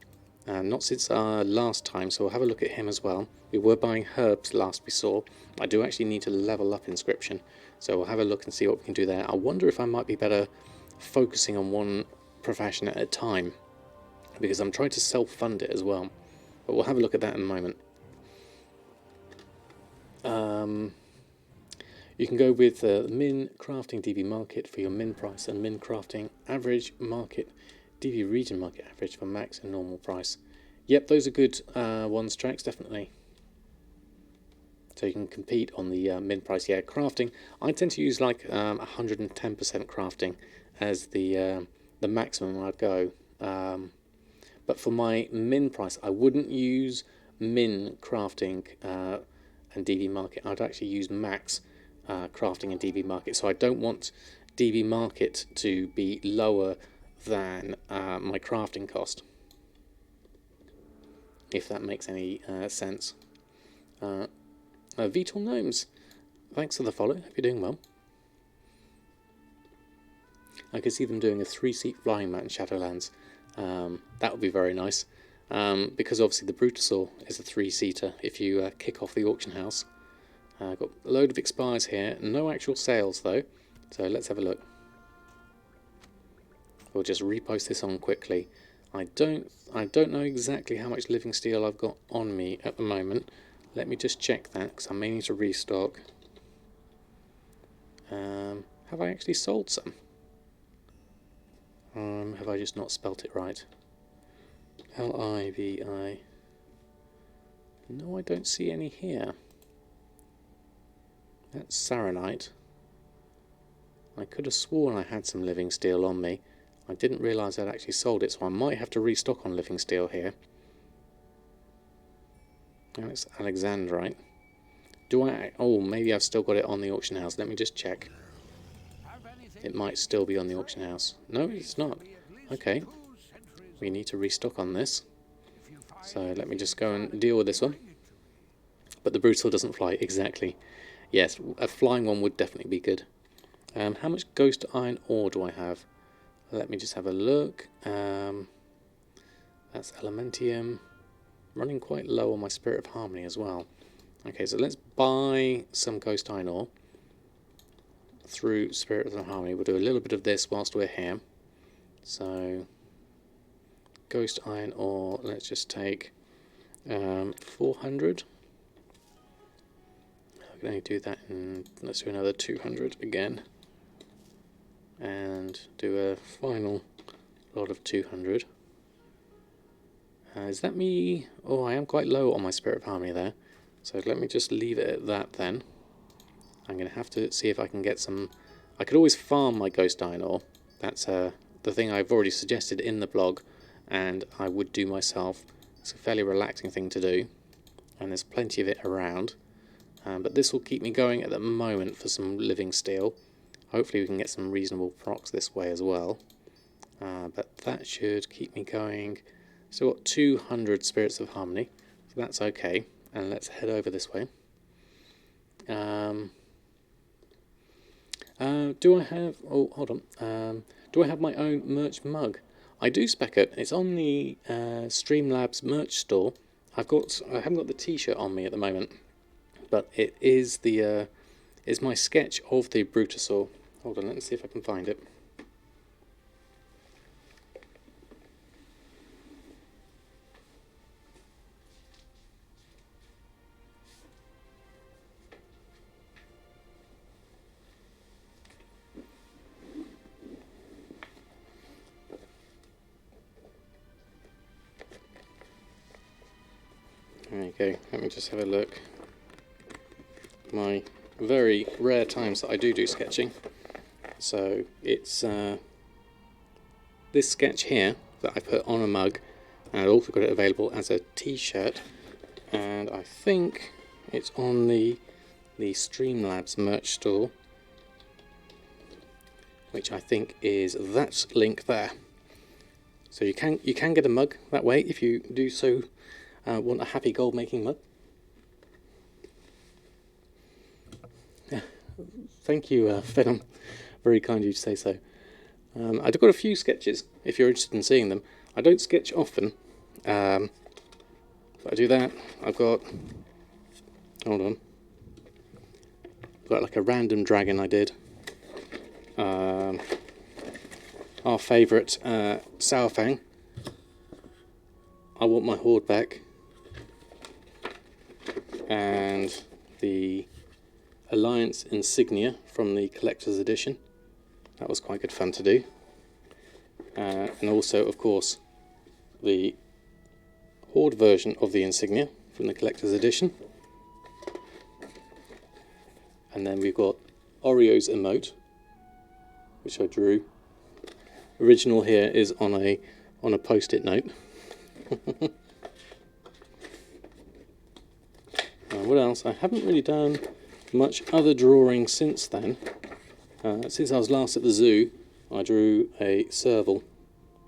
Not since our last time, so we'll have a look at him as well. We were buying herbs last we saw. I do actually need to level up Inscription, so we'll have a look and see what we can do there. I wonder if I might be better focusing on one profession at a time, because I'm trying to self-fund it as well. But we'll have a look at that in a moment. You can go with min crafting DB market for your min price and min crafting average market DB region market average for max and normal price. Yep, those are good ones, Trax, definitely. So you can compete on the min price. Yeah, crafting. I tend to use like 110% crafting as the maximum I'd go. But for my min price, I wouldn't use min crafting and DB market. I'd actually use max crafting and DB market. So I don't want DB market to be lower than my crafting cost, if that makes any sense. Vital Gnomes, thanks for the follow. Hope you're doing well. I can see them doing a 3-seat flying mat in Shadowlands. That would be very nice, because obviously the Brutasaur is a 3-seater if you kick off the auction house. Got a load of expires here, no actual sales though, so let's have a look. We'll just repost this on quickly. I don't know exactly how much living steel I've got on me at the moment. Let me just check that, because I may need to restock. Have I actually sold some? Have I just not spelt it right? Livi. No, I don't see any here. That's Saronite. I could have sworn I had some living steel on me. I didn't realise I'd actually sold it, so I might have to restock on living steel here. And it's Alexandrite. Do I... Oh, maybe I've still got it on the auction house. Let me just check. It might still be on the auction house. No, it's not. Okay. We need to restock on this. So let me just go and deal with this one. But the Brutal doesn't fly. Exactly. Yes, a flying one would definitely be good. How much ghost iron ore do I have? Let me just have a look. That's Elementium. Running quite low on my Spirit of Harmony as well. Okay, so let's buy some ghost iron ore through Spirit of Harmony. We'll do a little bit of this whilst we're here. So, ghost iron ore, let's just take 400. I can only do that, and let's do another 200 again. And do a final lot of 200. Is that me? Oh, I am quite low on my Spirit of Harmony there. So let me just leave it at that then. I'm going to have to see if I can get some... I could always farm my ghost iron ore. That's the thing I've already suggested in the blog, and I would do myself. It's a fairly relaxing thing to do, and there's plenty of it around. But this will keep me going at the moment for some living steel. Hopefully we can get some reasonable procs this way as well. But that should keep me going. Still got 200 Spirits of Harmony, so that's okay. And let's head over this way. Do I have... Oh, hold on. Do I have my own merch mug? I do spec it. It's on the Streamlabs merch store. I haven't got the T-shirt on me at the moment, but it is the is my sketch of the Brutasaur. Hold on, let me see if I can find it. There you go, let me just have a look. My very rare times that I do sketching. So it's this sketch here that I put on a mug, and I've also got it available as a t-shirt, and I think it's on the Streamlabs merch store, which I think is that link there. So you can get a mug that way if you do so want a happy gold making mug. Yeah, thank you, Phenom. Very kind of you to say so. I've got a few sketches if you're interested in seeing them. I don't sketch often. If I do that, I've got... Hold on. I've got like a random dragon I did. Our favourite Sourfang. I want my horde back. And the Alliance insignia from the collector's edition. That was quite good fun to do. And also, of course, the Horde version of the insignia from the collector's edition. And then we've got Oreo's emote, which I drew. Original here is on a post-it note. What else? I haven't really done much other drawing since then. Since I was last at the zoo, I drew a serval,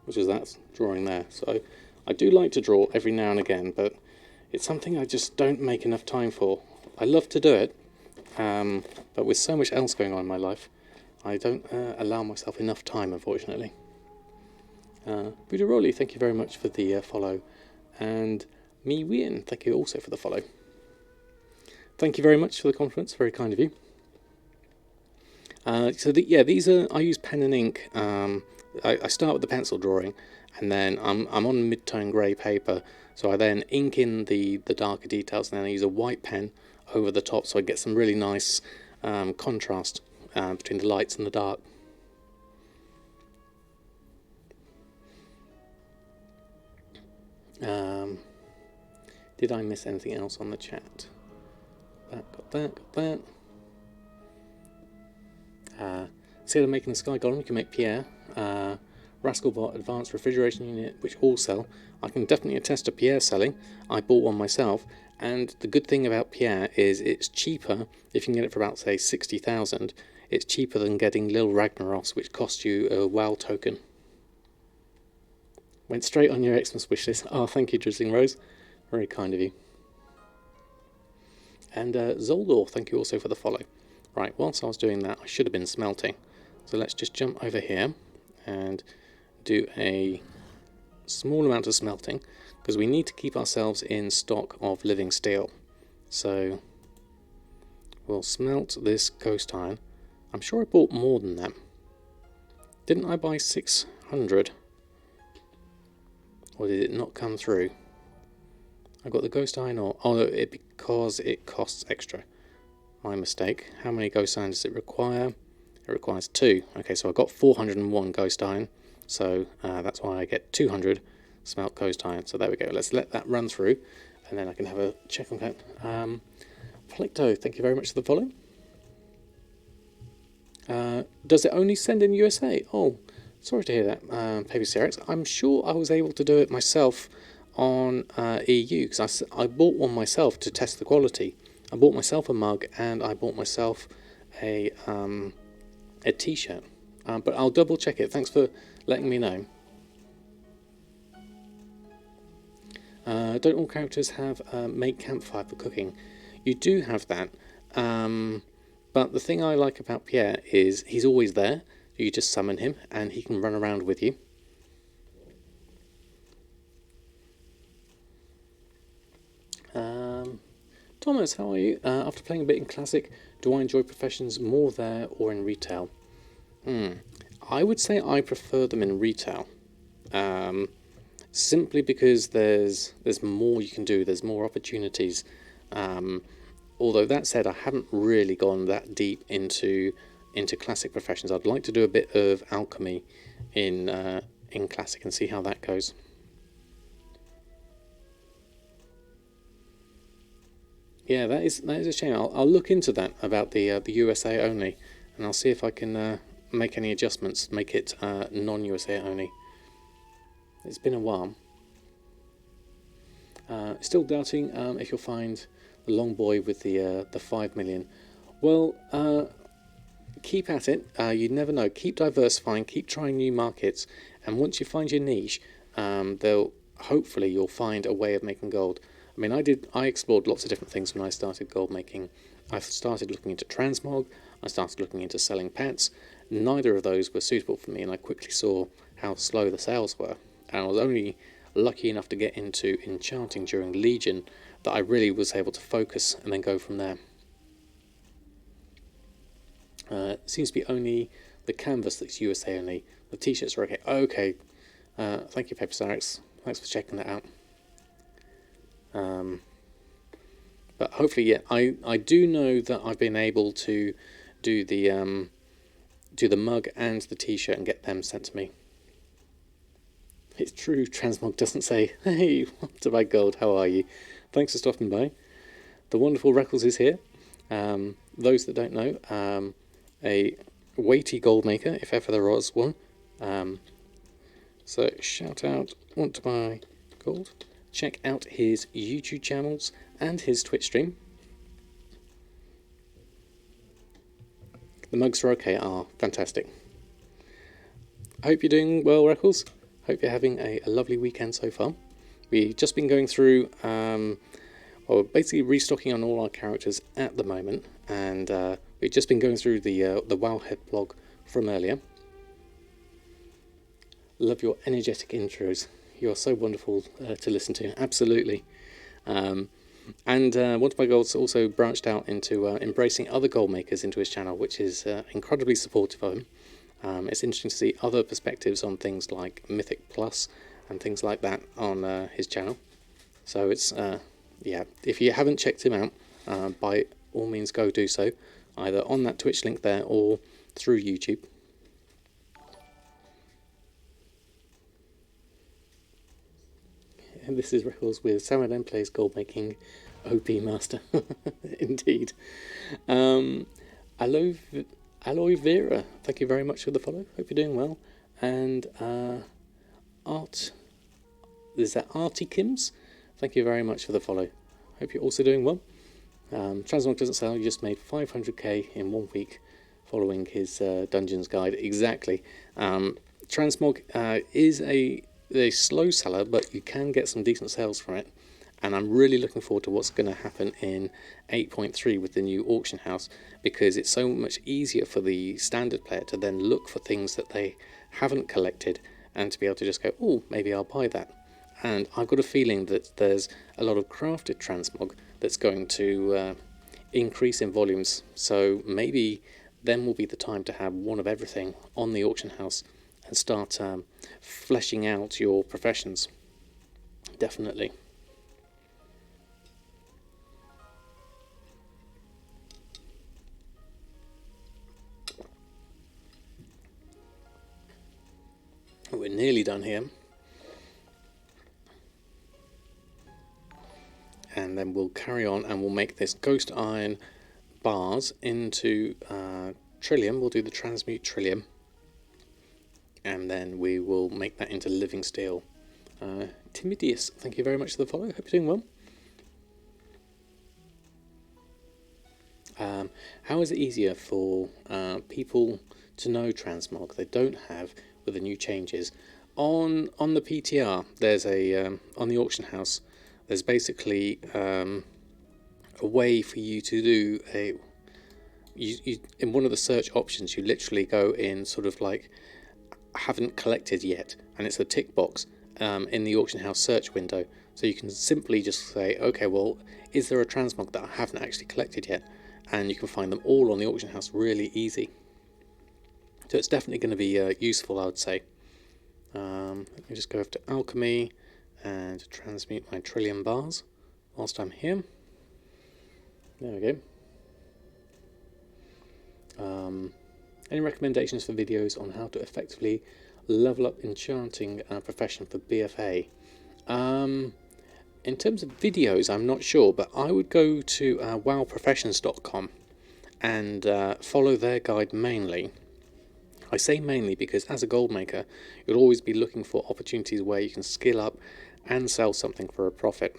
which is that drawing there. So I do like to draw every now and again, but it's something I just don't make enough time for. I love to do it, but with so much else going on in my life, I don't allow myself enough time, unfortunately. Budaroli, thank you very much for the follow, and Mi Wien, thank you also for the follow. Thank you very much for the compliment, very kind of you. These are, I use pen and ink. I start with the pencil drawing, and then I'm on mid-tone grey paper, so I then ink in the darker details, and then I use a white pen over the top, so I get some really nice contrast between the lights and the dark. Did I miss anything else on the chat? Got that. Instead of making the Sky Golem, you can make Pierre. Rascalbot Advanced Refrigeration Unit, which all sell. I can definitely attest to Pierre selling. I bought one myself, and the good thing about Pierre is it's cheaper. If you can get it for about, say, 60,000, it's cheaper than getting Lil Ragnaros, which costs you a WoW token. Went straight on your Xmas wishlist. Oh, thank you, Drizzling Rose. Very kind of you. And Zoldor, thank you also for the follow. Right, whilst I was doing that, I should have been smelting. So let's just jump over here and do a small amount of smelting, because we need to keep ourselves in stock of living steel. So we'll smelt this ghost iron. I'm sure I bought more than that. Didn't I buy 600? Or did it not come through? I got the ghost iron, or because it costs extra. My mistake. How many ghost iron does it require? It requires 2. Okay, so I got 401 ghost iron, so that's why I get 200 smelt ghost iron. So there we go. Let's let that run through, and then I can have a check on that. Plecto, thank you very much for the follow. Does it only send in USA? Oh, sorry to hear that, Paper Cerex. I'm sure I was able to do it myself on EU, because I bought one myself to test the quality. I bought myself a mug, and I bought myself a t-shirt. But I'll double check it. Thanks for letting me know. Don't all characters have make campfire for cooking? You do have that. But the thing I like about Pierre is he's always there. You just summon him, and he can run around with you. Thomas, how are you? After playing a bit in Classic, do I enjoy professions more there or in retail? I would say I prefer them in retail. Simply because there's more you can do, there's more opportunities. Although that said, I haven't really gone that deep into Classic professions. I'd like to do a bit of alchemy in Classic and see how that goes. Yeah, that is a shame. I'll look into that about the USA only, and I'll see if I can make any adjustments, make it non-USA only. It's been a while. Still doubting if you'll find the long boy with the 5 million. Well, keep at it. You never know. Keep diversifying. Keep trying new markets, and once you find your niche, hopefully you'll find a way of making gold. I mean, I explored lots of different things when I started gold making. I started looking into transmog, I started looking into selling pets. Neither of those were suitable for me, and I quickly saw how slow the sales were. And I was only lucky enough to get into enchanting during Legion that I really was able to focus and then go from there. It seems to be only the canvas that's USA only. The t-shirts are okay. Okay, thank you, Paper Sarix. Thanks for checking that out. But hopefully, yeah, I do know that I've been able to do the mug and the t-shirt and get them sent to me. It's true, Transmog doesn't say, "Hey, want to buy gold, how are you? Thanks for stopping by." The wonderful Reckles is here. Those that don't know, a weighty gold maker, if ever there was one. So shout out, want to buy gold. Check out his YouTube channels and his Twitch stream. The mugs are okay, fantastic. I hope you're doing well, Reckles. Hope you're having a lovely weekend so far. We've just been going through, basically restocking on all our characters at the moment, and we've just been going through the Wowhead blog from earlier. Love your energetic intros. You're so wonderful to listen to. Absolutely. And Want to Buy Gold's also branched out into embracing other gold makers into his channel, which is incredibly supportive of him. It's interesting to see other perspectives on things like Mythic Plus and things like that on his channel. So it's, yeah, if you haven't checked him out, by all means go do so, either on that Twitch link there or through YouTube. And this is Reckles with Samadan Plays Goldmaking OP Master. Indeed. Aloe Vera, thank you very much for the follow. Hope you're doing well. And is that Artie Kims? Thank you very much for the follow. Hope you're also doing well. Transmog doesn't sell, you just made 500k in 1 week following his Dungeons guide. Exactly. Transmog is a slow seller, but you can get some decent sales from it. And I'm really looking forward to what's going to happen in 8.3 with the new auction house, because it's so much easier for the standard player to then look for things that they haven't collected and to be able to just go, oh, maybe I'll buy that. And I've got a feeling that there's a lot of crafted transmog that's going to increase in volumes. So maybe then will be the time to have one of everything on the auction house and start fleshing out your professions. Definitely. We're nearly done here. And then we'll carry on and we'll make this ghost iron bars into trillium. We'll do the transmute trillium. And then we will make that into living steel. Timidius, thank you very much for the follow. Hope you're doing well. How is it easier for people to know transmog they don't have with the new changes? On the PTR, there's on the auction house, there's basically a way for you to do in one of the search options, you literally go in sort of like haven't collected yet, and it's a tick box in the auction house search window. So you can simply just say, okay, well, is there a transmog that I haven't actually collected yet? And you can find them all on the auction house really easy. So it's definitely going to be useful, I would say. Let me just go over to alchemy and transmute my trillium bars whilst I'm here. There we go. Any recommendations for videos on how to effectively level up enchanting profession for BFA? In terms of videos, I'm not sure, but I would go to wowprofessions.com and follow their guide mainly. I say mainly because as a gold maker, you'll always be looking for opportunities where you can skill up and sell something for a profit.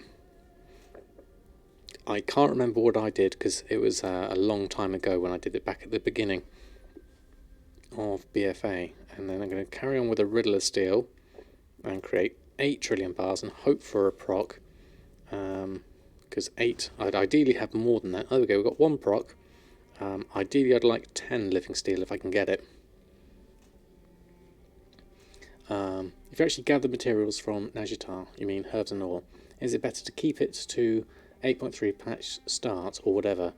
I can't remember what I did because it was a long time ago when I did it back at the beginning of BFA. And then I'm going to carry on with a Riddler Steel and create 8 trillion bars and hope for a proc. Because 8, I'd ideally have more than that. There we go, we've got 1 proc. Ideally I'd like 10 living steel if I can get it. If you actually gather materials from Najitar, you mean herbs and ore, is it better to keep it to 8.3 patch start or whatever?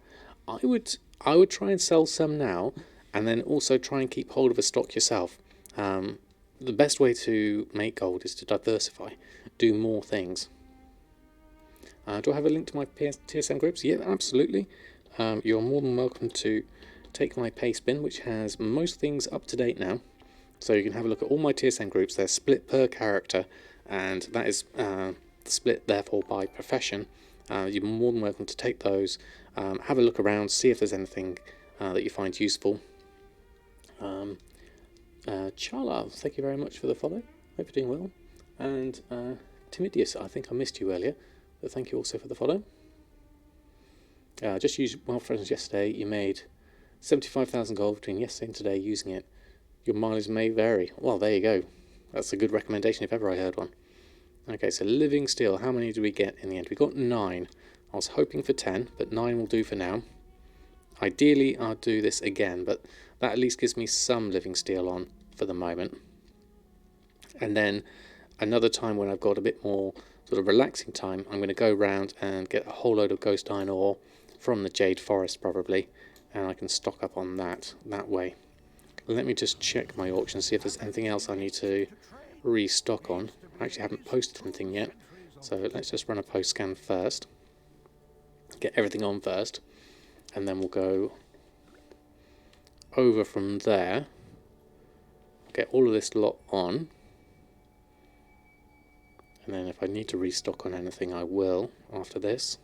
I would try and sell some now, and then also try and keep hold of a stock yourself. The best way to make gold is to diversify, do more things. Do I have a link to my TSM groups? Yeah, absolutely. You're more than welcome to take my paste bin, which has most things up to date now. So you can have a look at all my TSM groups. They're split per character, and that is split therefore by profession. You're more than welcome to take those, have a look around, see if there's anything that you find useful. Charla, thank you very much for the follow. Hope you're doing well. And Timidius, I think I missed you earlier, but thank you also for the follow. Just used Wild Friends yesterday. You made 75,000 gold between yesterday and today using it. Your mileage may vary. Well, there you go. That's a good recommendation if ever I heard one. Okay, so living steel. How many did we get in the end? We got 9. I was hoping for 10, but 9 will do for now. Ideally, I'll do this again, but that at least gives me some living steel on for the moment. And then another time when I've got a bit more sort of relaxing time, I'm going to go around and get a whole load of ghost iron ore from the Jade Forest probably, and I can stock up on that way. Let me just check my auction, see if there's anything else I need to restock on. I actually haven't posted anything yet, so let's just run a post scan first. Get everything on first, and then we'll go over from there. Get all of this lot on. And then if I need to restock on anything, I will after this.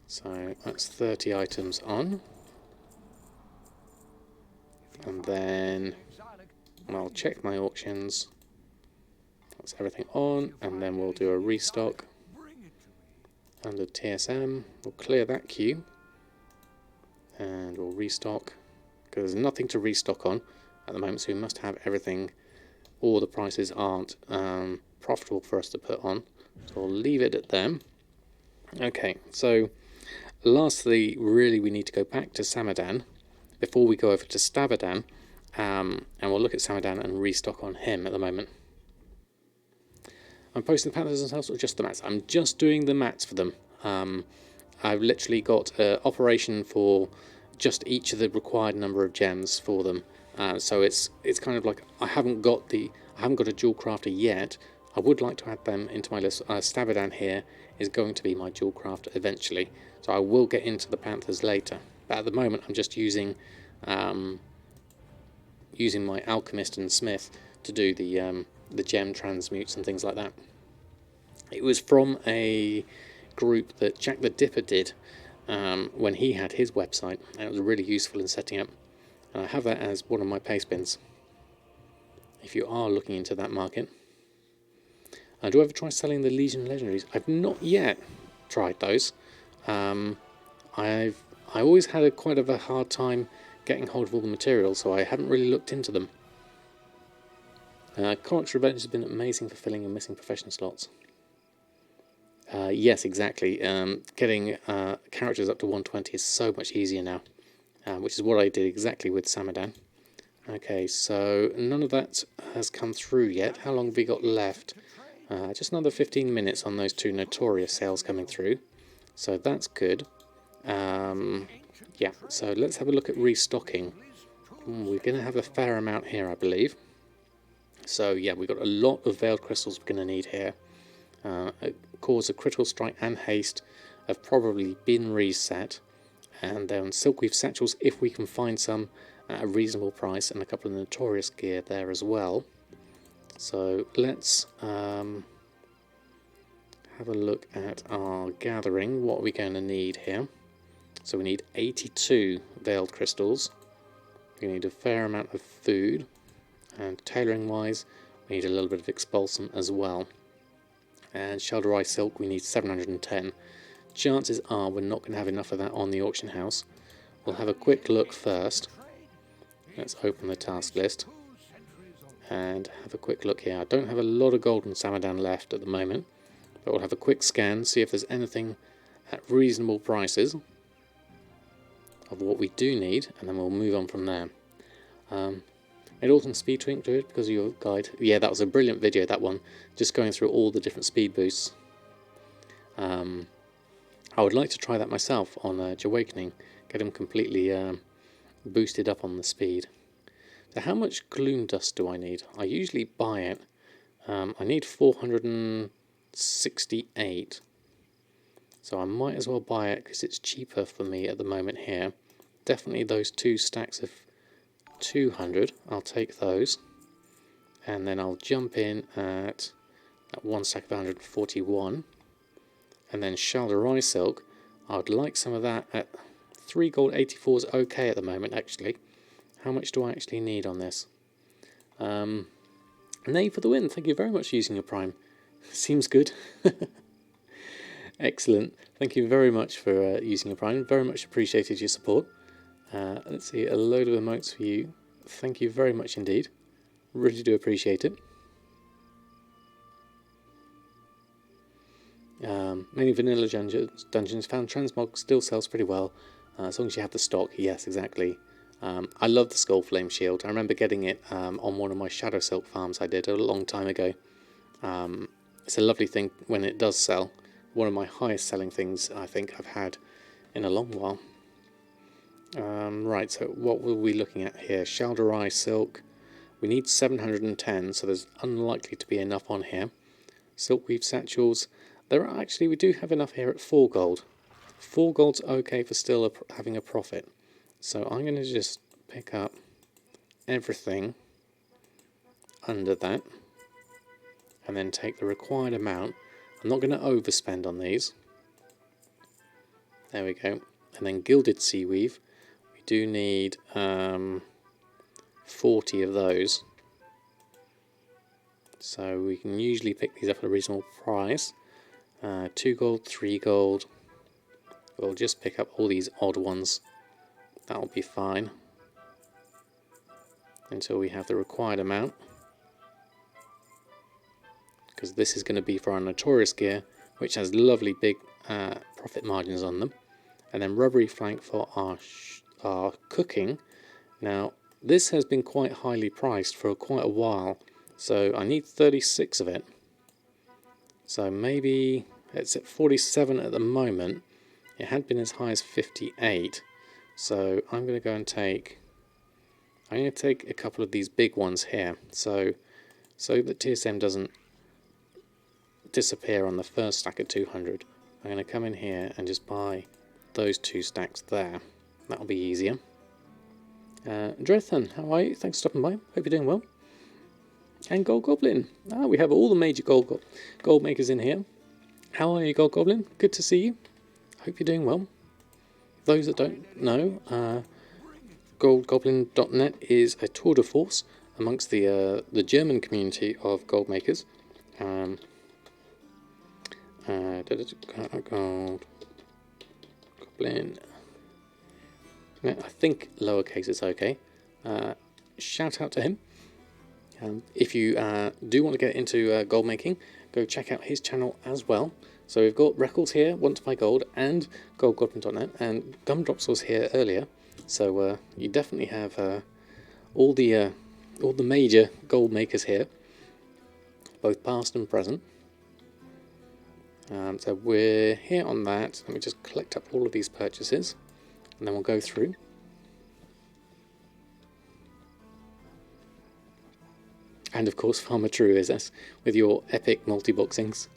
So that's 30 items on. And then I'll check my auctions. That's everything on, and then we'll do a restock under TSM. We'll clear that queue and we'll restock, because there's nothing to restock on at the moment, so we must have everything, or the prices aren't profitable for us to put on, so we'll leave it at them. Okay, so lastly, really we need to go back to Samadan before we go over to Stabadan, and we'll look at Samadan and restock on him at the moment. I'm posting the panthers themselves or just the mats? I'm just doing the mats for them. I've literally got an operation for just each of the required number of gems for them. So it's kind of like I haven't got a dual crafter yet. I would like to add them into my list. Stabadan here is going to be my dual crafter eventually, so I will get into the panthers later. But at the moment, I'm just using my alchemist and smith to do the gem transmutes and things like that. It was from a group that Jack the Dipper did when he had his website, and it was really useful in setting up. And I have that as one of my paste bins if you are looking into that market. Do I ever try selling the Legion Legendaries? I've not yet tried those. I always had quite of a hard time getting hold of all the materials, so I haven't really looked into them. Cork's Revenge has been amazing for filling your missing profession slots. Yes, exactly. Getting characters up to 120 is so much easier now, which is what I did exactly with Samadan. Okay, so none of that has come through yet. How long have we got left? Just another 15 minutes on those 2 notorious sales coming through, so that's good. Yeah, so let's have a look at restocking. We're going to have a fair amount here, I believe. So yeah, we've got a lot of veiled crystals we're going to need here. Cause of critical strike and haste have probably been reset, and then silkweave satchels if we can find some at a reasonable price, and a couple of notorious gear there as well. So let's have a look at our gathering. What are we going to need here? So we need 82 veiled crystals. We need a fair amount of food, and tailoring wise we need a little bit of expulsum as well. And Shelderai silk we need 710. Chances are we're not going to have enough of that on the auction house. We'll have a quick look first. Let's open the task list and have a quick look here. I don't have a lot of gold in Samadan left at the moment, but we'll have a quick scan, see if there's anything at reasonable prices of what we do need, and then we'll move on from there. It also speed twink to it because of your guide. Yeah, that was a brilliant video, that one, just going through all the different speed boosts. I would like to try that myself on Awakening, get them completely boosted up on the speed. So how much gloom dust do I need? I usually buy it. I need 468. So I might as well buy it because it's cheaper for me at the moment here. Definitely those 2 stacks of 200, I'll take those. And then I'll jump in at 1 stack of 141. And then Shalderai silk, I would like some of that at 3 gold 84 is okay at the moment actually. How much do I actually need on this? Nay for the win, thank you very much for using your Prime. Seems good. Excellent, thank you very much for using your Prime, very much appreciated your support. Let's see, a load of emotes for you, thank you very much indeed, really do appreciate it. Many vanilla dungeons found transmog still sells pretty well, as long as you have the stock, yes exactly. I love the Skull Flame Shield, I remember getting it on one of my Shadow Silk farms I did a long time ago. It's a lovely thing when it does sell, one of my highest selling things I think I've had in a long while. Right, so what were we looking at here? Shalderai silk, we need 710, so there's unlikely to be enough on here. Silkweave satchels, we do have enough here at 4 gold. 4 gold's okay for still having a profit. So I'm going to just pick up everything under that and then take the required amount. I'm not going to overspend on these. There we go. And then gilded seaweave, we do need 40 of those. So we can usually pick these up at a reasonable price. 2 gold, 3 gold. We'll just pick up all these odd ones. That'll be fine. Until we have the required amount. Because this is going to be for our Notorious gear, which has lovely big profit margins on them. And then rubbery flank for our cooking. Now, this has been quite highly priced for quite a while. So I need 36 of it. So maybe it's at 47 at the moment. It had been as high as 58. So I'm going to go and take a couple of these big ones here. So that TSM doesn't disappear on the first stack at 200. I'm going to come in here and just buy those 2 stacks there. That'll be easier. Drethan, how are you? Thanks for stopping by. Hope you're doing well. And Gold Goblin. We have all the major gold makers in here. How are you, Gold Goblin? Good to see you. Hope you're doing well. Those that don't know, goldgoblin.net is a tour de force amongst the German community of gold makers. Gold Goblin. I think lowercase is okay. Shout out to him. If you do want to get into gold making, go check out his channel as well. So we've got records here, Want to Buy Gold, and goldgoblin.net, and Gumdrops was here earlier. So you definitely have all the major gold makers here, both past and present. So we're here on that. Let me just collect up all of these purchases, and then we'll go through. And of course, Farmer True is us with your epic multi-boxings.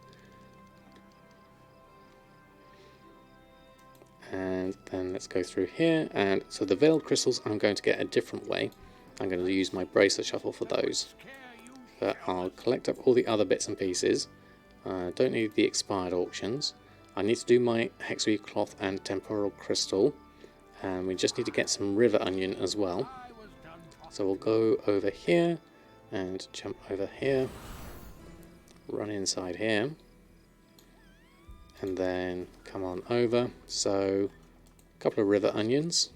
And then let's go through here. And so the veiled crystals I'm going to get a different way. I'm going to use my bracelet shuffle for those. But I'll collect up all the other bits and pieces. Don't need the expired auctions. I need to do my hexweave cloth and temporal crystal. And we just need to get some river onion as well. So we'll go over here and jump over here. Run inside here. And then come on over. So a couple of river onions.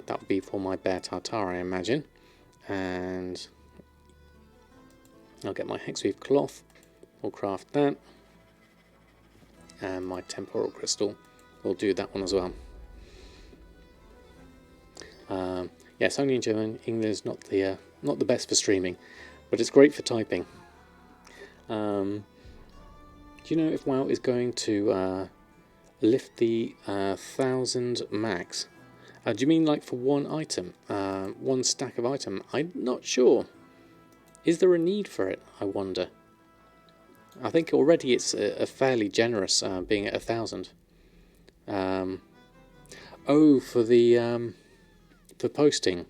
That would be for my bear tartar, I imagine. And I'll get my hexweave cloth. We'll craft that. And my temporal crystal. We'll do that one as well. Yes, only in German. English is not the best for streaming, but it's great for typing. Do you know if WoW is going to lift the 1,000 max? Do you mean like for one item, one stack of item? I'm not sure. Is there a need for it, I wonder? I think already it's a fairly generous, being at 1,000. Oh, for the for posting.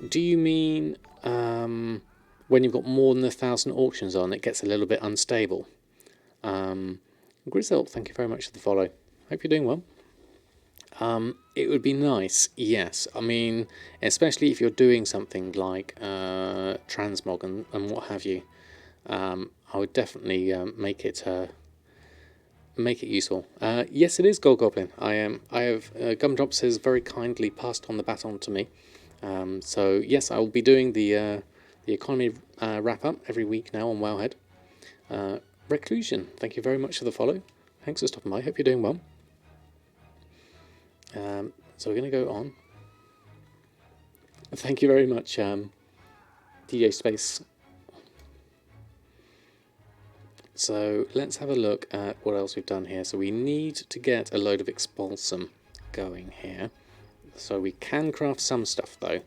Do you mean when you've got more than 1,000 auctions on, it gets a little bit unstable? Grizzle, thank you very much for the follow. Hope you're doing well. It would be nice, yes. I mean, especially if you're doing something like transmog and what have you. I would definitely make it useful. Yes, it is Gold Goblin. I have Gumdrops has very kindly passed on the baton to me. So yes, I will be doing the economy wrap up every week now on Wowhead. Reclusion, thank you very much for the follow. Thanks for stopping by. Hope you're doing well. So we're going to go on. Thank you very much, DJ Space. So let's have a look at what else we've done here. So we need to get a load of expulsum going here. So we can craft some stuff though.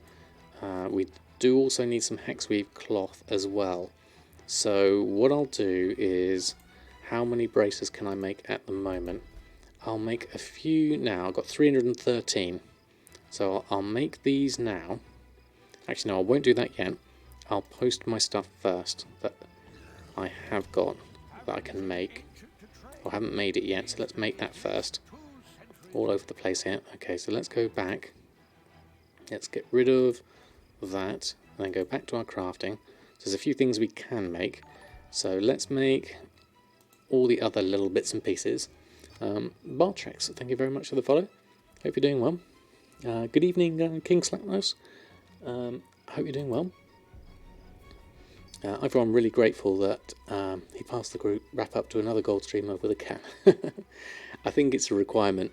We do also need some hexweave cloth as well. So what I'll do is, how many braces can I make at the moment? I'll make a few now. I've got 313. So I'll make these now. Actually, no, I won't do that yet. I'll post my stuff first that I have got that I can make. I haven't made it yet, so let's make that first. All over the place here. Okay, so let's go back. Let's get rid of that, and then go back to our crafting. So there's a few things we can make. So let's make all the other little bits and pieces. Bartrex, thank you very much for the follow. Hope you're doing well. Good evening, King Slacknose. Hope you're doing well. I'm really grateful that he passed the group wrap up to another gold streamer with a cat. I think it's a requirement.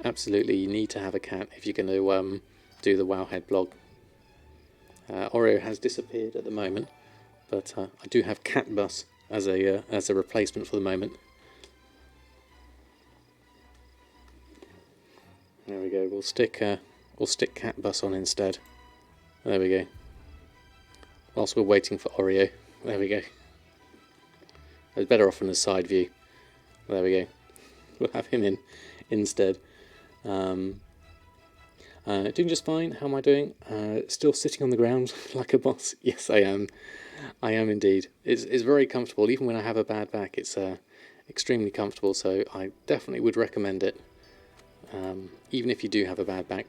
Absolutely, you need to have a cat if you're going to do the Wowhead blog. Oreo has disappeared at the moment, but I do have Cat Bus as a replacement for the moment. There we go. We'll stick Cat Bus on instead. There we go. Whilst we're waiting for Oreo. There we go. I was better off in the side view. There we go. We'll have him in instead. Doing just fine. How am I doing? Still sitting on the ground like a boss. Yes, I am. I am indeed. It's very comfortable. Even when I have a bad back, it's extremely comfortable. So I definitely would recommend it. Even if you do have a bad back.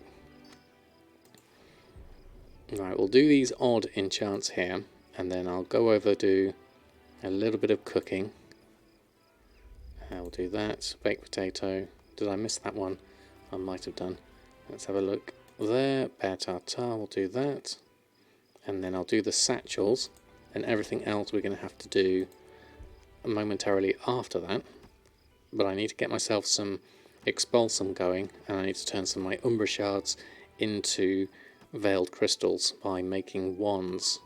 Right, we'll do these odd enchants here, and then I'll go over do a little bit of cooking. I'll do that. Baked potato. Did I miss that one? I might have done. Let's have a look there. Bear tartare, we'll do that. And then I'll do the satchels, and everything else we're going to have to do momentarily after that. But I need to get myself some expulsum going, and I need to turn some of my umbra shards into veiled crystals by making wands.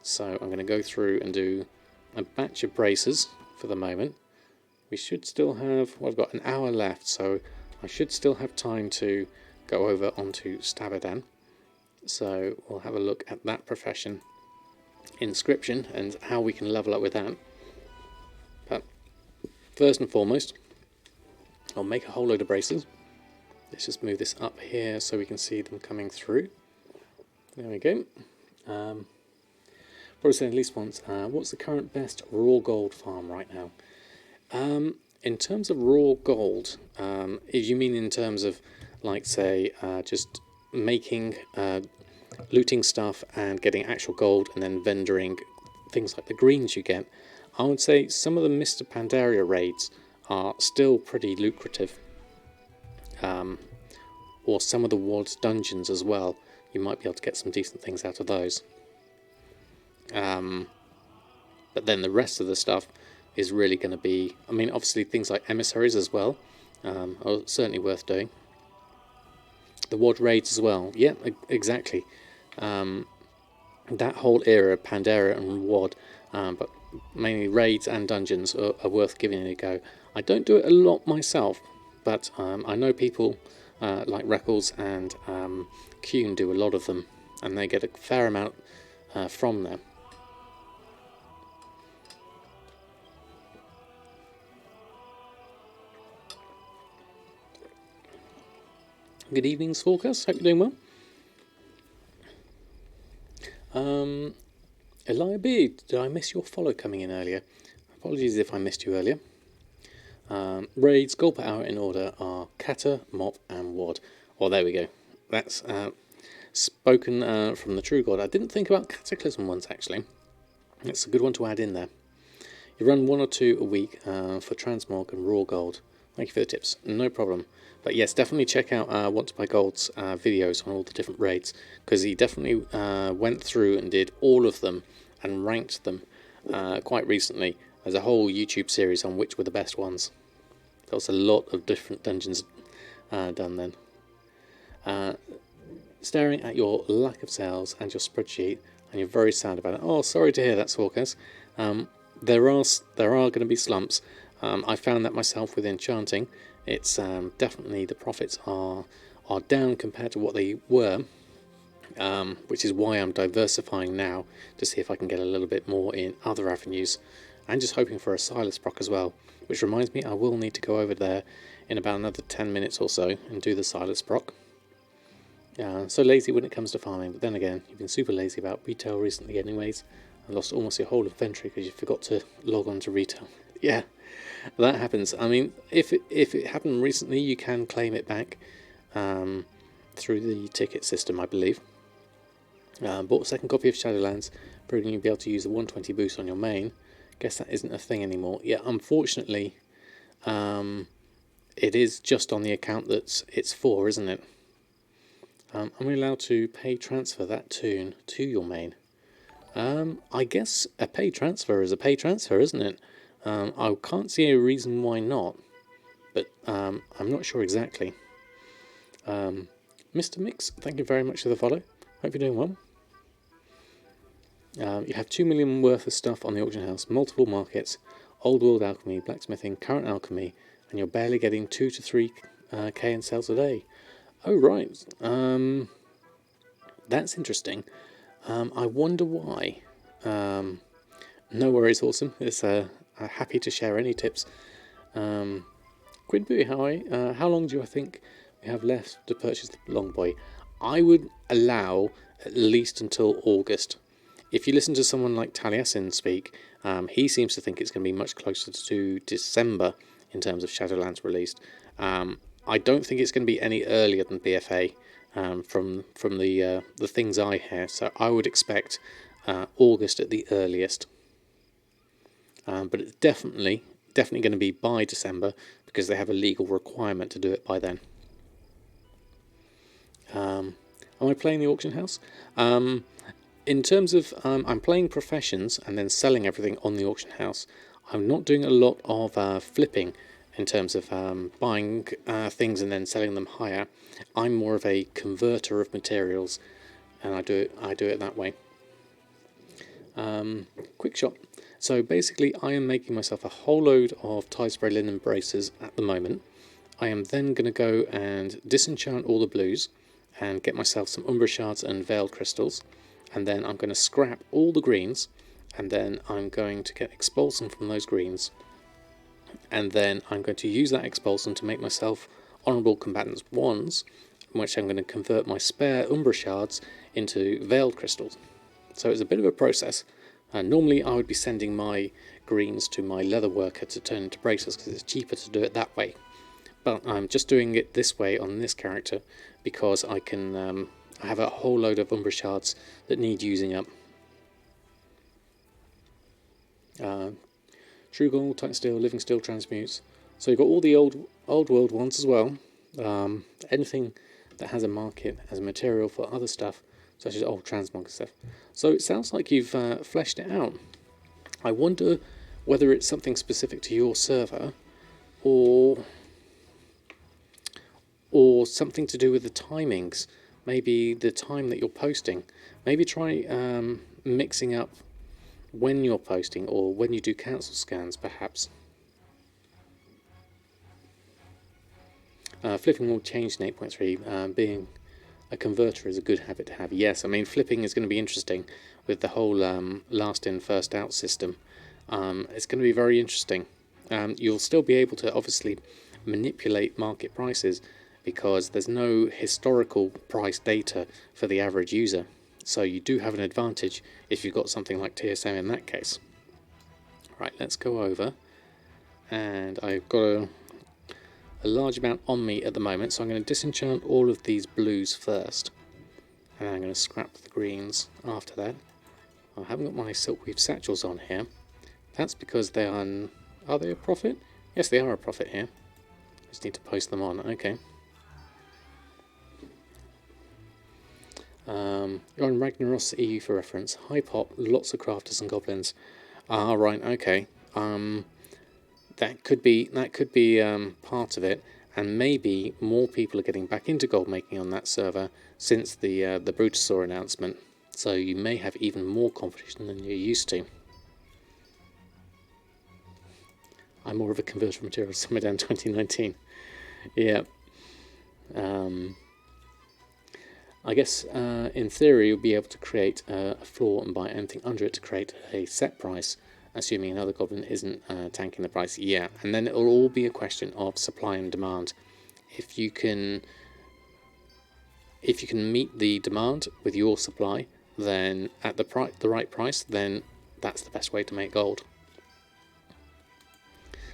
So I'm going to go through and do a batch of braces for the moment. We should still have, well, I've got an hour left, so I should still have time to go over onto Stabadan. So we'll have a look at that profession, inscription, and how we can level up with that. But first and foremost, I'll make a whole load of braces. Let's just move this up here so we can see them coming through. There we go. Probably said at least once, what's the current best raw gold farm right now? In terms of raw gold, if you mean in terms of, like, say, just making, looting stuff and getting actual gold and then vendoring things like the greens you get, I would say some of the Mr. Pandaria raids are still pretty lucrative. Or some of the WOD dungeons as well. You might be able to get some decent things out of those. But then the rest of the stuff is really going to be, I mean, obviously things like emissaries as well are certainly worth doing. The WOD raids as well. Yeah, exactly. That whole era, Pandaria and WOD, but mainly raids and dungeons are worth giving it a go. I don't do it a lot myself, but I know people like Reckles and Kuhn do a lot of them, and they get a fair amount from them. Good evening, Stalkers. Hope you're doing well. Elia B, did I miss your follow coming in earlier? Apologies if I missed you earlier. Raids, gold per hour in order are Kata, Mop, and Wad. Oh, there we go. That's spoken from the True God. I didn't think about Cataclysm once, actually. That's a good one to add in there. You run 1 or 2 a week for Transmog and Raw Gold. Thank you for the tips. No problem. But yes, definitely check out Want to Buy Gold's videos on all the different raids, because he definitely went through and did all of them and ranked them quite recently. There's a whole YouTube series on which were the best ones. There was a lot of different dungeons done then. Staring at your lack of sales and your spreadsheet, and you're very sad about it. Oh, sorry to hear that, Sawkers. There are going to be slumps. I found that myself with enchanting. It's definitely the profits are down compared to what they were, which is why I'm diversifying now to see if I can get a little bit more in other avenues, and just hoping for a Silas proc as well. Which reminds me, I will need to go over there in about another 10 minutes or so and do the Silas proc. So lazy when it comes to farming, but then again, you've been super lazy about retail recently anyways, and lost almost your whole inventory because you forgot to log on to retail. Yeah, that happens. I mean, if it happened recently, you can claim it back through the ticket system, I believe. Bought a second copy of Shadowlands, proving you'll be able to use the 120 boost on your main. Guess that isn't a thing anymore. Yeah, unfortunately, it is just on the account that it's for, isn't it? Am I allowed to pay transfer that toon to your main? I guess a pay transfer is a pay transfer, isn't it? I can't see a reason why not, but I'm not sure exactly. Mr. Mix, thank you very much for the follow. Hope you're doing well. You have 2 million worth of stuff on the auction house, multiple markets, old world alchemy, blacksmithing, current alchemy, and you're barely getting 2 to 3k in sales a day. Oh right, that's interesting. I wonder why. No worries, awesome. It's happy to share any tips. Quidboo, how long do I think we have left to purchase the long boy? I would allow at least until August. If you listen to someone like Taliesin speak, he seems to think it's going to be much closer to December in terms of Shadowlands released. I don't think it's going to be any earlier than BFA from the things I hear. So I would expect August at the earliest. But it's definitely going to be by December because they have a legal requirement to do it by then. Am I playing the auction house? In terms of, I'm playing professions and then selling everything on the auction house. I'm not doing a lot of flipping in terms of buying things and then selling them higher. I'm more of a converter of materials, and I do it that way. Quick shot. So basically, I am making myself a whole load of tie spray linen braces at the moment. I am then going to go and disenchant all the blues and get myself some Umbra shards and veiled crystals. And then I'm going to scrap all the greens, and then I'm going to get expulsum from those greens, and then I'm going to use that expulsum to make myself honourable combatants 1s, in which I'm going to convert my spare Umbra shards into veiled crystals. So it's a bit of a process. Normally I would be sending my greens to my leather worker to turn into braces because it's cheaper to do it that way, but I'm just doing it this way on this character because I can I have a whole load of Umbra shards that need using up. True Gold, Titan Steel, Living Steel transmutes. So you've got all the old world ones as well. Anything that has a market as a material for other stuff, such as old transmog stuff. So it sounds like you've fleshed it out. I wonder whether it's something specific to your server, or something to do with the timings. Maybe the time that you're posting. Maybe try mixing up when you're posting or when you do council scans, perhaps. Flipping will change in 8.3. Being a converter is a good habit to have. Yes, I mean flipping is going to be interesting with the whole last in first out system. It's going to be very interesting. You'll still be able to obviously manipulate market prices because there's no historical price data for the average user. So you do have an advantage if you've got something like TSM in that case. Right, let's go over, and I've got a large amount on me at the moment, so I'm going to disenchant all of these blues first, and then I'm going to scrap the greens after that. I haven't got my silkweave satchels on here. That's because they are they a profit? Yes, they are a profit here. Just need to post them on. Okay. You're on Ragnaros EU for reference. High pop, lots of crafters and goblins. Ah, right. Okay. That could be part of it, and maybe more people are getting back into gold making on that server since the Brutasaur announcement. So you may have even more competition than you're used to. I'm more of a converter material, Samadan 2019. Yeah. I guess in theory you'll be able to create a floor and buy anything under it to create a set price, assuming another goblin isn't tanking the price. Yeah, and then it'll all be a question of supply and demand. If you can meet the demand with your supply, then at the right price, then that's the best way to make gold.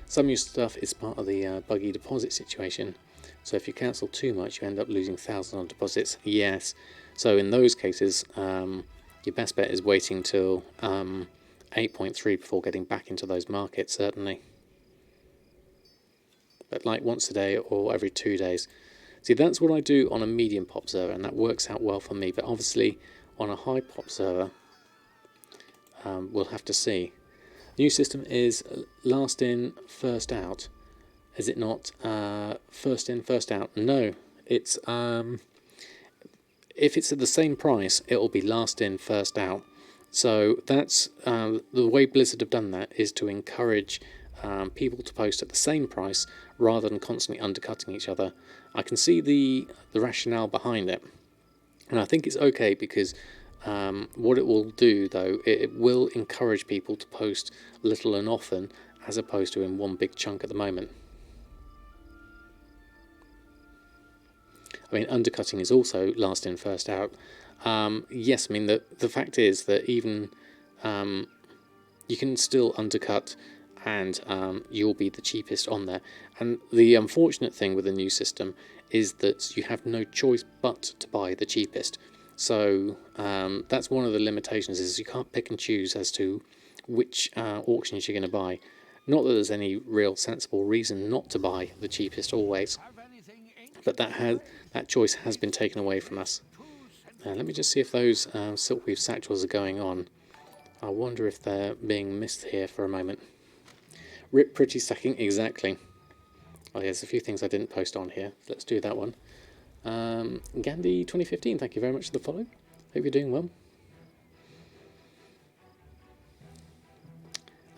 Some of your stuff is part of the buggy deposit situation. So if you cancel too much, you end up losing thousands on deposits. Yes. So in those cases, your best bet is waiting till 8.3 before getting back into those markets, certainly. But like once a day or every 2 days. See, that's what I do on a medium pop server, and that works out well for me. But obviously, on a high pop server, we'll have to see. New system is last in, first out. Is it not first in, first out? No, it's if it's at the same price, it'll be last in, first out. So that's the way Blizzard have done that, is to encourage people to post at the same price rather than constantly undercutting each other. I can see the rationale behind it, and I think it's okay because what it will do, though, it will encourage people to post little and often as opposed to in one big chunk at the moment. I mean, undercutting is also last in, first out. Yes, I mean, the fact is that even you can still undercut and you'll be the cheapest on there. And the unfortunate thing with the new system is that you have no choice but to buy the cheapest. So that's one of the limitations, is you can't pick and choose as to which auctions you're going to buy. Not that there's any real sensible reason not to buy the cheapest always, but that choice has been taken away from us. Let me just see if those silkweave satchels are going on. I wonder if they're being missed here for a moment. Rip pretty stacking, exactly. Oh, there's a few things I didn't post on here. Let's do that one. Gandhi 2015, thank you very much for the follow. Hope you're doing well.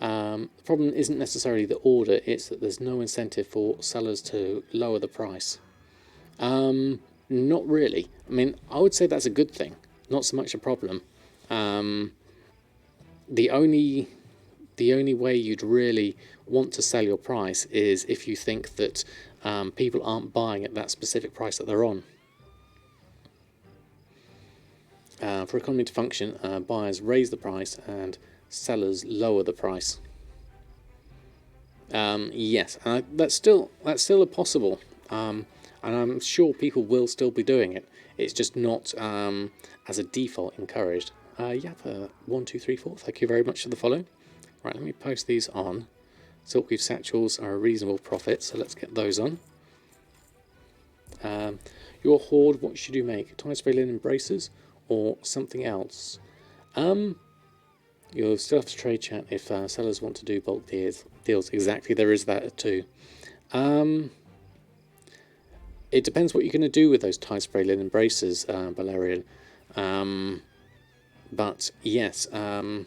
The problem isn't necessarily the order, it's that there's no incentive for sellers to lower the price. Not really. I mean, I would say that's a good thing, not so much a problem. The only way you'd really want to sell your price is if you think that people aren't buying at that specific price that they're on. For economy to function, buyers raise the price and sellers lower the price. Yes, that's still a possible, and I'm sure people will still be doing it. It's just not as a default encouraged. Yappa1234, thank you very much for the follow. Right, let me post these on. Silkweave satchels are a reasonable profit, so let's get those on. Your hoard, what should you make? Tie spray linen braces or something else? You'll still have to trade chat if sellers want to do bulk deals. Exactly, there is that too. It depends what you're going to do with those tie spray linen braces, Valerian. But yes, I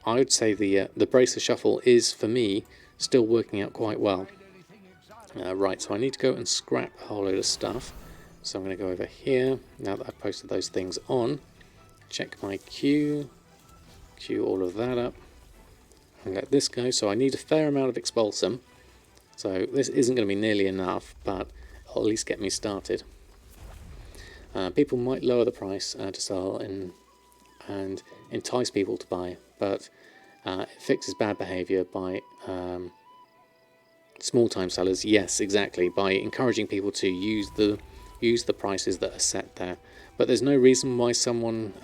would say the bracer shuffle is, for me, still working out quite well. Right, so I need to go and scrap a whole load of stuff. So I'm going to go over here, now that I've posted those things on, check my queue all of that up, and let this go. So I need a fair amount of expulsum. So this isn't going to be nearly enough, but it'll at least get me started. People might lower the price to sell and entice people to buy, but it fixes bad behaviour by small time sellers. Yes, exactly, by encouraging people to use the prices that are set there. But there's no reason why someone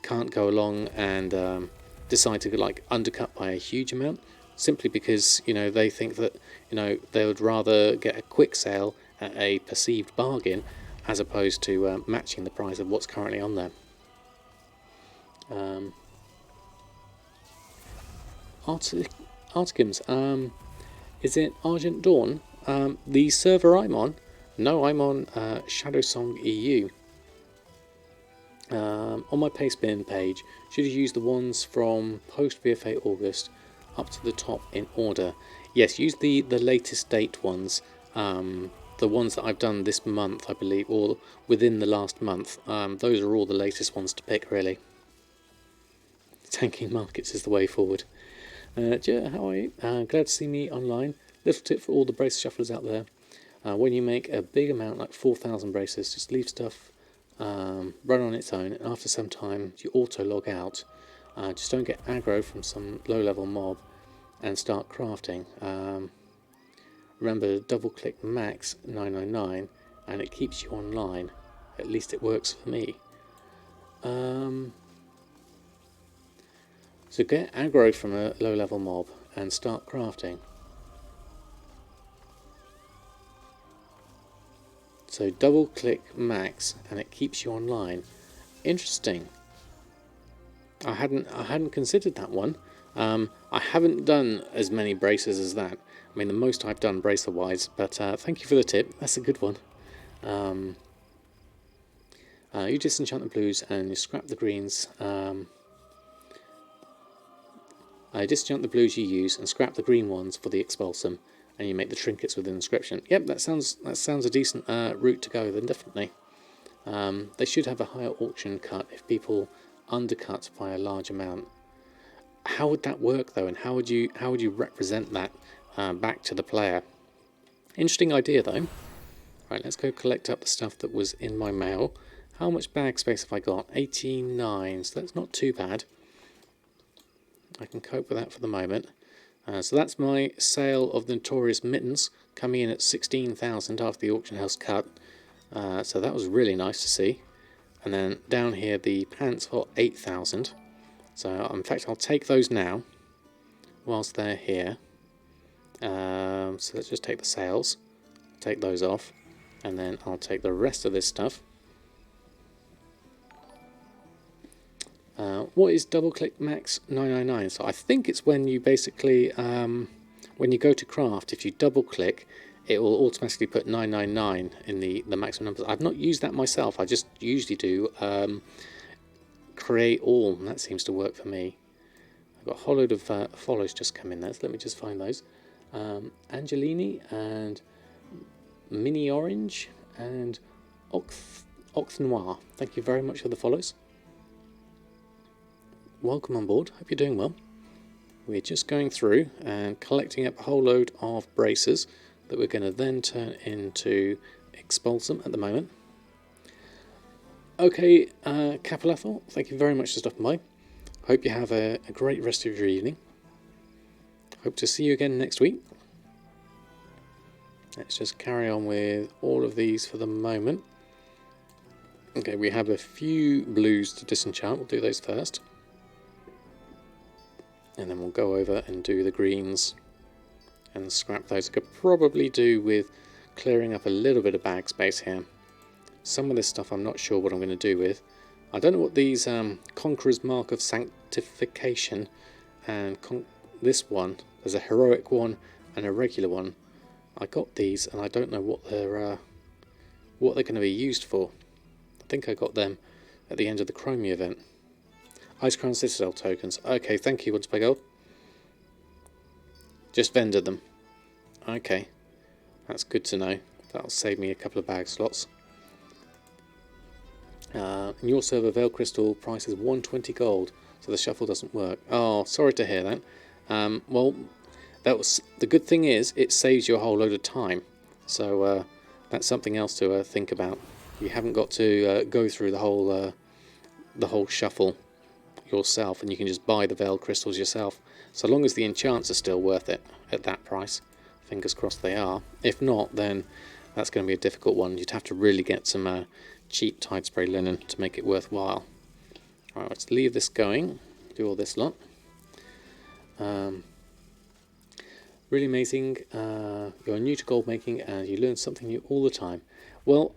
can't go along and decide to like undercut by a huge amount, simply because they think that they would rather get a quick sale at a perceived bargain as opposed to matching the price of what's currently on there. Articums, is it Argent Dawn? The server I'm on? No, I'm on Shadowsong EU. On my pastebin page, should you use the ones from post VFA August up to the top in order? Yes, use the latest date ones, the ones that I've done this month, I believe, or within the last month. Those are all the latest ones to pick, really. Tanking markets is the way forward. Jer, how are you? Glad to see me online. Little tip for all the brace shufflers out there. When you make a big amount, like 4,000 braces, just leave stuff run on its own, and after some time you auto log out. Just don't get aggro from some low level mob and start crafting. Remember, double click max 999 and it keeps you online. At least it works for me. So get aggro from a low level mob and start crafting. So double click max and it keeps you online. Interesting. I hadn't considered that one. I haven't done as many braces as that. I mean, the most I've done bracer wise, but thank you for the tip. That's a good one. You disenchant the blues and you scrap the greens. Disenchant the blues you use and scrap the green ones for the expulsum, and you make the trinkets with an inscription. Yep, that sounds a decent route to go then, definitely. They should have a higher auction cut if people undercut by a large amount. How would that work though, and how would you represent that back to the player? Interesting idea though. Right, let's go collect up the stuff that was in my mail. How much bag space have I got? 89, so that's not too bad. I can cope with that for the moment. So that's my sale of the Notorious Mittens, coming in at 16,000 after the auction house cut. So that was really nice to see. And then down here the pants for 8,000. So in fact I'll take those now whilst they're here. So let's just take the sales, take those off, and then I'll take the rest of this stuff. What is double click max 999? So I think it's when you basically when you go to craft, if you double click, it will automatically put 999 in the maximum numbers. I've not used that myself. I just usually do create all, and that seems to work for me. I've got a whole load of follows just come in there, so let me just find those. Angelini and Mini Orange and Ox Noir. Thank you very much for the follows. Welcome on board, hope you're doing well. We're just going through and collecting up a whole load of braces that we're going to then turn into expulsum at the moment. Okay, Capilethal, thank you very much for stopping by. Hope you have a great rest of your evening. Hope to see you again next week. Let's just carry on with all of these for the moment. Okay, we have a few blues to disenchant, we'll do those first. And then we'll go over and do the greens and scrap those. I could probably do with clearing up a little bit of bag space here. Some of this stuff I'm not sure what I'm going to do with. I don't know what these Conqueror's Mark of Sanctification and this one, there's a heroic one and a regular one. I got these and I don't know what they're going to be used for. I think I got them at the end of the Chromie event. Ice Crown Citadel tokens. Okay, thank you, Once by Gold. Just vendor them. Okay, that's good to know. That'll save me a couple of bag slots. In your server, Veil Crystal price is 120 gold, so the shuffle doesn't work. Oh, sorry to hear that. Well, the good thing is it saves you a whole load of time. So that's something else to think about. You haven't got to go through the whole shuffle yourself, and you can just buy the veiled crystals yourself. So long as the enchants are still worth it at that price, fingers crossed they are. If not, then that's going to be a difficult one. You'd have to really get some cheap tide spray linen to make it worthwhile. Alright, let's leave this going, do all this lot. Really amazing. You're new to gold making and you learn something new all the time. Well,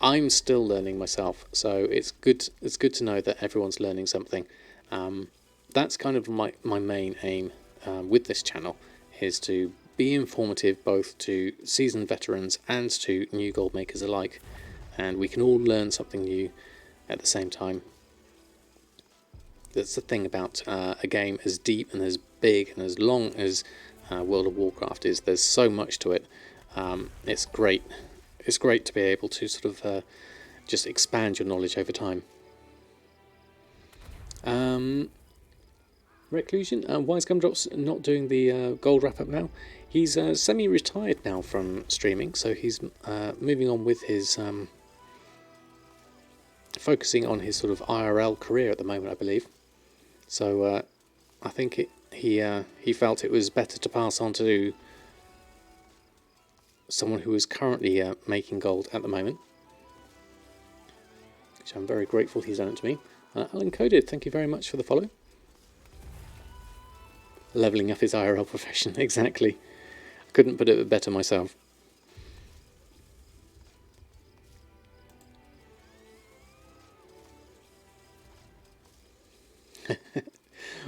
I'm still learning myself, so it's good to know that everyone's learning something. That's kind of my main aim with this channel, is to be informative both to seasoned veterans and to new gold makers alike, and we can all learn something new at the same time. That's the thing about a game as deep and as big and as long as World of Warcraft is. There's so much to it. It's great. It's great to be able to sort of just expand your knowledge over time. Reclusion, Wise Gumdrop's not doing the gold wrap-up now. He's semi-retired now from streaming, so he's moving on with his focusing on his sort of IRL career at the moment, I believe. So I think he felt it was better to pass on to someone who is currently making gold at the moment, which I'm very grateful he's done it to me. Alan Coded, thank you very much for the follow. Levelling up his IRL profession, exactly. Couldn't put it better myself.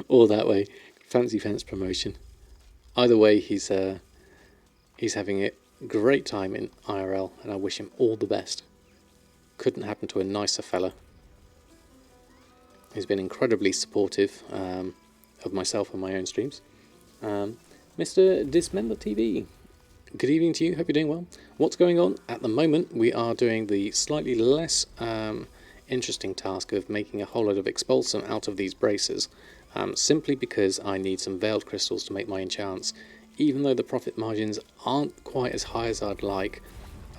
All that way. Fancy Fence promotion. Either way, he's having a great time in IRL, and I wish him all the best. Couldn't happen to a nicer fella. He's been incredibly supportive of myself and my own streams. Mr. Dismember TV, good evening to you. Hope you're doing well. What's going on at the moment? We are doing the slightly less interesting task of making a whole load of expulsum out of these braces, simply because I need some veiled crystals to make my enchants. Even though the profit margins aren't quite as high as I'd like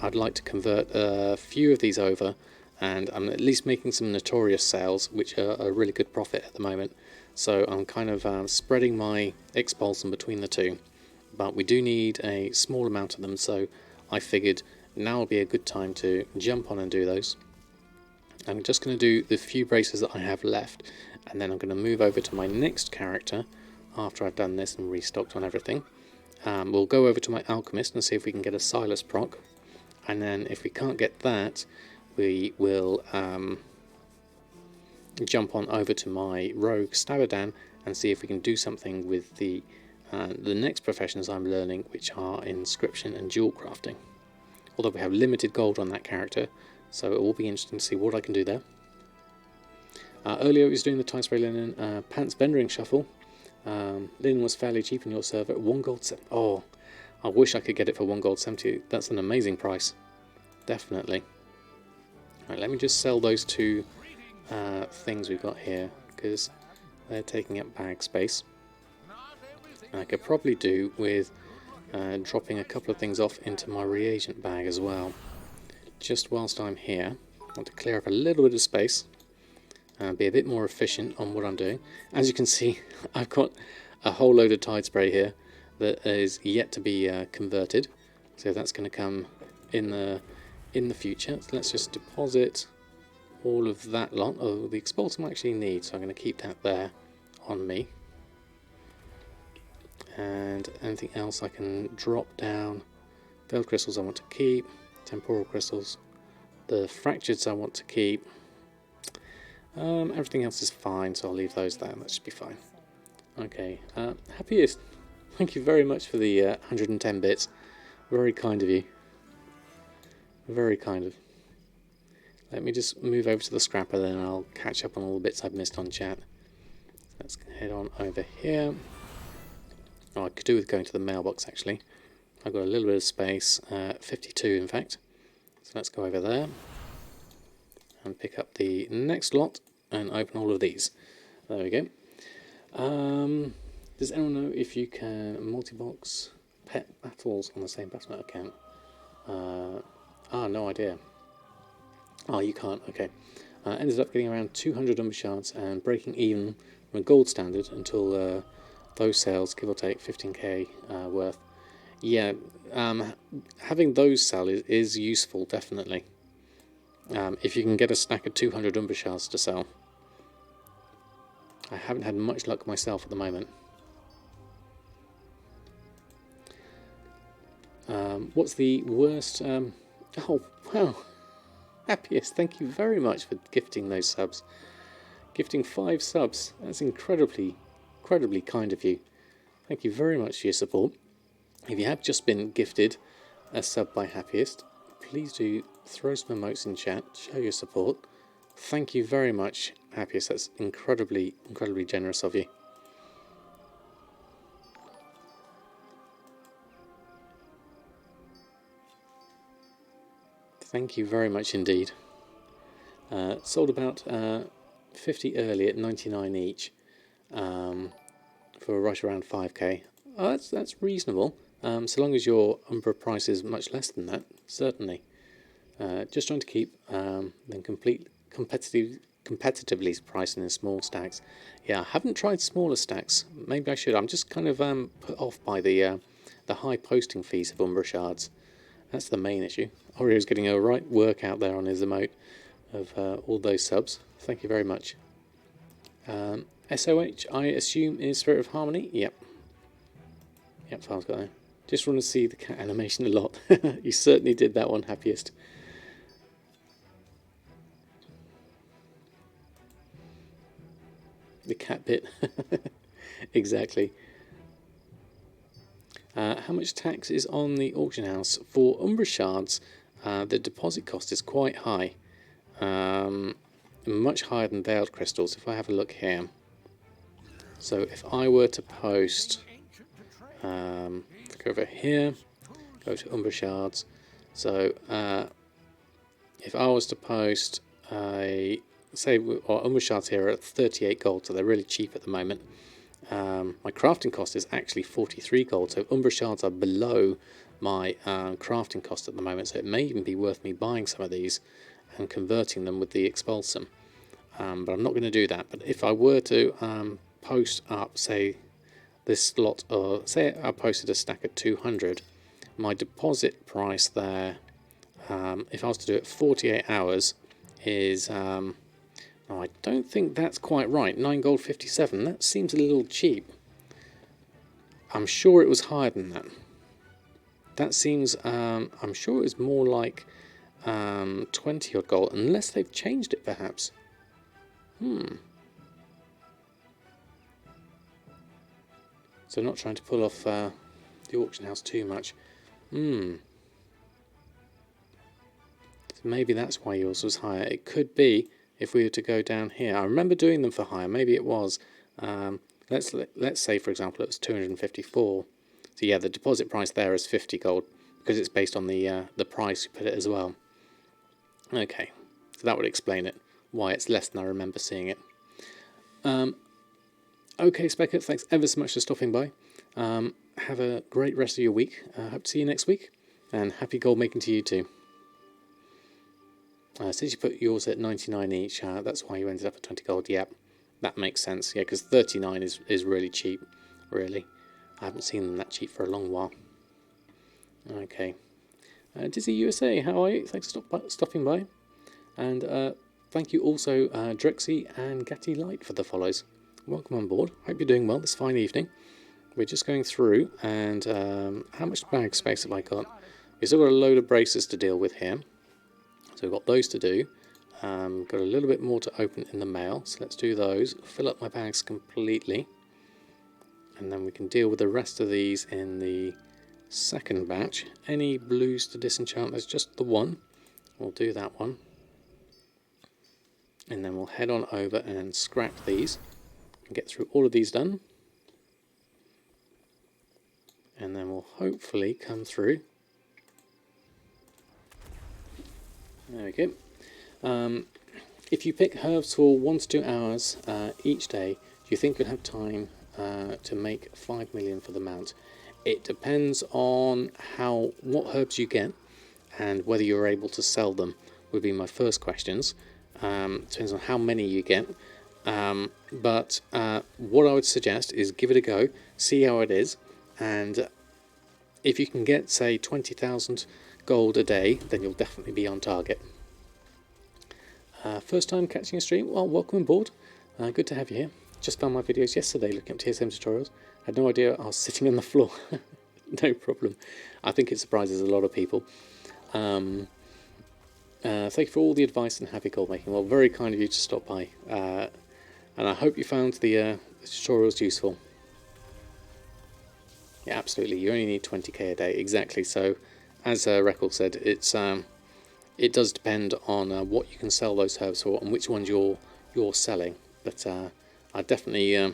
to convert a few of these over, and I'm at least making some notorious sales, which are a really good profit at the moment. So I'm kind of spreading my expulsum between the two, but we do need a small amount of them, so I figured now would be a good time to jump on and do those. I'm just going to do the few braces that I have left, and then I'm going to move over to my next character after I've done this and restocked on everything. We'll go over to my alchemist and see if we can get a Silas proc, and then if we can't get that, we will jump on over to my rogue Stabadan and see if we can do something with the next professions I'm learning, which are inscription and jewel crafting. Although we have limited gold on that character, so it will be interesting to see what I can do there. Earlier I was doing the Time Spray Linen Pants Vending Shuffle. Linen was fairly cheap on your server, 1 gold 70. Oh, I wish I could get it for 1 gold 70. That's an amazing price, definitely. Right, let me just sell those two things we've got here, because they're taking up bag space. And I could probably do with dropping a couple of things off into my reagent bag as well. Just whilst I'm here, I want to clear up a little bit of space and be a bit more efficient on what I'm doing. As you can see, I've got a whole load of tide spray here that is yet to be converted, so that's going to come in the future. So let's just deposit all of that lot. Oh, the expulsum I actually need, so I'm going to keep that there on me. And anything else I can drop down. Veiled crystals I want to keep. Temporal crystals. The fractureds I want to keep. Everything else is fine, so I'll leave those there. That should be fine. Okay. Happiest. Thank you very much for the 110 bits. Very kind of you. Very kind of. Let me just move over to the scrapper, then I'll catch up on all the bits I've missed on chat. Let's head on over here. Oh, I could do with going to the mailbox actually. I've got a little bit of space, 52 in fact. So let's go over there and pick up the next lot and open all of these. There we go. Does anyone know if you can multi-box pet battles on the same Battle.net account? No idea. Oh, you can't. Okay. Ended up getting around 200 Umber Shards and breaking even from a gold standard until those sales, give or take 15k worth. Yeah, having those sell is useful, definitely. If you can get a stack of 200 Umber Shards to sell. I haven't had much luck myself at the moment. What's the worst? Oh, wow. Happiest, thank you very much for gifting those subs. Gifting 5 subs. That's incredibly kind of you. Thank you very much for your support. If you have just been gifted a sub by Happiest, please do throw some emotes in chat, show your support. Thank you very much, Happiest. That's incredibly generous of you. Thank you very much indeed. Sold about 50 early at 99 each for right around 5k. Oh, that's reasonable. So long as your Umbra price is much less than that, certainly. Just trying to keep them competitively pricing in small stacks. Yeah, I haven't tried smaller stacks. Maybe I should. I'm just kind of put off by the high posting fees of Umbra Shards. That's the main issue. Oreo's getting a right workout there on his emote of all those subs. Thank you very much. SOH, I assume, is Spirit of Harmony? Yep. Yep, File's got there. Just want to see the cat animation a lot. You certainly did that one, Happiest. The cat bit. Exactly. How much tax is on the auction house? For Umbra Shards, the deposit cost is quite high. Much higher than Veiled Crystals, if I have a look here. So if I were to post, go over here, go to Umbra Shards. So if I was to post Umbra Shards here are at 38 gold, so they're really cheap at the moment. My crafting cost is actually 43 gold, so Umbra Shards are below my crafting cost at the moment, so it may even be worth me buying some of these and converting them with the Expulsum. But I'm not going to do that. But if I were to post up, say, this lot, or say I posted a stack of 200, my deposit price there, if I was to do it 48 hours, is... Oh, I don't think that's quite right. 9 gold 57. That seems a little cheap. I'm sure it was higher than that. That seems... I'm sure it was more like 20 odd gold, unless they've changed it perhaps. So not trying to pull off the auction house too much. So maybe that's why yours was higher. It could be if we were to go down here. I remember doing them for higher. Maybe it was. Let's say, for example, it was 254. So yeah, the deposit price there is 50 gold because it's based on the price you put it as well. Okay, so that would explain it, why it's less than I remember seeing it. Okay, Specker, thanks ever so much for stopping by. Have a great rest of your week. Hope to see you next week, and happy gold making to you too. Since you put yours at 99 each, that's why you ended up at 20 gold. Yep, that makes sense. Yeah, because 39 is really cheap, really. I haven't seen them that cheap for a long while. Okay. Dizzy USA, how are you? Thanks for stopping by. And thank you also Drexy and Gatty Light for the follows. Welcome on board. Hope you're doing well this fine evening. We're just going through, and how much bag space have I got? We've still got a load of braces to deal with here. So we've got those to do. Got a little bit more to open in the mail, so let's do those. Fill up my bags completely. And then we can deal with the rest of these in the second batch. Any blues to disenchant? There's just the one. We'll do that one. And then we'll head on over and scrap these. And get through all of these done. And then we'll hopefully come through. There we go. If you pick herbs for 1 to 2 hours each day, do you think you'll have time to make 5 million for the mount? It depends on what herbs you get and whether you're able to sell them. Would be my first questions. Depends on how many you get. But what I would suggest is give it a go, see how it is, and if you can get, say, 20,000 gold a day, then you'll definitely be on target. First time catching a stream? Well, welcome aboard. Good to have you here. Just found my videos yesterday looking up TSM tutorials. Had no idea I was sitting on the floor. No problem. I think it surprises a lot of people. Thank you for all the advice and happy gold making. Well, very kind of you to stop by. And I hope you found the tutorials useful. Yeah, absolutely. You only need 20k a day. Exactly. So, as Reckle said, it does depend on what you can sell those herbs for and which ones you're selling. But I definitely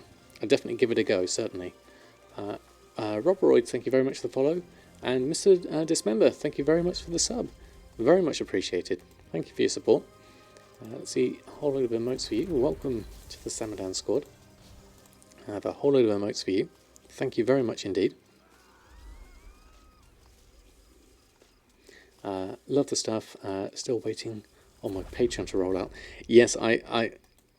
give it a go. Certainly. Roboroid, thank you very much for the follow, and Mr. Dismember, thank you very much for the sub. Very much appreciated. Thank you for your support. Let's see, a whole load of emotes for you. Welcome to the Samadan squad. I have a whole load of emotes for you. Thank you very much indeed. Love the stuff. Still waiting on my Patreon to roll out. Yes, I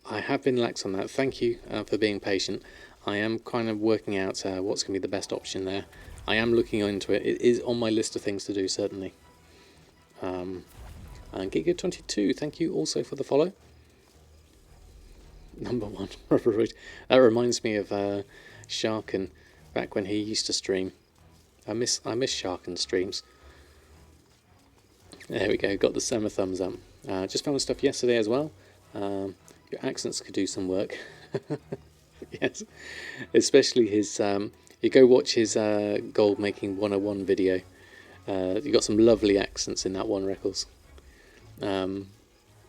have been lax on that. Thank you for being patient. I am kind of working out what's going to be the best option there. I am looking into it. It is on my list of things to do, certainly. And Giga22, thank you also for the follow. Number one, Rubberoid. That reminds me of Sharken back when he used to stream. I miss Sharken streams. There we go, got the summer thumbs up. Just found stuff yesterday as well. Your accents could do some work. Yes, especially his. You go watch his gold making 101 video. You got some lovely accents in that one, Reckles.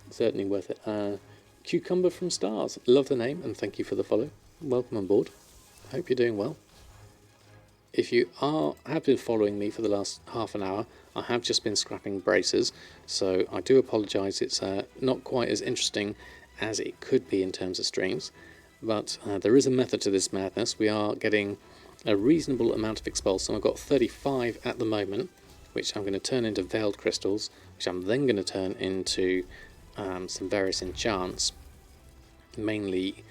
Certainly worth it. Cucumber from Stars, love the name and thank you for the follow. Welcome on board. Hope you're doing well. If you have been following me for the last half an hour, I have just been scrapping braces, so I do apologise. It's not quite as interesting as it could be in terms of streams, but there is a method to this madness. We are getting a reasonable amount of expulse, and I've got 35 at the moment, which I'm going to turn into veiled crystals, which I'm then going to turn into some various enchants, mainly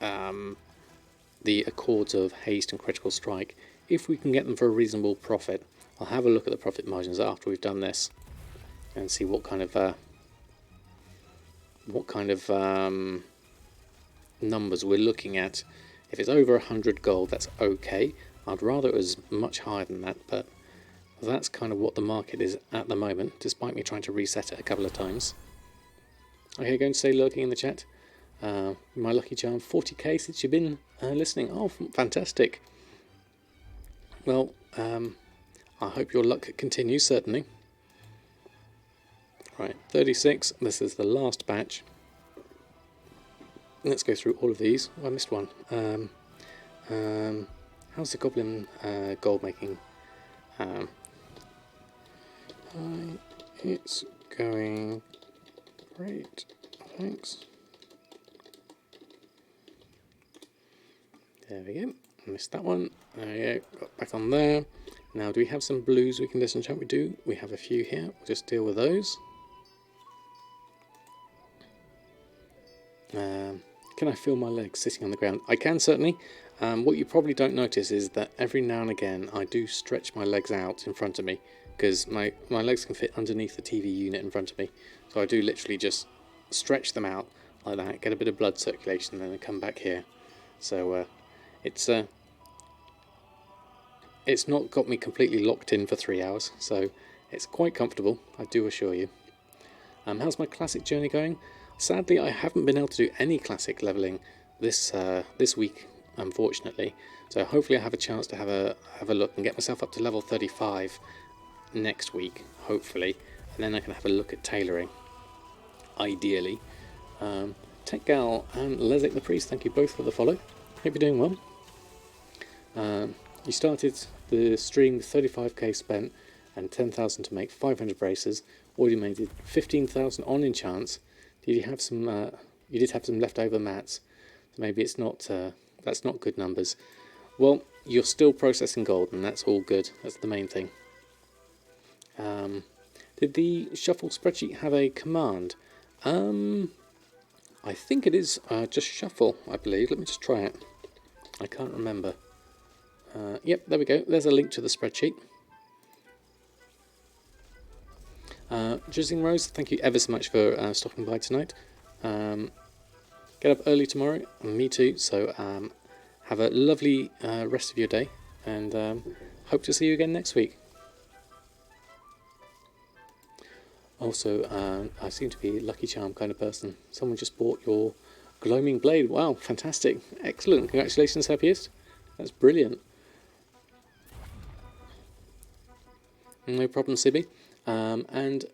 the Accords of Haste and Critical Strike. If we can get them for a reasonable profit, I'll have a look at the profit margins after we've done this and see what kind of numbers we're looking at. If it's over 100 gold, that's okay. I'd rather it was much higher than that, but that's kind of what the market is at the moment, despite me trying to reset it a couple of times. Okay, going to say lurking in the chat. My lucky charm, 40k since you've been listening. Oh, fantastic. Well, I hope your luck continues, certainly. Right, 36. This is the last batch. Let's go through all of these. Oh, I missed one. How's the goblin gold making? It's going great. Thanks. There we go. Missed that one. There we go. Got back on there. Now, do we have some blues we can disenchant? We do. We have a few here. We'll just deal with those. Can I feel my legs sitting on the ground? I can, certainly. What you probably don't notice is that every now and again I do stretch my legs out in front of me, because my legs can fit underneath the TV unit in front of me. So I do literally just stretch them out like that, get a bit of blood circulation, and then come back here. So it's not got me completely locked in for 3 hours, so it's quite comfortable, I do assure you. How's my classic journey going? Sadly, I haven't been able to do any classic leveling this week, unfortunately. So hopefully I have a chance to have a look and get myself up to level 35 next week, hopefully, and then I can have a look at tailoring, ideally. Tech Gal and Lezek the Priest, thank you both for the follow. Hope you're doing well. You started the stream with 35k spent and 10,000 to make 500 braces. Already made 15,000 on enchants. Did you have some? You did have some leftover mats. So maybe it's not the that's not good numbers. Well, you're still processing gold, and that's all good. That's the main thing. Did the shuffle spreadsheet have a command? I think it is just shuffle, I believe. Let me just try it. I can't remember. Yep, there we go. There's a link to the spreadsheet. Drizzling Rose, thank you ever so much for stopping by tonight. Get up early tomorrow, and me too, so have a lovely rest of your day, and hope to see you again next week. Also, I seem to be a Lucky Charm kind of person. Someone just bought your gloaming blade. Wow, fantastic. Excellent. Congratulations, Happiest. That's brilliant. No problem, Sibby. And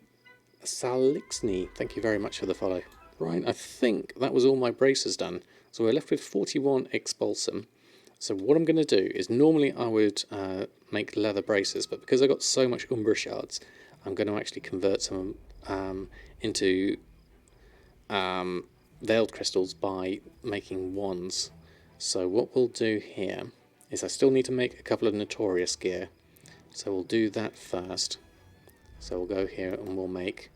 Salixney, thank you very much for the follow. Right, I think that was all my braces done. So we're left with 41 Expulsum. So what I'm going to do is, normally I would make leather braces, but because I got so much Umbra shards, I'm going to actually convert some into veiled crystals by making wands. So what we'll do here is, I still need to make a couple of Notorious gear. So we'll do that first. So we'll go here and we'll make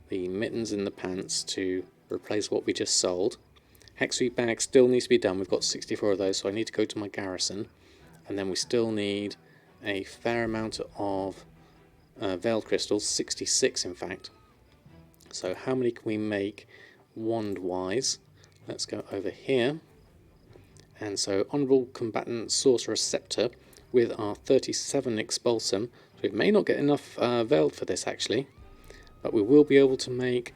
the mittens and the pants to replace what we just sold. Hexweed bag still needs to be done. We've got 64 of those, so I need to go to my garrison. And then we still need a fair amount of veiled crystals, 66 in fact. So how many can we make wand wise? Let's go over here. And so Honourable Combatant Sorcerer Scepter with our 37 Expulsum. So we may not get enough veiled for this actually, but we will be able to make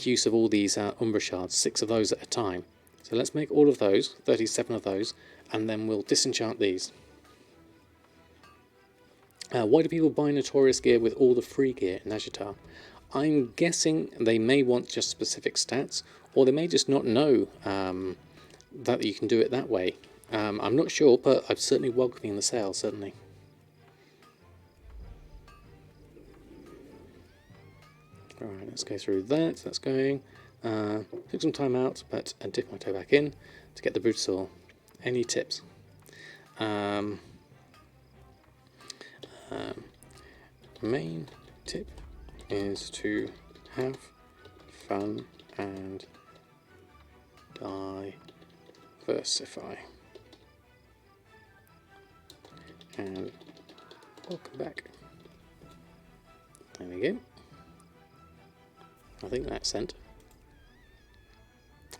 use of all these Umbra shards, 6 of those at a time. So let's make all of those, 37 of those, and then we'll disenchant these. Why do people buy Notorious gear with all the free gear in Agitar? I'm guessing they may want just specific stats, or they may just not know that you can do it that way. I'm not sure, but I'm certainly welcoming the sale, certainly. Alright, let's go through that. That's going. Took some time out, but I dip my toe back in to get the Brutal. Any tips? Main tip is to have fun and diversify. And welcome back. There we go. I think that's sent.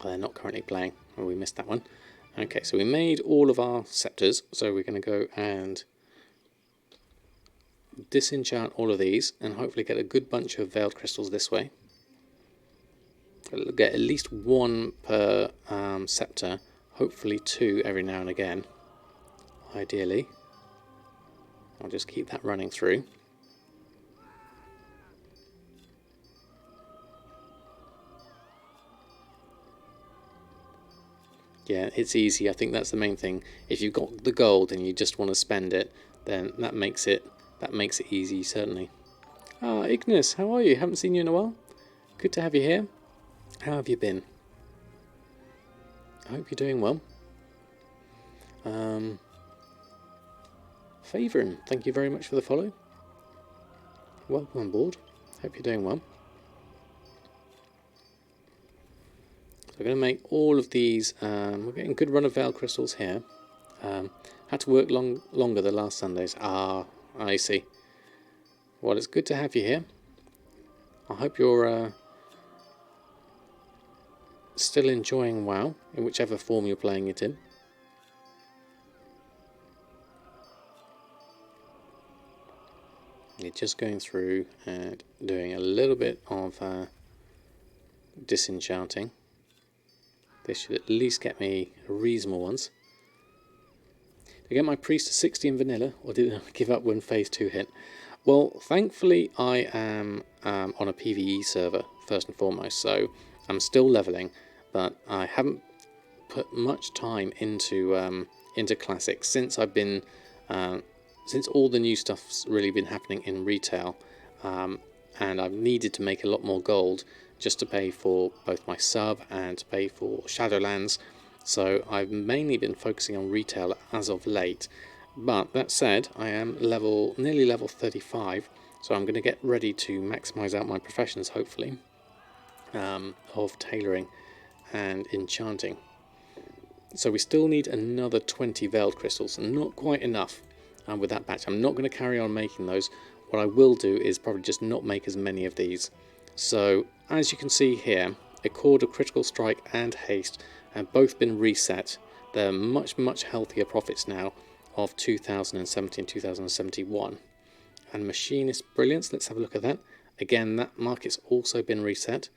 Oh, they're not currently playing. Oh, we missed that one. Okay, so we made all of our scepters, so we're going to go and disenchant all of these and hopefully get a good bunch of veiled crystals this way. We'll get at least 1 per scepter, hopefully 2 every now and again, ideally. I'll just keep that running through. Yeah, it's easy. I think that's the main thing. If you've got the gold and you just want to spend it, then that makes it easy, certainly. Ah, Ignis, how are you? Haven't seen you in a while. Good to have you here. How have you been? I hope you're doing well. Favouring, thank you very much for the follow. Welcome on board. Hope you're doing well. So we're going to make all of these. We're getting a good run of veil crystals here. Had to work longer the last Sundays. Ah, I see. Well, it's good to have you here. I hope you're still enjoying WoW, in whichever form you're playing it in. You're just going through and doing a little bit of disenchanting. This should at least get me reasonable ones. Did I get my priest to 60 in vanilla, or did I give up when phase 2 hit? Well, thankfully I am on a PvE server first and foremost, so I'm still leveling, but I haven't put much time into classic since I've been since all the new stuff's really been happening in retail, and I've needed to make a lot more gold just to pay for both my sub and to pay for Shadowlands. So I've mainly been focusing on retail as of late. But that said, I am nearly level 35, so I'm going to get ready to maximise out my professions, hopefully, of tailoring and enchanting. So we still need another 20 veiled crystals, and not quite enough with that batch. I'm not going to carry on making those. What I will do is probably just not make as many of these. So as you can see here, a chord of critical strike and haste have both been reset. They're much healthier profits now of 2070 and 2071. And machinist brilliance, let's have a look at that. Again, that market's also been reset.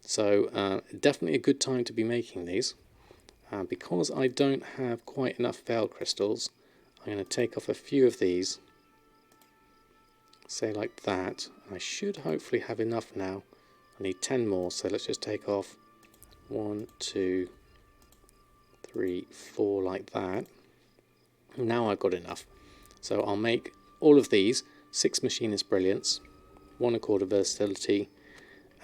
So definitely a good time to be making these. Because I don't have quite enough veil crystals, I'm going to take off a few of these, say like that. I should hopefully have enough now. I need 10 more, so let's just take off 1, 2, 3, 4 like that. Now I've got enough. So I'll make all of these 6 machinist brilliance, 1 accord of versatility,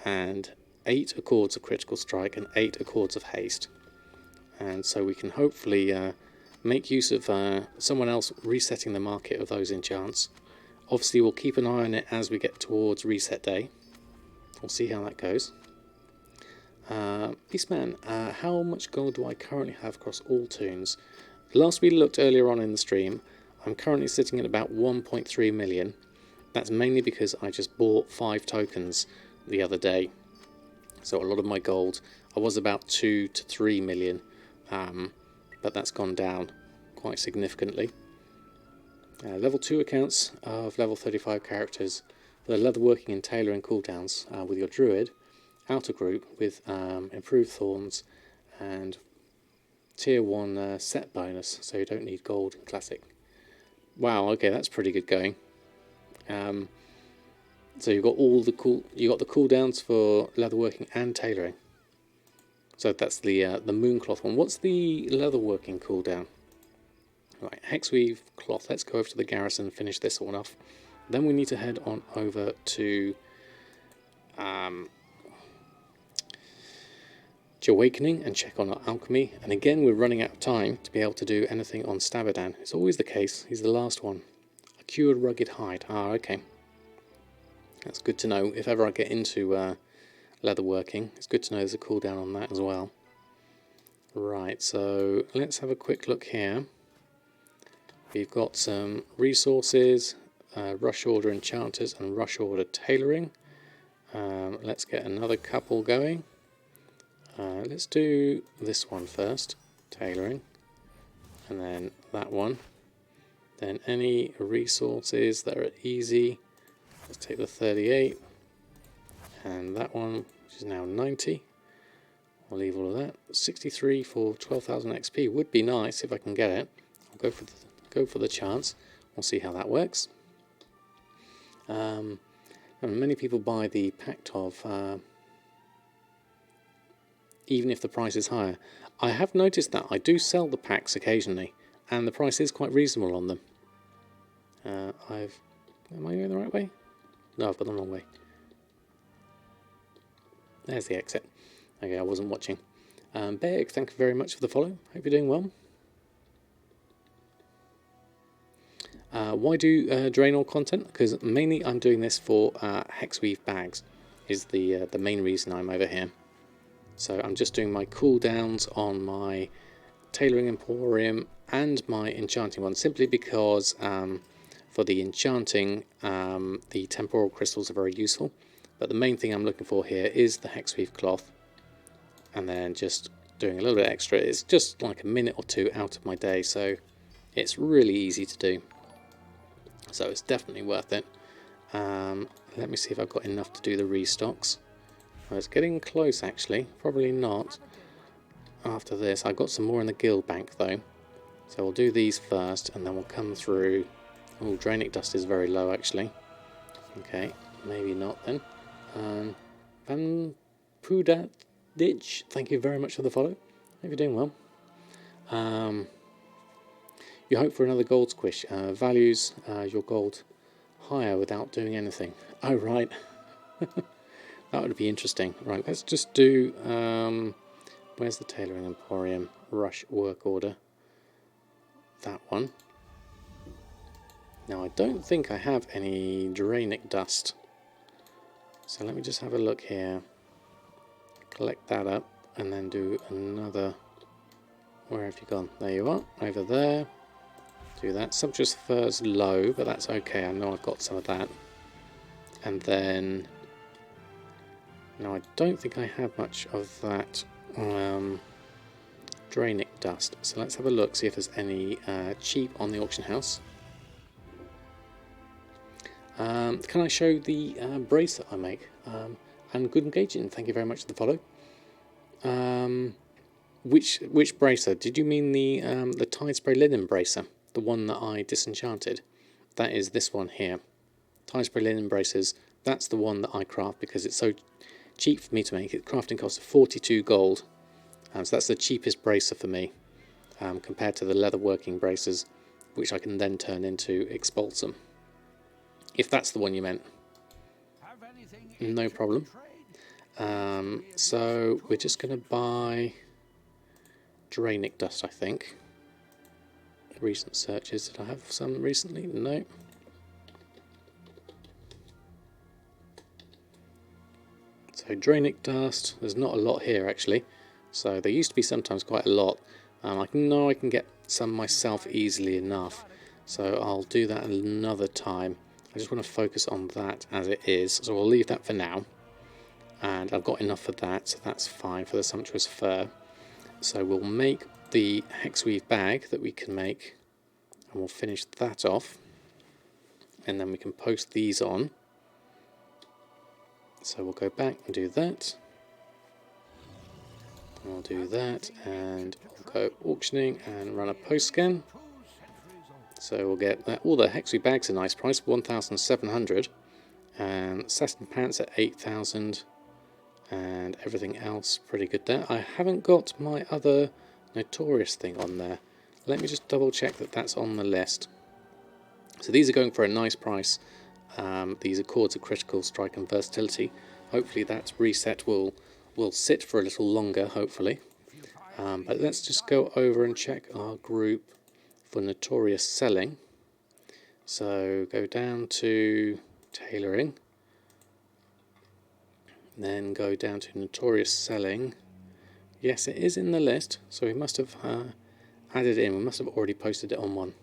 and 8 accords of critical strike and 8 accords of haste. And so we can hopefully make use of someone else resetting the market of those enchants. Obviously we'll keep an eye on it as we get towards reset day. We'll see how that goes. Beastman, how much gold do I currently have across all toons? Last we looked earlier on in the stream, I'm currently sitting at about 1.3 million. That's mainly because I just bought 5 tokens the other day. So a lot of my gold, I was about 2 to 3 million. But that's gone down quite significantly. Level 2 accounts of level 35 characters for the leatherworking and tailoring cooldowns with your druid, outer group with improved thorns and tier 1 set bonus, so you don't need gold in classic. Wow, okay, that's pretty good going. So you've got the cooldowns for leatherworking and tailoring. So that's the mooncloth one. What's the leatherworking cooldown? Right, hexweave cloth. Let's go over to the garrison and finish this one off. Then we need to head on over to Awakening and check on our alchemy. And again, we're running out of time to be able to do anything on Stabadan. It's always the case. He's the last one. A cured rugged hide. Ah, okay. That's good to know. If ever I get into leatherworking, it's good to know there's a cooldown on that as well. Right, so let's have a quick look here. We've got some resources, rush order enchanters and rush order tailoring. Let's get another couple going. Let's do this one first, tailoring, and then that one. Then any resources that are easy, let's take the 38, and that one, which is now 90. I'll leave all of that. 63 for 12,000 XP would be nice if I can get it. I'll go for the chance. We'll see how that works. And many people buy the Pact of even if the price is higher. I have noticed that I do sell the packs occasionally, and the price is quite reasonable on them. Am I going the right way? No, I've got the wrong way. There's the exit. Okay, I wasn't watching. Beck, thank you very much for the follow. Hope you're doing well. Why do drain all content? Because mainly I'm doing this for hexweave bags. Is the main reason I'm over here. So I'm just doing my cooldowns on my tailoring emporium and my enchanting one, simply because for the enchanting the temporal crystals are very useful. But the main thing I'm looking for here is the hexweave cloth, and then just doing a little bit extra. It's just like a minute or two out of my day, so it's really easy to do. So it's definitely worth it. Let me see if I've got enough to do the restocks. Well, it's getting close actually, probably not. After this, I've got some more in the guild bank though. So we'll do these first and then we'll come through. Oh, Drainic Dust is very low actually. Okay, maybe not then. Van Pudat Ditch, thank you very much for the follow. Hope you're doing well. You hope for another gold squish. Values your gold higher without doing anything. Oh, right. That would be interesting. Right, let's just do... where's the Tailoring Emporium? rush work order that one. Now I don't think I have any Drainic dust, so let me just have a look here, collect that up, and then do another. Where have you gone? There you are, over there. Do that. Sumptuous Fur's low, but that's okay, I know I've got some of that. And then, no, I don't think I have much of that Drainic dust, so let's have a look, see if there's any cheap on the auction house. Can I show the brace that I make? And good engaging, thank you very much for the follow. Which bracer? Did you mean the Tide Spray Linen bracer? The one that I disenchanted? That is this one here. Tide Spray Linen bracers, that's the one that I craft because it's so cheap for me to make. It crafting costs 42 gold. So that's the cheapest bracer for me, compared to the leather working bracers, which I can then turn into Expulsum. If that's the one you meant. No problem. So we're just going to buy Drainic dust, I think. Recent searches, did I have some recently? No. So Drainic dust, there's not a lot here actually. So there used to be sometimes quite a lot. I know I can get some myself easily enough. So I'll do that another time. I just want to focus on that as it is. So we'll leave that for now. And I've got enough for that, so that's fine for the Sumptuous Fur. So we'll make the hexweave bag that we can make, and we'll finish that off, and then we can post these on. So we'll go back and do that, and we'll do that, and we'll go auctioning and run a post scan. So we'll get that. All the hexweave bags are nice price, 1,700, and satin pants at 8,000. And everything else pretty good there. I haven't got my other Notorious thing on there. Let me just double check that that's on the list. So these are going for a nice price. These are Chords of Critical Strike and Versatility. Hopefully that reset will sit for a little longer, hopefully. But let's just go over and check our group for Notorious selling. So go down to Tailoring. Then go down to Notorious Selling. Yes, it is in the list, so we must have added it in. We must have already posted it on one.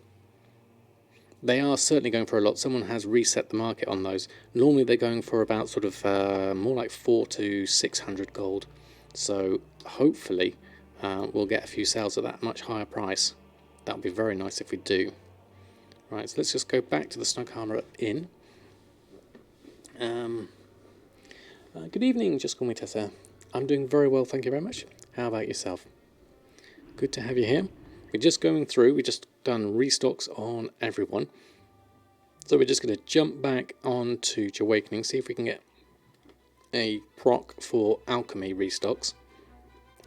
They are certainly going for a lot. Someone has reset the market on those. Normally they're going for about sort of more like 400 to 600 gold. So hopefully we'll get a few sales at that much higher price. That would be very nice if we do. Right, so let's just go back to the Snughammer Inn. Good evening, just call me Tessa. I'm doing very well, thank you very much. How about yourself? Good to have you here. We're just going through, we've just done restocks on everyone. So we're just going to jump back on to Awakening, see if we can get a proc for Alchemy restocks.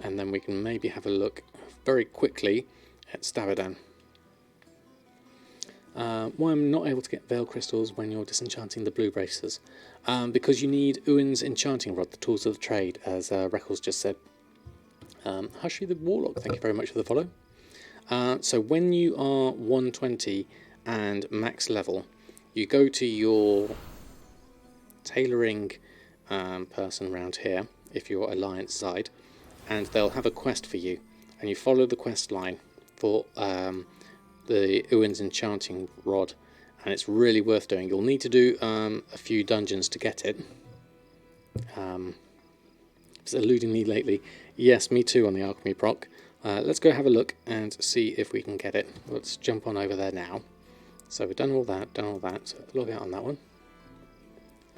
And then we can maybe have a look very quickly at Stabadan. Why I'm not able to get Veil Crystals when you're disenchanting the blue bracers. Because you need Uin's Enchanting Rod, the tools of the trade, as Reckles just said. Hushy the Warlock, thank you very much for the follow. So when you are 120 and max level, you go to your tailoring person around here, if you're Alliance side, and they'll have a quest for you. And you follow the quest line for the Uin's Enchanting Rod, and it's really worth doing. You'll need to do a few dungeons to get it. It's eluding me lately. Yes, me too on the Alchemy proc. Let's go have a look and see if we can get it. Let's jump on over there now. So we've done all that, So log out on that one.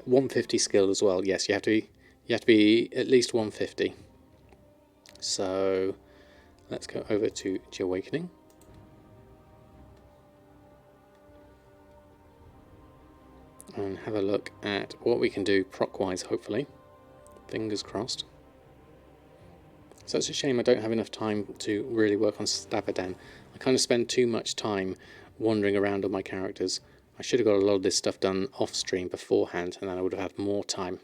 150 skill as well. Yes, you have to be at least 150. So let's go over to Awakening. And have a look at what we can do proc-wise, hopefully. Fingers crossed. So it's a shame I don't have enough time to really work on Stabadan. I kind of spend too much time wandering around on my characters. I should have got a lot of this stuff done off-stream beforehand, and then I would have had more time.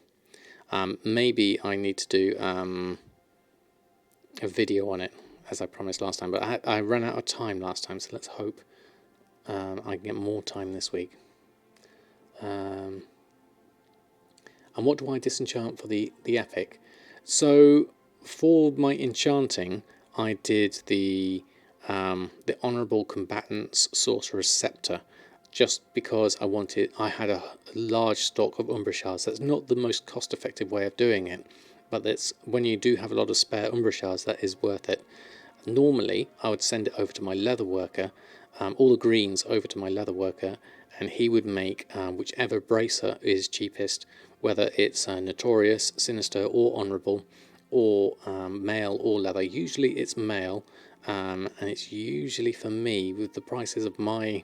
Maybe I need to do a video on it, as I promised last time, but I ran out of time last time, so let's hope I can get more time this week. And what do I disenchant for the epic? So for my enchanting, I did the Honourable Combatant's Sorcerer's Scepter, just because I had a large stock of Umbra Shards. That's not the most cost-effective way of doing it, but that's when you do have a lot of spare Umbra Shards, that is worth it. Normally, I would send it over to my leather worker, all the greens over to my leather worker, and he would make whichever bracer is cheapest, whether it's Notorious, Sinister, or Honourable, or mail or leather. Usually it's mail, and it's usually, for me, with the prices of my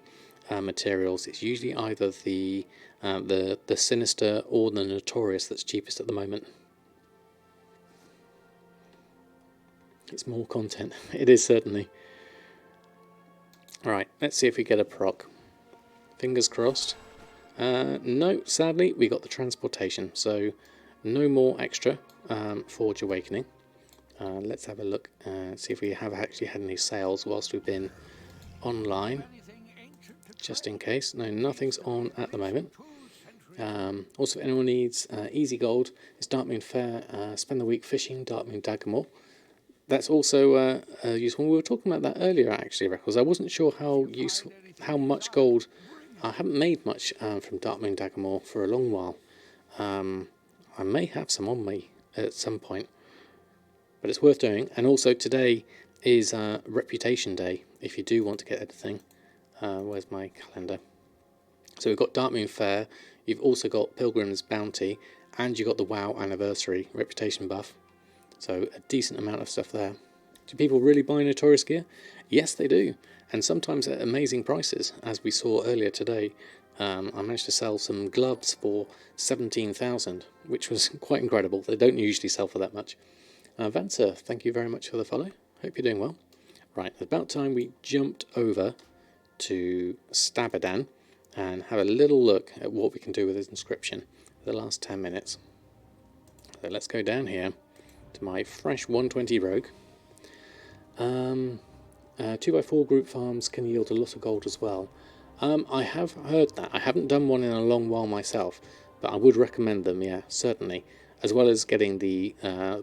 materials, it's usually either the Sinister or the Notorious that's cheapest at the moment. It's more content. It is, certainly. Alright, let's see if we get a proc. Fingers crossed. No, sadly, we got the transportation, so no more extra Forge Awakening. Let's have a look and see if we have actually had any sales whilst we've been online, just in case. No, nothing's on at the moment. Also, if anyone needs easy gold, it's Darkmoon Fair, spend the week fishing, Darkmoon Dagamore. That's also useful. We were talking about that earlier, actually, Records. I wasn't sure how much gold. I haven't made much from Darkmoon Dagamore for a long while. I may have some on me at some point, but it's worth doing. And also, today is Reputation Day, if you do want to get anything. Where's my calendar? So we've got Darkmoon Fair, you've also got Pilgrim's Bounty, and you've got the WoW Anniversary Reputation buff. So a decent amount of stuff there. Do people really buy Notorious gear? Yes, they do. And sometimes at amazing prices, as we saw earlier today. I managed to sell some gloves for 17,000, which was quite incredible. They don't usually sell for that much. Vansa, thank you very much for the follow. Hope you're doing well. Right, it's about time we jumped over to Stabadan and have a little look at what we can do with this inscription for the last 10 minutes. So let's go down here to my fresh 120 rogue. 2x4 group farms can yield a lot of gold as well. I have heard that. I haven't done one in a long while myself, but I would recommend them, yeah, certainly. As well as getting the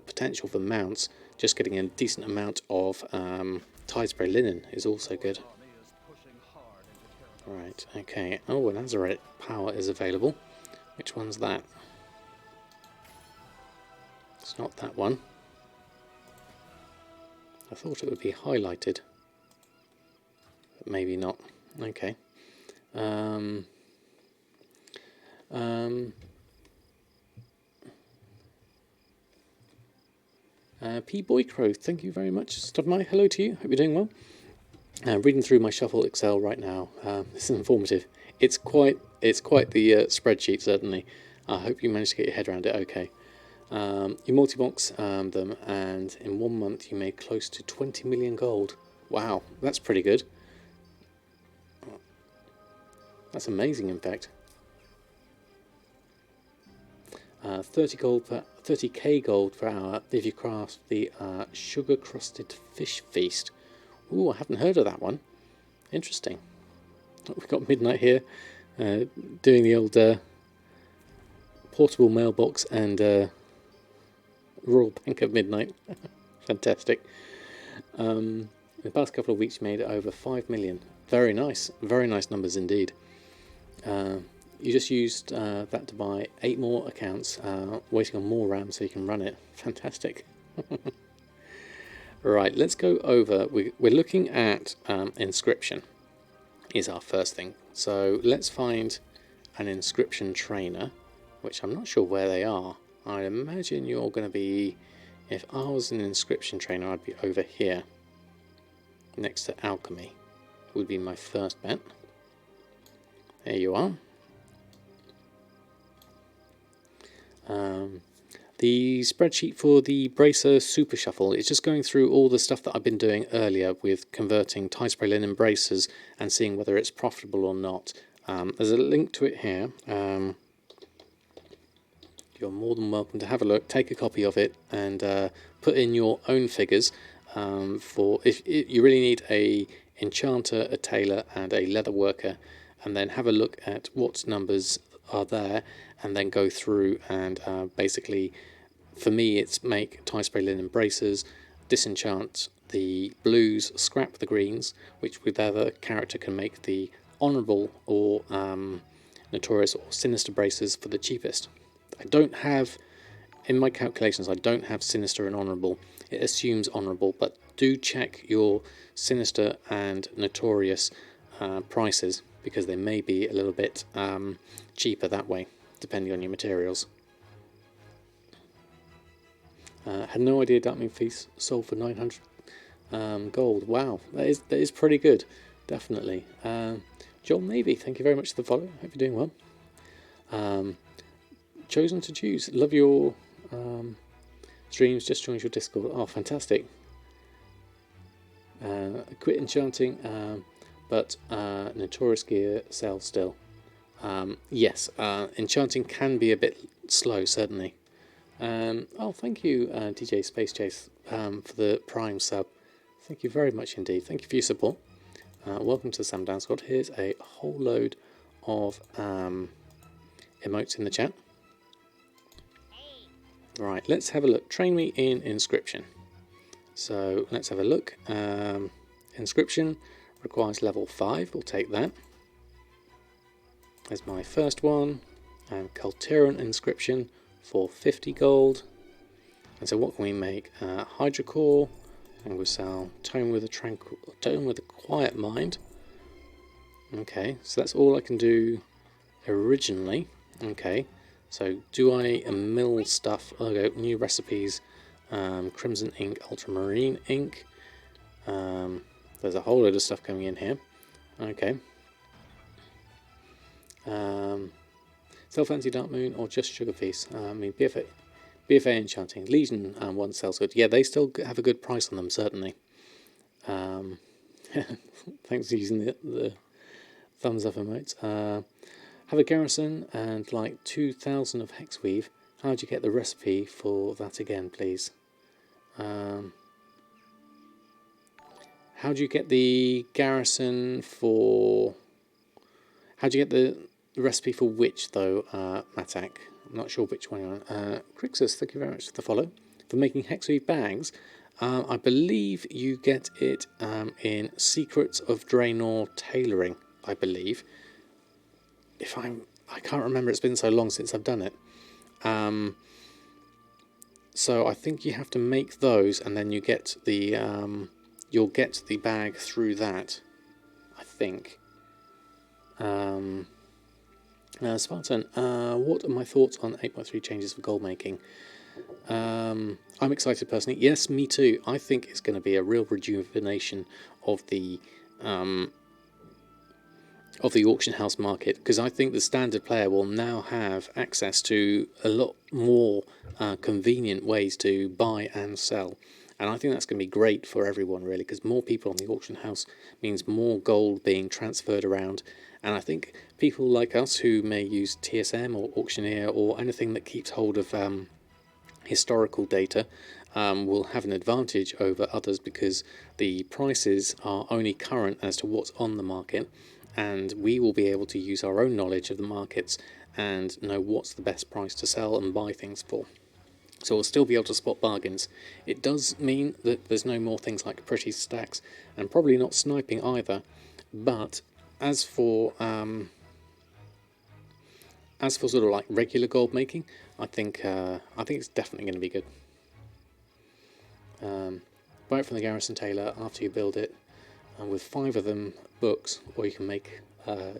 potential for mounts, just getting a decent amount of Tidespray linen is also good. Right, okay. Oh, an Azerite power is available. Which one's that? It's not that one. I thought it would be highlighted, but maybe not. Okay. P. Boycrow, thank you very much. Studmai, hello to you. Hope you're doing well. Reading through my Shuffle Excel right now. This is informative. It's quite the spreadsheet, certainly. I hope you managed to get your head around it okay. You multi-box them, and in 1 month you made close to 20 million gold. Wow, that's pretty good. That's amazing, in fact. 30k gold per hour if you craft the sugar-crusted fish feast. Ooh, I haven't heard of that one. Interesting. We've got Midnight here, doing the old portable mailbox and Royal Bank of Midnight. Fantastic. In the past couple of weeks you made over 5 million. Very nice numbers indeed. You just used that to buy 8 more accounts, waiting on more RAM so you can run it. Fantastic. Right, let's go over. We're looking at inscription is our first thing. So let's find an inscription trainer, which I'm not sure where they are. I imagine you're going to be, if I was an inscription trainer, I'd be over here, next to alchemy, would be my first bet. There you are. The spreadsheet for the Bracer Super Shuffle is just going through all the stuff that I've been doing earlier with converting Tidespray linen bracers and seeing whether it's profitable or not. There's a link to it here. You're more than welcome to have a look, take a copy of it, and put in your own figures. for if you really need a enchanter, a tailor, and a leather worker, and then have a look at what numbers are there, and then go through and basically, for me, it's make tie spray linen bracers, disenchant the blues, scrap the greens, which with other character can make the honourable or notorious or sinister bracers for the cheapest. I don't have, in my calculations, I don't have sinister and honourable. It assumes honourable, but do check your sinister and notorious prices, because they may be a little bit cheaper that way, depending on your materials. Had no idea Darkmoon Feast sold for 900 gold. Wow, that is pretty good, definitely. John Navy, thank you very much for the follow. Hope you're doing well. Chosen to choose. Love your streams. Just joined your Discord. Oh, fantastic. Quit enchanting, but Notorious Gear sells still. Yes, enchanting can be a bit slow, certainly. Oh, thank you, DJ Space Chase, for the Prime sub. Thank you very much indeed. Thank you for your support. Welcome to the Samadan squad. Here's a whole load of emotes in the chat. Right, let's have a look. Train me in Inscription. So let's have a look. Inscription requires level 5. We'll take that. There's my first one. And Cultiran Inscription for 50 gold. And so what can we make? Hydra Core, Anguissal, Tome with a Quiet Mind. Okay, so that's all I can do originally. Okay, so do I mill stuff? I'll go new recipes, Crimson Ink, Ultramarine Ink. There's a whole load of stuff coming in here. Okay. Sell Fancy Darkmoon or just Sugar Feast? I mean, BFA Enchanting. Legion one sells good. Yeah, they still have a good price on them, certainly. Thanks for using the thumbs up emotes. Have a garrison and like 2,000 of Hexweave. How'd you get the recipe for that again, please? How'd you get the garrison for... How'd you get the recipe for which, though, Matak? I'm not sure which one you're on. Crixus, thank you very much for the follow. For making Hexweave bags, I believe you get it in Secrets of Draenor Tailoring, I believe. I can't remember, it's been so long since I've done it. So I think you have to make those, and then you get the you'll get the bag through that, I think. Spartan, what are my thoughts on 8.3 changes for gold making? I'm excited personally. Yes, me too. I think it's going to be a real rejuvenation of the auction house market, because I think the standard player will now have access to a lot more convenient ways to buy and sell. And I think that's going to be great for everyone, really, because more people on the auction house means more gold being transferred around. And I think people like us who may use TSM or Auctioneer or anything that keeps hold of historical data will have an advantage over others, because the prices are only current as to what's on the market, and we will be able to use our own knowledge of the markets and know what's the best price to sell and buy things for. So we'll still be able to spot bargains. It does mean that there's no more things like pretty stacks, and probably not sniping either. But as for sort of like regular gold making, I think it's definitely going to be good. Buy it from the Garrison Tailor after you build it, and with 5 of them books, or you can make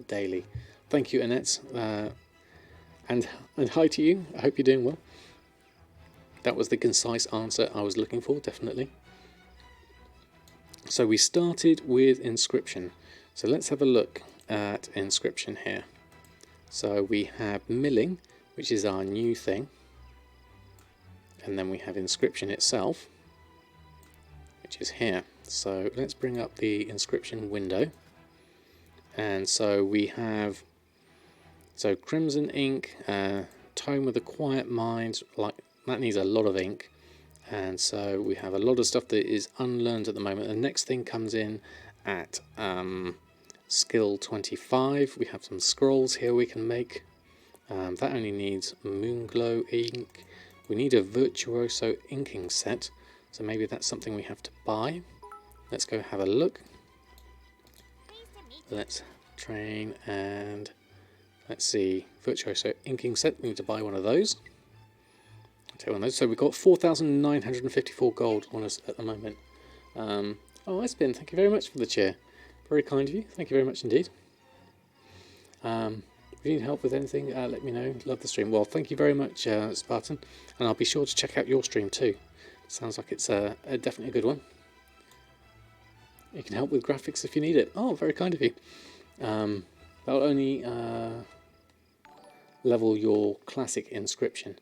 daily. Thank you, Annette, and hi to you. I hope you're doing well. That was the concise answer I was looking for, definitely. So we started with Inscription. So let's have a look at Inscription here. So we have milling, which is our new thing. And then we have Inscription itself, which is here. So let's bring up the Inscription window. And so we have Crimson Ink, Tome with a Quiet Mind, like that needs a lot of ink. And so we have a lot of stuff that is unlearned at the moment. The next thing comes in at skill 25. We have some scrolls here we can make. That only needs Moonglow ink. We need a Virtuoso inking set, so maybe that's something we have to buy. Let's go have a look. Let's train and let's see. Virtuoso inking set, we need to buy one of those. Take one of those. So we've got 4,954 gold on us at the moment. Oh, Espin, thank you very much for the cheer. Very kind of you. Thank you very much indeed. If you need help with anything, let me know. Love the stream. Well, thank you very much, Spartan. And I'll be sure to check out your stream too. Sounds like it's definitely a good one. You can help with graphics if you need it. Oh, very kind of you. That'll only level your classic inscription.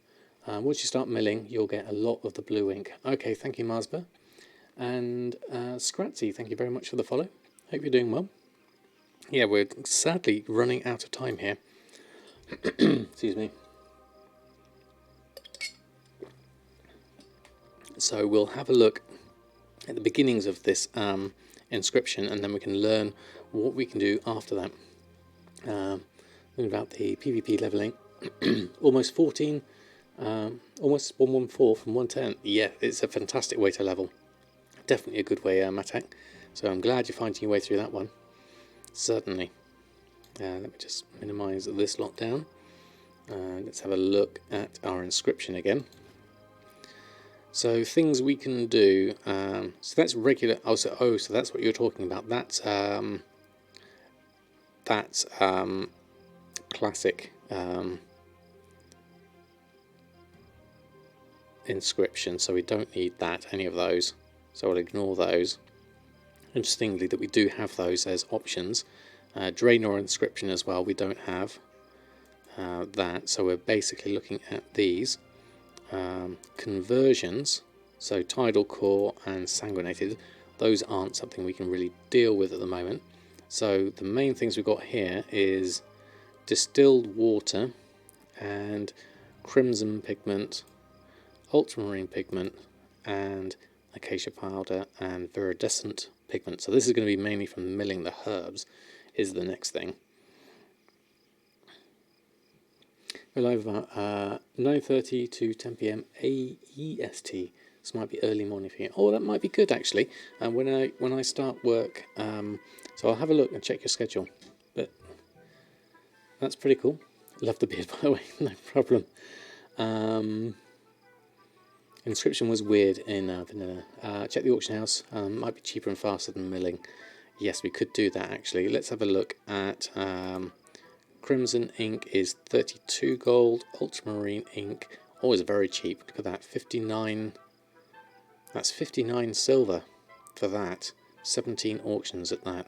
Once you start milling, you'll get a lot of the blue ink. Okay, thank you, Marsba. And Scratzy, thank you very much for the follow. Hope you're doing well. Yeah, we're sadly running out of time here. Excuse me. So we'll have a look at the beginnings of this inscription, and then we can learn what we can do after that. About the PvP leveling. Almost 14, almost 114 from 110. Yeah, it's a fantastic way to level. Definitely a good way, Matak. So I'm glad you're finding your way through that one. Certainly. Let me just minimise this lot down. Let's have a look at our inscription again. So things we can do. So that's regular. So that's what you're talking about. That's classic inscription. So we don't need that, any of those. So I'll ignore those. Interestingly, that we do have those as options. Draenor inscription as well. We don't have that. So we're basically looking at these. Conversions, so tidal core and sanguinated, those aren't something we can really deal with at the moment. So the main things we've got here is distilled water and crimson pigment, ultramarine pigment, and acacia powder and viridescent pigment. So this is going to be mainly from milling the herbs is the next thing. We're live about 9:30 to 10 PM AEST. This might be early morning for you. Oh, that might be good actually. And when I start work, so I'll have a look and check your schedule. But that's pretty cool. Love the beard, by the way. No problem. Inscription was weird in vanilla. Check the auction house. Might be cheaper and faster than milling. Yes, we could do that actually. Let's have a look at. Crimson ink is 32 gold. Ultramarine ink, always very cheap. Look at that, 59. That's 59 silver for that. 17 auctions at that.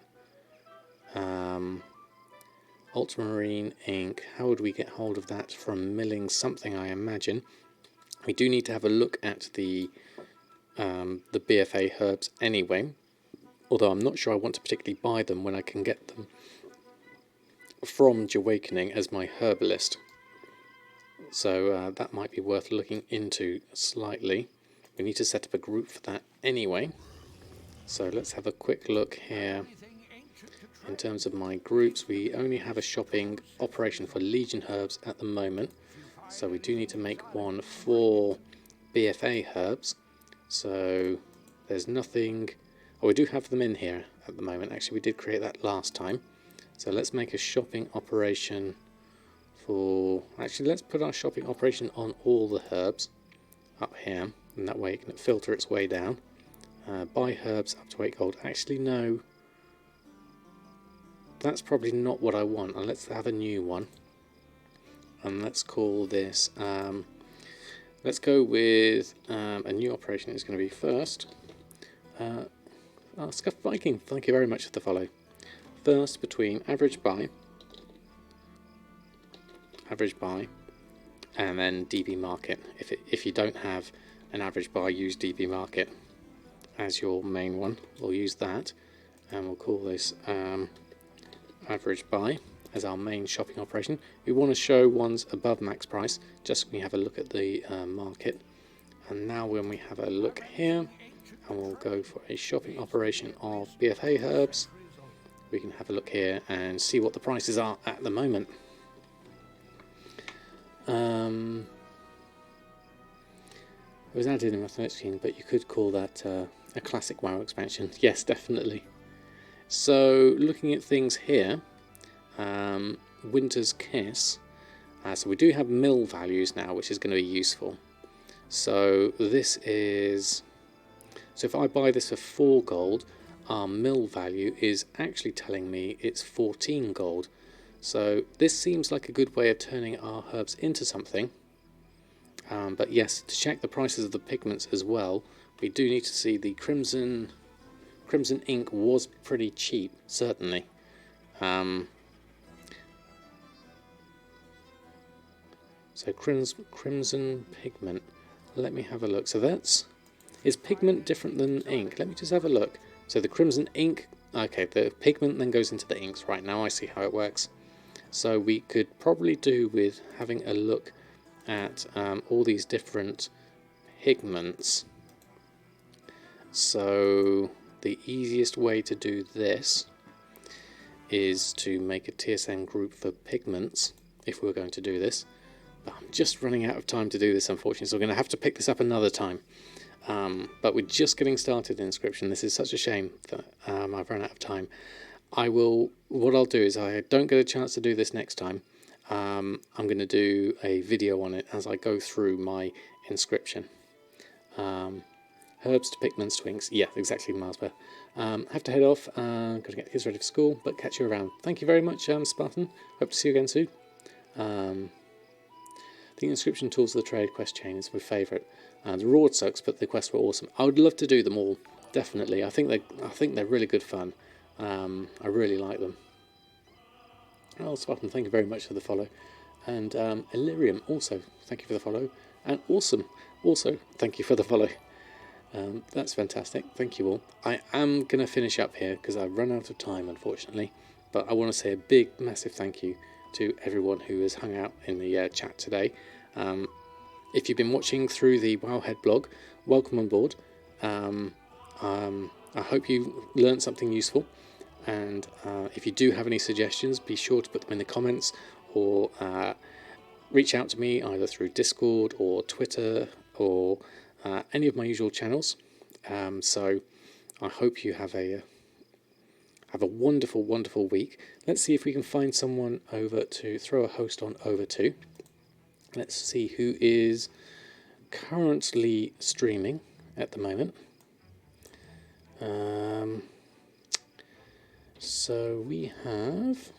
Ultramarine ink. How would we get hold of that from milling something? I imagine we do need to have a look at the BFA herbs anyway. Although I'm not sure I want to particularly buy them when I can get them from Awakening as my herbalist, so that might be worth looking into slightly. We need to set up a group for that anyway, so let's have a quick look here. In terms of my groups, we only have a shopping operation for Legion herbs at the moment, so we do need to make one for BFA herbs. So there's nothing. Oh, we do have them in here at the moment. Actually, we did create that last time. So let's make a shopping operation for... Actually, let's put our shopping operation on all the herbs up here. And that way it can filter its way down. Buy herbs up to 8 gold. Actually, no. That's probably not what I want. And let's have a new one. And let's call this... let's go with a new operation. It's going to be first. Scuff Viking, thank you very much for the follow. First between average buy, and then DB market. If you don't have an average buy, use DB market as your main one. We'll use that, and we'll call this average buy as our main shopping operation. We want to show ones above max price, just so we have a look at the market. And now when we have a look here, and we'll go for a shopping operation of BFA herbs, we can have a look here and see what the prices are at the moment. It was added in Mathematics, but you could call that a classic WoW expansion. Yes, definitely. So looking at things here, Winter's Kiss. So we do have mill values now, which is going to be useful. So this is... So if I buy this for 4 gold, our mill value is actually telling me it's 14 gold. So this seems like a good way of turning our herbs into something. But yes, to check the prices of the pigments as well, we do need to see the crimson ink was pretty cheap, certainly. So crimson pigment. Let me have a look. So is pigment different than ink? Let me just have a look. So the crimson ink, okay, the pigment then goes into the inks. Right, now I see how it works. So we could probably do with having a look at all these different pigments. So the easiest way to do this is to make a TSN group for pigments, if we're going to do this. But I'm just running out of time to do this, unfortunately, so we're going to have to pick this up another time. But we're just getting started in Inscription. This is such a shame that I've run out of time. What I'll do is, I don't get a chance to do this next time. I'm going to do a video on it as I go through my Inscription. Herbs to pigments to inks. Yeah, exactly, Marsper. Have to head off. Got to get the kids ready for school, but catch you around. Thank you very much, Spartan. Hope to see you again soon. The Inscription Tools of the Trade quest chain is my favourite. The reward sucks, but the quests were awesome. I would love to do them all, definitely. I think they're really good fun. I really like them. Oh, Spartan, thank you very much for the follow. And Illyrium, also, thank you for the follow. And Awesome, also, thank you for the follow. That's fantastic. Thank you all. I am going to finish up here because I've run out of time, unfortunately. But I want to say a big, massive thank you to everyone who has hung out in the chat today. If you've been watching through the Wowhead blog, welcome on board. I hope you learned something useful. And if you do have any suggestions, be sure to put them in the comments or reach out to me either through Discord or Twitter or any of my usual channels. So I hope you have a wonderful, wonderful week. Let's see if we can find someone over to throw a host on over to. Let's see who is currently streaming at the moment. So we have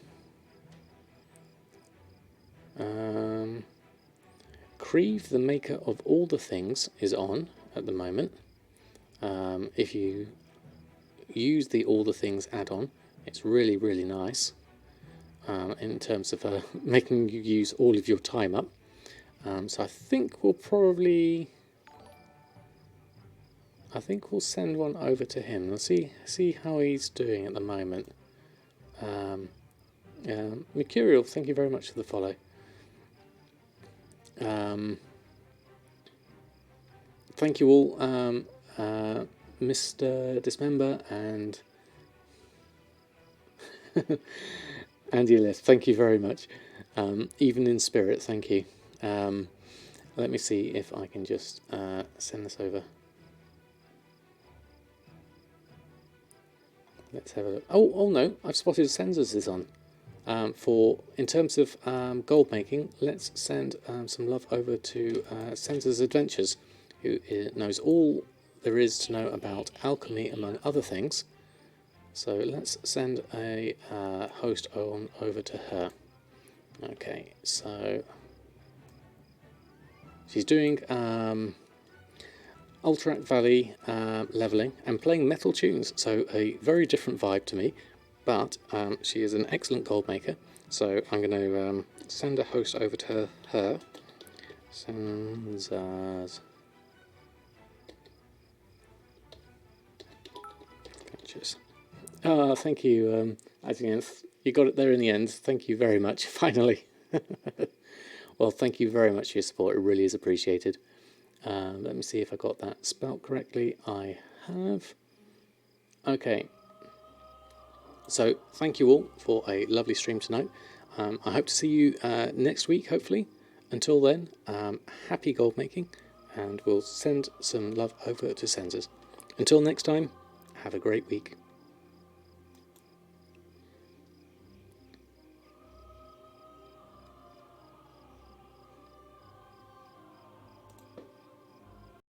Creve, the maker of all the things, is on at the moment. If you use the all the things add-on, it's really, really nice in terms of making you use all of your time up. So I think we'll send one over to him. Let's see how he's doing at the moment. Mercurial, thank you very much for the follow. Thank you all, Mr. Dismember and Andy List, thank you very much. Even in spirit, thank you. Let me see if I can just send this over. Let's have a look. Oh no, I've spotted Sensors is on. In terms of gold making, let's send some love over to Sensors Adventures, who knows all there is to know about alchemy, among other things. So let's send a host on over to her. Okay, so she's doing Alterac Valley leveling and playing metal tunes, so a very different vibe to me, but she is an excellent gold maker, so I'm going to send a host over to her. Thank you, Adianth. You got it there in the end. Thank you very much, finally. Well, thank you very much for your support. It really is appreciated. Let me see if I got that spelt correctly. I have. Okay. So thank you all for a lovely stream tonight. I hope to see you next week, hopefully. Until then, happy gold making, and we'll send some love over to Sensors. Until next time, have a great week.